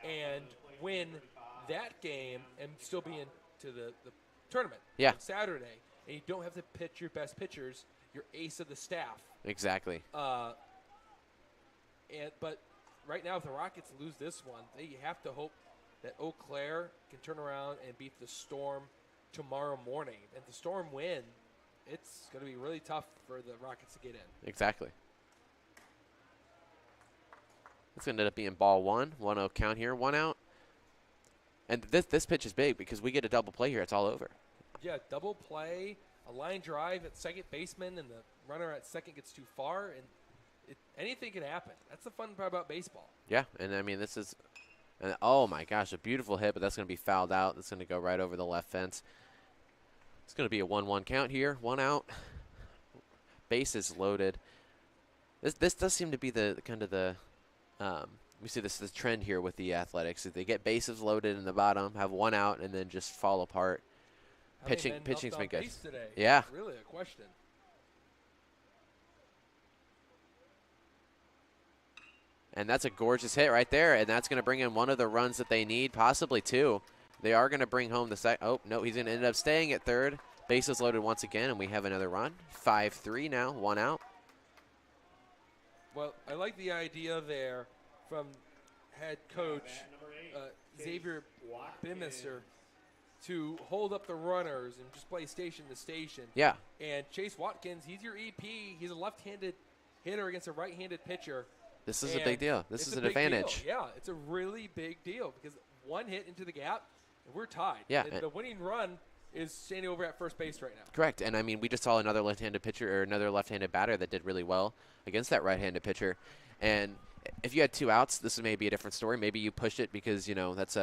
and win that game and still be into the tournament on Saturday. And you don't have to pitch your best pitchers, your ace of the staff. Exactly. But right now, if the Rockets lose this one, they have to hope that Eau Claire can turn around and beat the Storm tomorrow morning. And if the Storm win, it's going to be really tough for the Rockets to get in. Exactly. It's going to end up being ball 1, 1-0 count here, 1 out. And this pitch is big because we get a double play here. It's all over. Yeah, double play, a line drive at second baseman, and the runner at second gets too far, and anything can happen. That's the fun part about baseball. Yeah, and I mean, this is, oh my gosh, a beautiful hit, but that's going to be fouled out. That's going to go right over the left fence. It's going to be a 1-1 count here, 1 out. Bases loaded. This does seem to be the kind of the we see this trend here with the Athletics. If they get bases loaded in the bottom, have 1 out, and then just fall apart. Pitching's been good. Today? Yeah. That's really a question. And that's a gorgeous hit right there, and that's going to bring in one of the runs that they need, possibly 2. They are going to bring home the second. Oh, no, he's going to end up staying at third. Bases loaded once again, and we have another run. 5-3 now, 1 out. Well, I like the idea there from head coach Xavier Bimister to hold up the runners and just play station to station. Yeah. And Chase Watkins, he's your EP. He's a left-handed hitter against a right-handed pitcher. This is a big deal. This is an advantage. Yeah, it's a really big deal because 1 hit into the gap, and we're tied. Yeah. And the winning run is standing over at first base right now. Correct. And I mean, we just saw another left-handed pitcher or another left-handed batter that did really well against that right-handed pitcher. And if you had 2 outs, this may be a different story. Maybe you pushed it because, you know, that's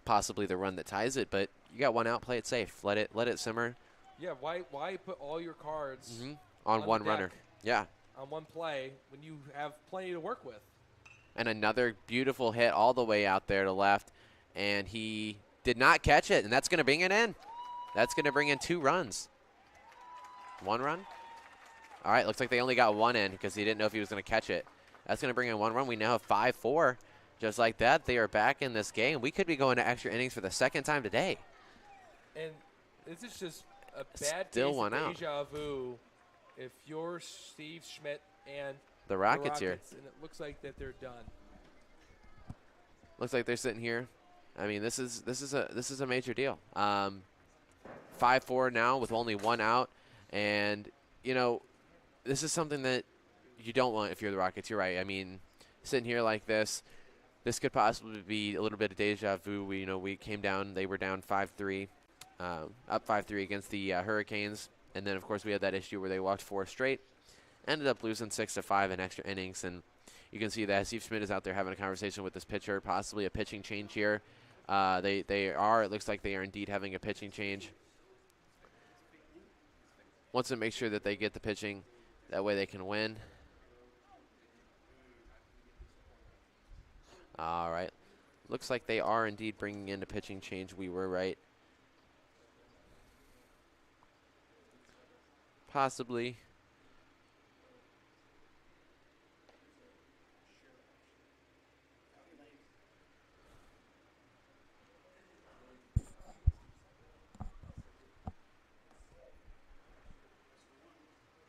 possibly the run that ties it. But you got 1 out, play it safe. Let it simmer. Yeah, why put all your cards on one the runner? deck Yeah. on one play when you have plenty to work with? And another beautiful hit all the way out there to left. And he did not catch it, and that's going to bring it in. That's going to bring in 2 runs. 1 run? All right, looks like they only got 1 in because he didn't know if he was going to catch it. That's going to bring in 1 run. We now have 5-4. Just like that, they are back in this game. We could be going to extra innings for the 2nd time today. And this is just a bad Still case 1 of out. deja vu if you're Steve Schmidt and The Rockets here. And it looks like that they're done. Looks like they're sitting here. I mean, this is a major deal. 5-4 now with only 1 out, and you know, this is something that you don't want if you're the Rockets. You're right. I mean, sitting here like this could possibly be a little bit of deja vu. We came down. They were down 5-3, up 5-3 against the Hurricanes, and then of course we had that issue where they walked 4 straight, ended up losing 6-5 in extra innings, and you can see that Steve Schmidt is out there having a conversation with this pitcher, possibly a pitching change here. It looks like they are indeed having a pitching change. Wants to make sure that they get the pitching. That way they can win. All right. Looks like they are indeed bringing in a pitching change. We were right. Possibly.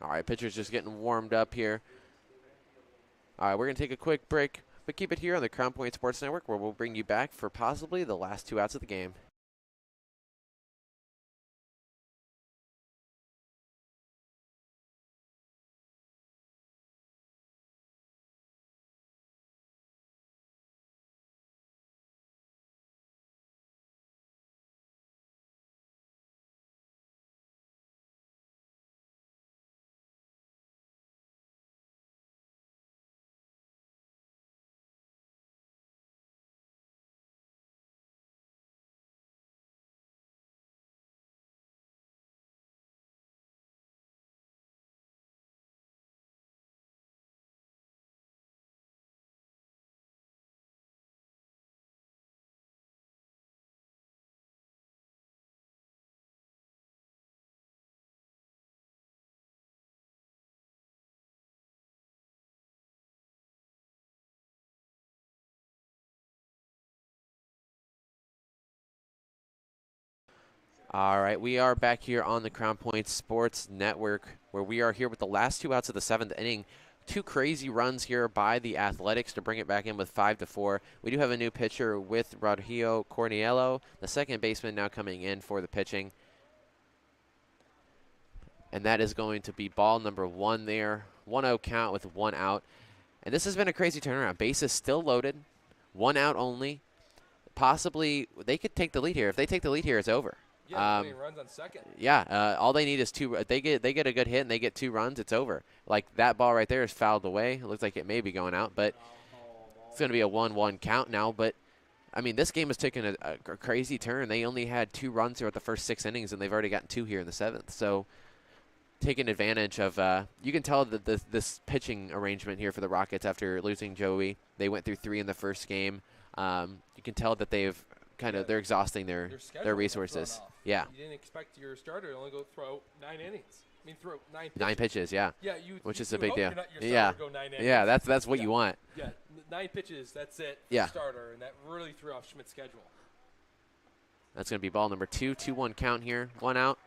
All right, pitcher's just getting warmed up here. All right, we're going to take a quick break, but keep it here on the Crown Point Sports Network, where we'll bring you back for possibly the last 2 outs of the game. All right, we are back here on the Crown Point Sports Network, where we are here with the last 2 outs of the 7th inning. 2 crazy runs here by the Athletics to bring it back in with 5-4. We do have a new pitcher with Rodrigo Corniello, the second baseman now coming in for the pitching. And that is going to be ball number 1 there. 1-0 count with 1 out. And this has been a crazy turnaround. Bases still loaded, 1 out only. Possibly they could take the lead here. If they take the lead here, it's over. Yeah, runs on second. Yeah, all they need is 2. They get a good hit and they get 2 runs. It's over. Like that ball right there is fouled away. It looks like it may be going out, but it's going to be a 1-1 count now. But I mean, this game has taken a crazy turn. They only had 2 runs throughout the first 6 innings, and they've already gotten 2 here in the 7th. So taking advantage of, you can tell that this pitching arrangement here for the Rockets after losing Joey. They went through 3 in the first game. You can tell that they're exhausting their resources. Yeah. You didn't expect your starter to only throw 9 innings. I mean, throw 9 pitches. 9 pitches, yeah. Yeah, which is a big deal. Your go 9 innings. Yeah, that's what you want. Yeah, 9 pitches, that's it for the starter, and that really threw off Schmidt's schedule. That's going to be ball number 2, 2-1 count here, 1 out.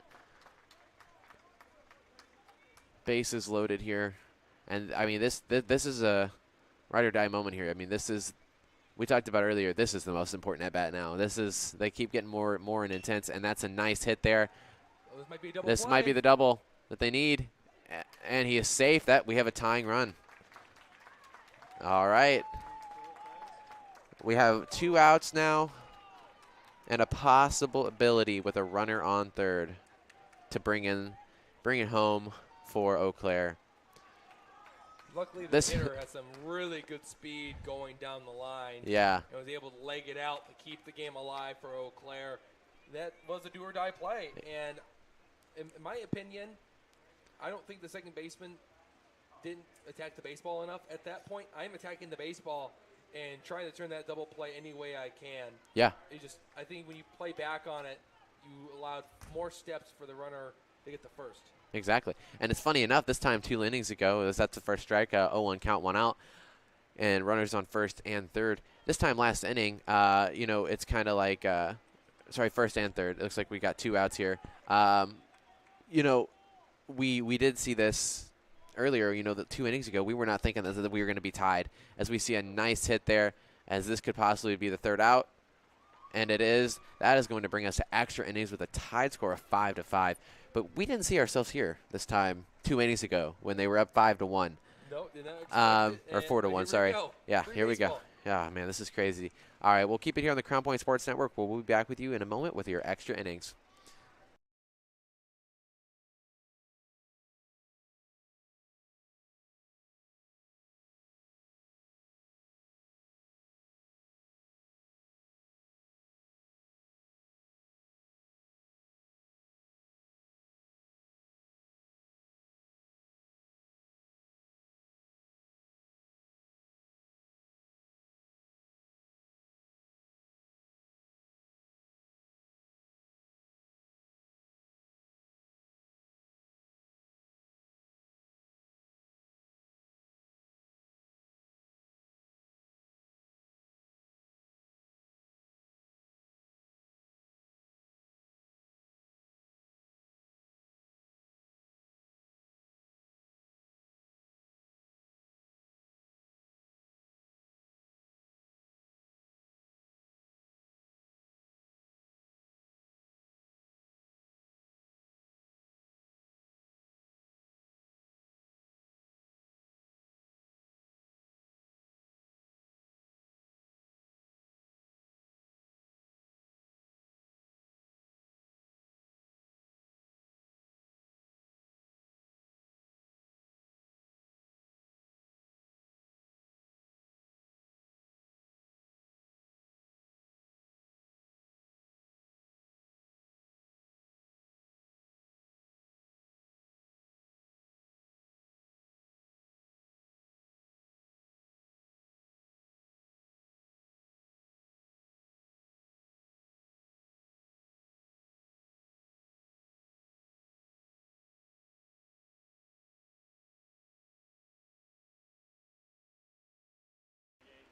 Bases loaded here. And, I mean, this is a ride or die moment here. I mean, we talked about earlier, this is the most important at-bat now. They keep getting more and intense, and that's a nice hit there. Well, this might be a double This play. might be the double that they need. And he is safe. We have a tying run. All right. We have 2 outs now. and a possible ability with a runner on third to bring it home for Eau Claire. Luckily, the This, hitter has some really good speed going down the line. yeah, And was able to leg it out to keep the game alive for Eau Claire. That was a do-or-die play. And in my opinion, I don't think the second baseman didn't attack the baseball enough at that point. I'm attacking the baseball and trying to turn that double play any way I can. yeah, I think when you play back on it, you allowed more steps for the runner to get the first. exactly. And it's funny enough, this time 2 innings ago, that's the first strike, 0-1 count, 1 out, and runners on first and third. This time last inning, it's kind of like, first and third. It looks like we got 2 outs here. We did see this earlier, that 2 innings ago. We were not thinking that we were going to be tied, as we see a nice hit there, as this could possibly be the third out. And it is. That is going to bring us to extra innings with a tied score of 5-5. But we didn't see ourselves here this time 2 innings ago when they were up 5-1. No, did not expect it. Or 4-1. Sorry. Yeah, here we go. Baseball. Yeah, man, this is crazy. All right, we'll keep it here on the Crown Point Sports Network. We'll be back with you in a moment with your extra innings.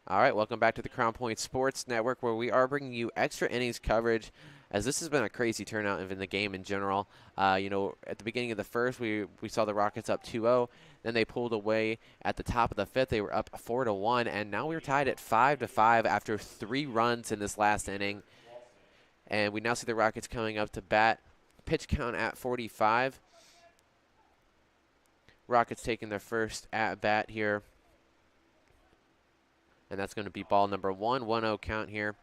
All right, welcome back to the Crown Point Sports Network, where we are bringing you extra innings coverage, as this has been a crazy turnout in the game in general. At the beginning of the first, we saw the Rockets up 2-0. Then they pulled away at the top of the fifth. They were up 4-1, and now we're tied at 5-5 after 3 runs in this last inning. And we now see the Rockets coming up to bat. Pitch count at 45. Rockets taking their first at bat here. And that's going to be ball number 1, 1-0 count here.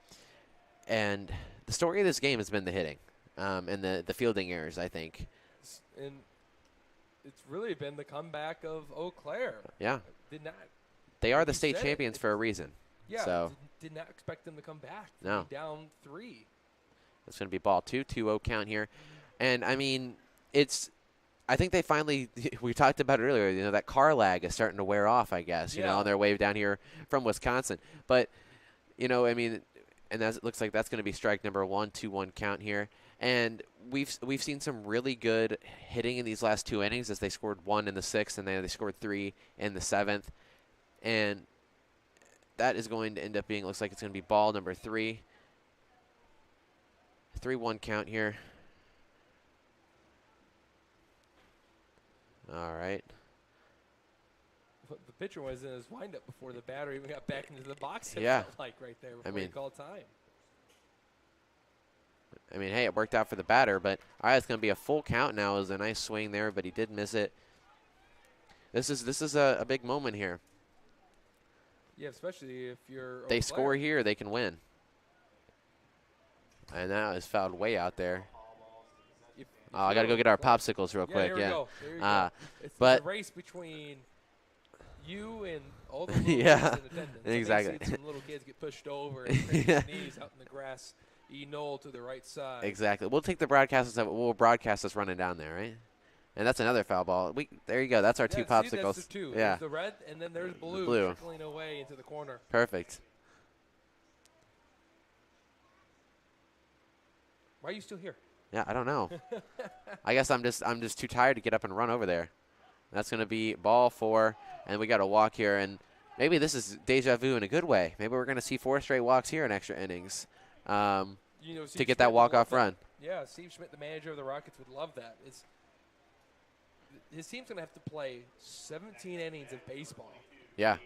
And the story of this game has been the hitting and the fielding errors, I think. And it's really been the comeback of Eau Claire. Yeah. They like are the you state said, champions for a reason. Yeah, So did not expect them to come back. No. Down 3. it's going to be ball 2, 2-0 count here. And, I mean, I think they finally, we talked about it earlier, that car lag is starting to wear off, I guess, on their way down here from Wisconsin. But, and it looks like that's going to be strike number 1, 2-1 count here. And we've seen some really good hitting in these last 2 innings, as they scored 1 in the 6th and then they scored 3 in the 7th. And that is going to end up being, looks like it's going to be ball number 3. 3-1 count here. All right. The pitcher was in his windup before the batter even got back into the box. It Yeah. felt like right there before he called time. Hey, it worked out for the batter, but all right, it's going to be a full count now. It was a nice swing there, but he did miss it. This is a big moment here. Yeah, especially if you're. They score here, they can win. And that is fouled way out there. If Oh, I got to go get our popsicles real quick. There we yeah. go. There you go. It's but a race between you and all the little yeah, kids in attendance. exactly. And some little kids get pushed over and crack their knees out in the grass. Knoll to the right side. Exactly. We'll take the broadcast. We'll broadcast us running down there, right? And that's another foul ball. There you go. That's our two popsicles. See, that's the two. Yeah. There's the red, and then there's blue, trickling away into the corner. Perfect. Why are you still here? Yeah, I don't know. I guess I'm just too tired to get up and run over there. That's going to be ball 4, and we got to walk here. And maybe this is deja vu in a good way. Maybe we're going to see 4 straight walks here in extra innings to get that walk-off run. Yeah, Steve Schmidt, the manager of the Rockets, would love that. His team's going to have to play 17 innings of baseball. Yeah.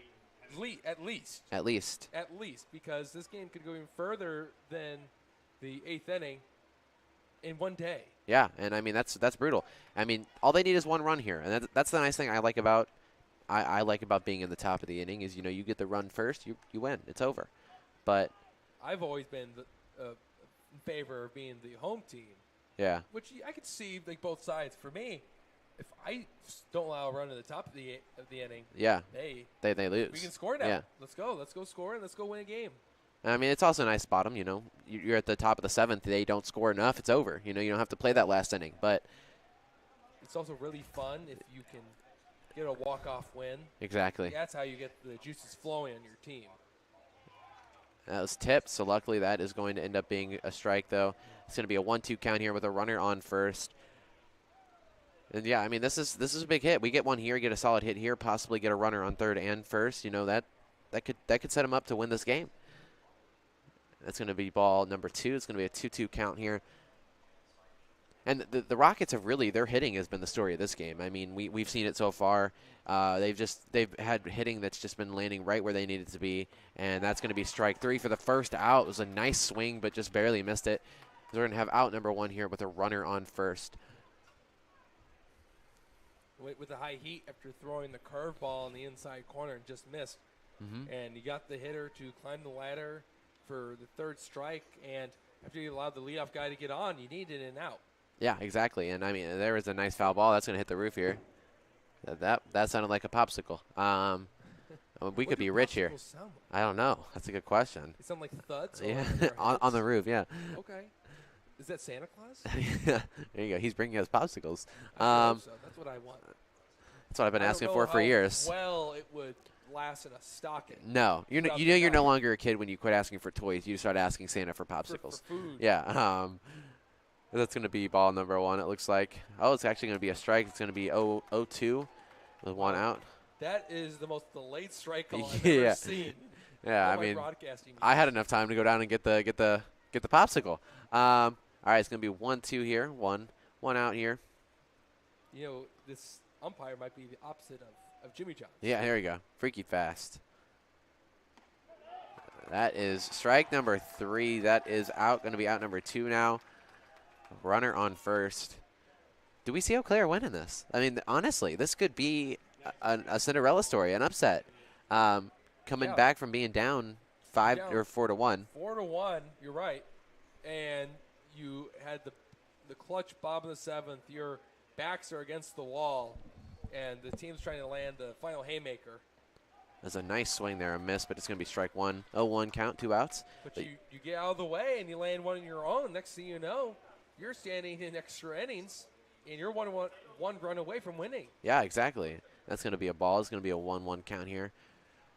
At least. At least. At least, because this game could go even further than the 8th inning in one day. Yeah, and I mean that's brutal. I mean, all they need is one run here, and that's the nice thing I like about being in the top of the inning is you get the run first, you win, it's over. But I've always been in favor of being the home team. Yeah. Which I could see like both sides. For me, if I don't allow a run to the top of the inning, yeah, they lose. We can score now. Yeah. Let's go score and let's go win a game. I mean, it's also a nice bottom, You're at the top of the 7th. They don't score enough. It's over. You don't have to play that last inning. But it's also really fun if you can get a walk-off win. Exactly. That's how you get the juices flowing on your team. That was tipped, so luckily that is going to end up being a strike, though. It's going to be a 1-2 count here with a runner on first. And, yeah, I mean, this is a big hit. We get one here, get a solid hit here, possibly get a runner on third and first. That could set him up to win this game. That's going to be ball number 2. It's going to be a 2-2 count here. And the Rockets have their hitting has been the story of this game. I mean, we've seen it so far. They've had hitting that's just been landing right where they needed to be, and that's going to be strike 3 for the first out. It was a nice swing, but just barely missed it. We're going to have out number 1 here with a runner on first. With the high heat after throwing the curveball in the inside corner and just missed. Mm-hmm. And you got the hitter to climb the ladder for the third strike, and after you allowed the leadoff guy to get on, you needed an out. Yeah, exactly. And, I mean, there was a nice foul ball. That's going to hit the roof here. That sounded like a popsicle. We could be rich here. Sound like? I don't know. That's a good question. They sound like thuds? Yeah, on the roof, yeah. Okay. Is that Santa Claus? There you go. He's bringing us popsicles. I hope so. That's what I want. That's what I've been asking for years. Well, it would last in a stocking. No, you're no longer a kid when you quit asking for toys. You start asking Santa for popsicles. For food. Yeah. That's going to be ball number 1. It looks like. Oh, it's actually going to be a strike. It's going to be 0-2 with 1 out. That is the most delayed strike call I've ever seen. Yeah, I mean, I had enough time to go down and get the popsicle. All right, it's going to be 1-2 here. One out here. This umpire might be the opposite of Jimmy Johnson. Yeah, here we go. Freaky fast. That is strike number 3. That is out. Going to be out number 2 now. Runner on first. Do we see Eau Claire winning this? I mean, honestly, this could be a Cinderella story, an upset. Coming back from being down 5 or 4-1. 4-1, you're right. And you had the clutch bottom of the 7th. Your backs are against the wall, and the team's trying to land the final haymaker. There's a nice swing there, a miss, but it's going to be strike 1. 0-1 count, 2 outs. But you get out of the way, and you land one on your own. Next thing you know, you're standing in extra innings, and you're one run away from winning. Yeah, exactly. That's going to be a ball. It's going to be a 1-1 count here.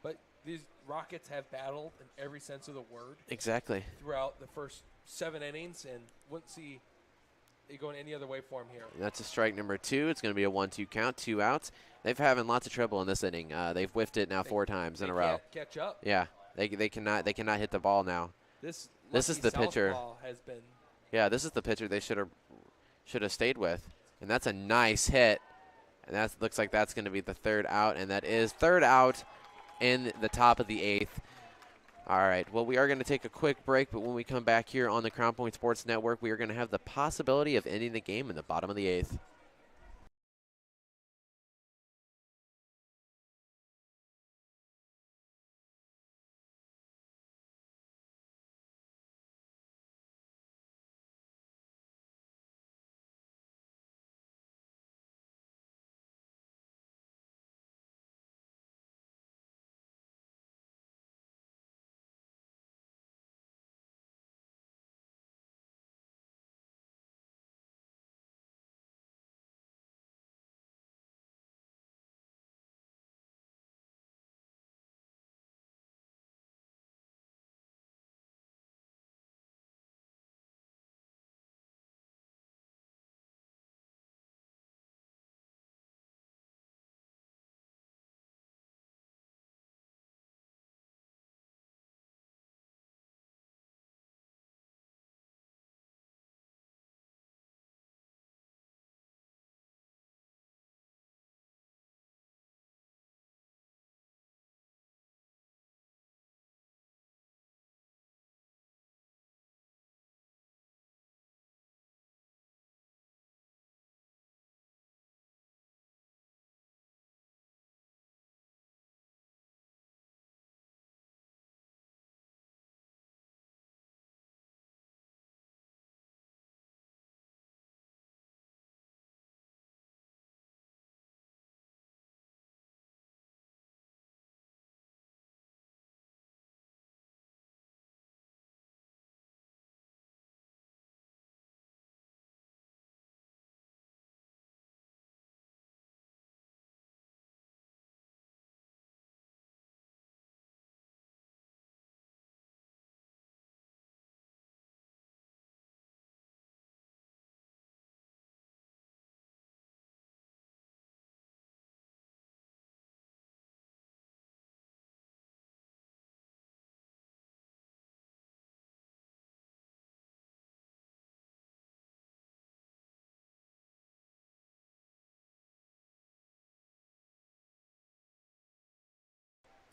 But these Rockets have battled in every sense of the word. Exactly. Throughout the first 7 innings, and wouldn't see it going any other way for them here. That's a strike number 2. It's going to be a 1-2 count, 2 outs. They've having lots of trouble in this inning. They've whiffed it now 4 times in a row. Can't catch up. Yeah, they cannot hit the ball now. This is the pitcher. Has been. Yeah, this is the pitcher they should have stayed with, and that's a nice hit. And that looks like that's going to be the 3rd out, and that is 3rd out in the top of the 8th. All right, well, we are going to take a quick break, but when we come back here on the Crown Point Sports Network, we are going to have the possibility of ending the game in the bottom of the 8th.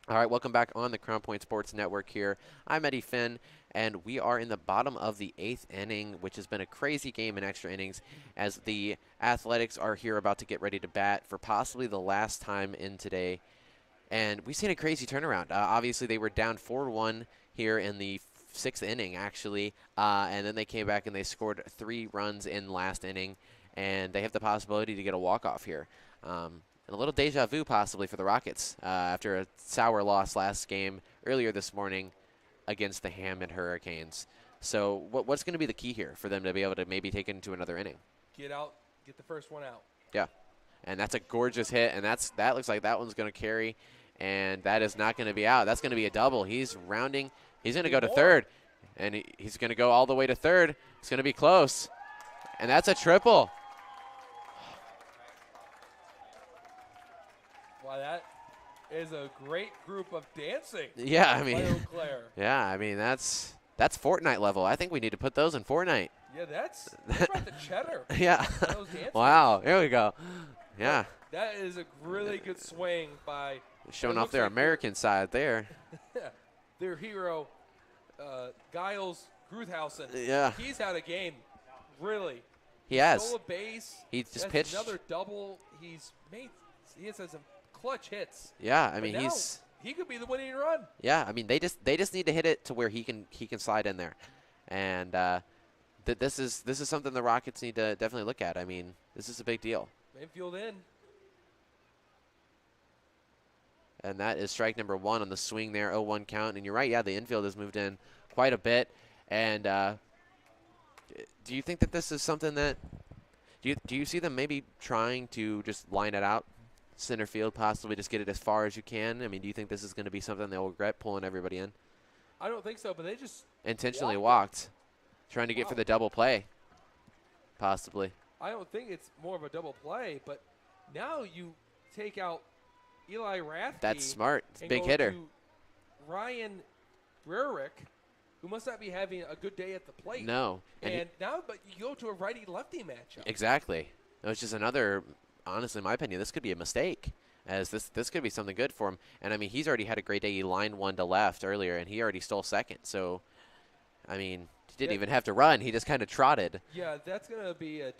All right, welcome back on the Crown Point Sports Network here. I'm Eddie Finn, and we are in the bottom of the 8th inning, which has been a crazy game in extra innings as the Athletics are here about to get ready to bat for possibly the last time in today. And we've seen a crazy turnaround. Obviously, they were down 4-1 here in the 6th inning, actually, and then they came back and they scored 3 runs in last inning, and they have the possibility to get a walk-off here. And a little deja vu possibly for the Rockets after a sour loss last game earlier this morning against the Hammond Hurricanes. So what's going to be the key here for them to be able to maybe take it into another inning? Get the first one out. Yeah, and that's a gorgeous hit, and that looks like that one's going to carry, and that is not going to be out. That's going to be a double. He's rounding. He's going to go to third, and he's going to go all the way to third. It's going to be close, and that's a triple. Wow, that is a great group of dancing. Yeah, I mean, by Eau Claire. yeah, I mean that's Fortnite level. I think we need to put those in Fortnite. Yeah, that's about the cheddar. Yeah. Those dancing. Wow, here we go. Yeah. That is a really good swing by. Showing off their American side there. Their hero, Giles Gruthausen. Yeah. He's had a game, really. He has. Stole a base. He just That's pitched. another double. He has had some clutch hits. Yeah, I mean But now he could be the winning run. Yeah, I mean they just need to hit it to where he can slide in there, and this is something the Rockets need to definitely look at. I mean, this is a big deal. Infield in. And that is strike number 1 on the swing there, 0-1 count. And you're right, yeah, the infield has moved in quite a bit. And do you think that this is something that do you see them maybe trying to just line it out center field, possibly just get it as far as you can? I mean, do you think this is going to be something they'll regret pulling everybody in? I don't think so, but they just Intentionally walked, trying to get for the double play, possibly. I don't think it's more of a double play, but now you take out Eli Rathke. That's smart. It's a and big go hitter. to Ryan Brerick, who must not be having a good day at the plate. No. And now, but you go to a righty-lefty matchup. Exactly. It was just another, honestly, in my opinion, this could be a mistake, as this could be something good for him. And, I mean, he's already had a great day. He lined one to left earlier, and he already stole second. So, I mean, he didn't even have to run. He just kind of trotted. Yeah, that's going to be a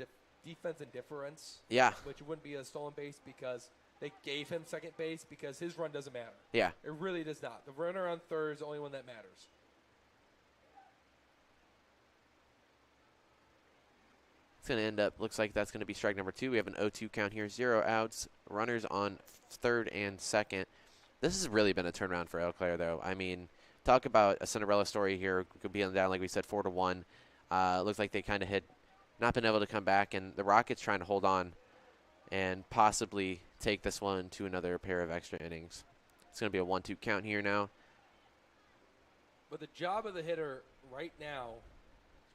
defense indifference. Yeah. Which wouldn't be a stolen base because they gave him second base because his run doesn't matter. Yeah. It really does not. The runner on third is the only one that matters. It's going to end up, looks like that's going to be strike number 2. We have an 0-2 count here, 0 outs, runners on third and second. This has really been a turnaround for Eau Claire, though. I mean, talk about a Cinderella story here. Could be on down, like we said, 4-1. Looks like they kind of had not been able to come back, and the Rockets trying to hold on and possibly take this one to another pair of extra innings. It's going to be a 1-2 count here now. But the job of the hitter right now,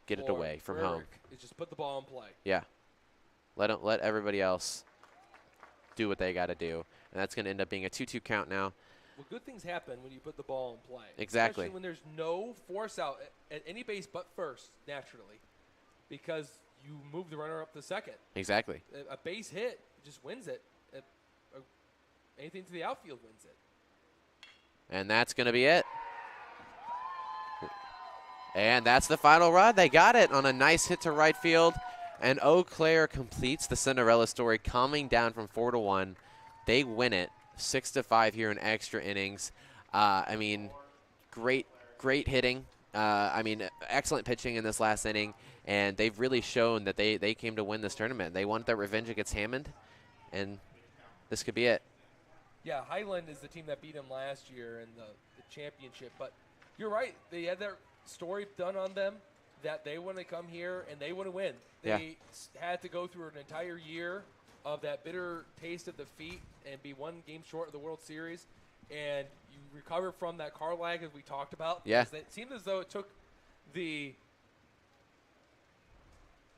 get it away from home. Is just put the ball in play. Yeah. Let everybody else do what they got to do. And that's going to end up being a 2-2 count now. Well, good things happen when you put the ball in play. Exactly. Especially when there's no force out at any base but first, naturally, because you move the runner up to second. Exactly. A base hit just wins it. Anything to the outfield wins it. And that's going to be it. And that's the final run. They got it on a nice hit to right field. And Eau Claire completes the Cinderella story, coming down from 4-1. They win it 6-5 here in extra innings. I mean, great hitting. I mean, excellent pitching in this last inning. And they've really shown that they came to win this tournament. They want their revenge against Hammond. And this could be it. Yeah, Highland is the team that beat them last year in the championship. But you're right. They had their story done on them that they want to come here and they want to win. They had to go through an entire year of that bitter taste of defeat and be one game short of the World Series. And you recover from that car lag, as we talked about. Yeah. It seemed as though it took the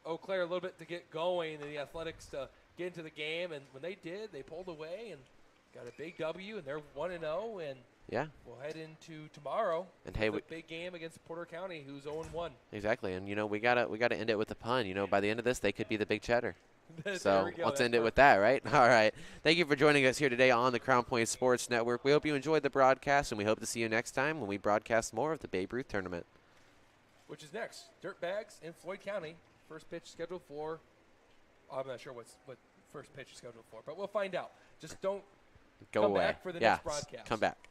Eau Claire a little bit to get going and the Athletics to get into the game. And when they did, they pulled away and got a big W, and they're 1-0. And yeah, we'll head into tomorrow. And hey, a big game against Porter County, who's 0-1. Exactly, and you know we gotta end it with a pun. You know, by the end of this, they could be the big cheddar. So let's end it with that, right? All right. Thank you for joining us here today on the Crown Point Sports Network. We hope you enjoyed the broadcast, and we hope to see you next time when we broadcast more of the Babe Ruth Tournament. Which is next. Dirtbags in Floyd County. First pitch scheduled for, I'm not sure what first pitch is scheduled for, but we'll find out. Just don't Go come away. back for the next broadcast. Come back.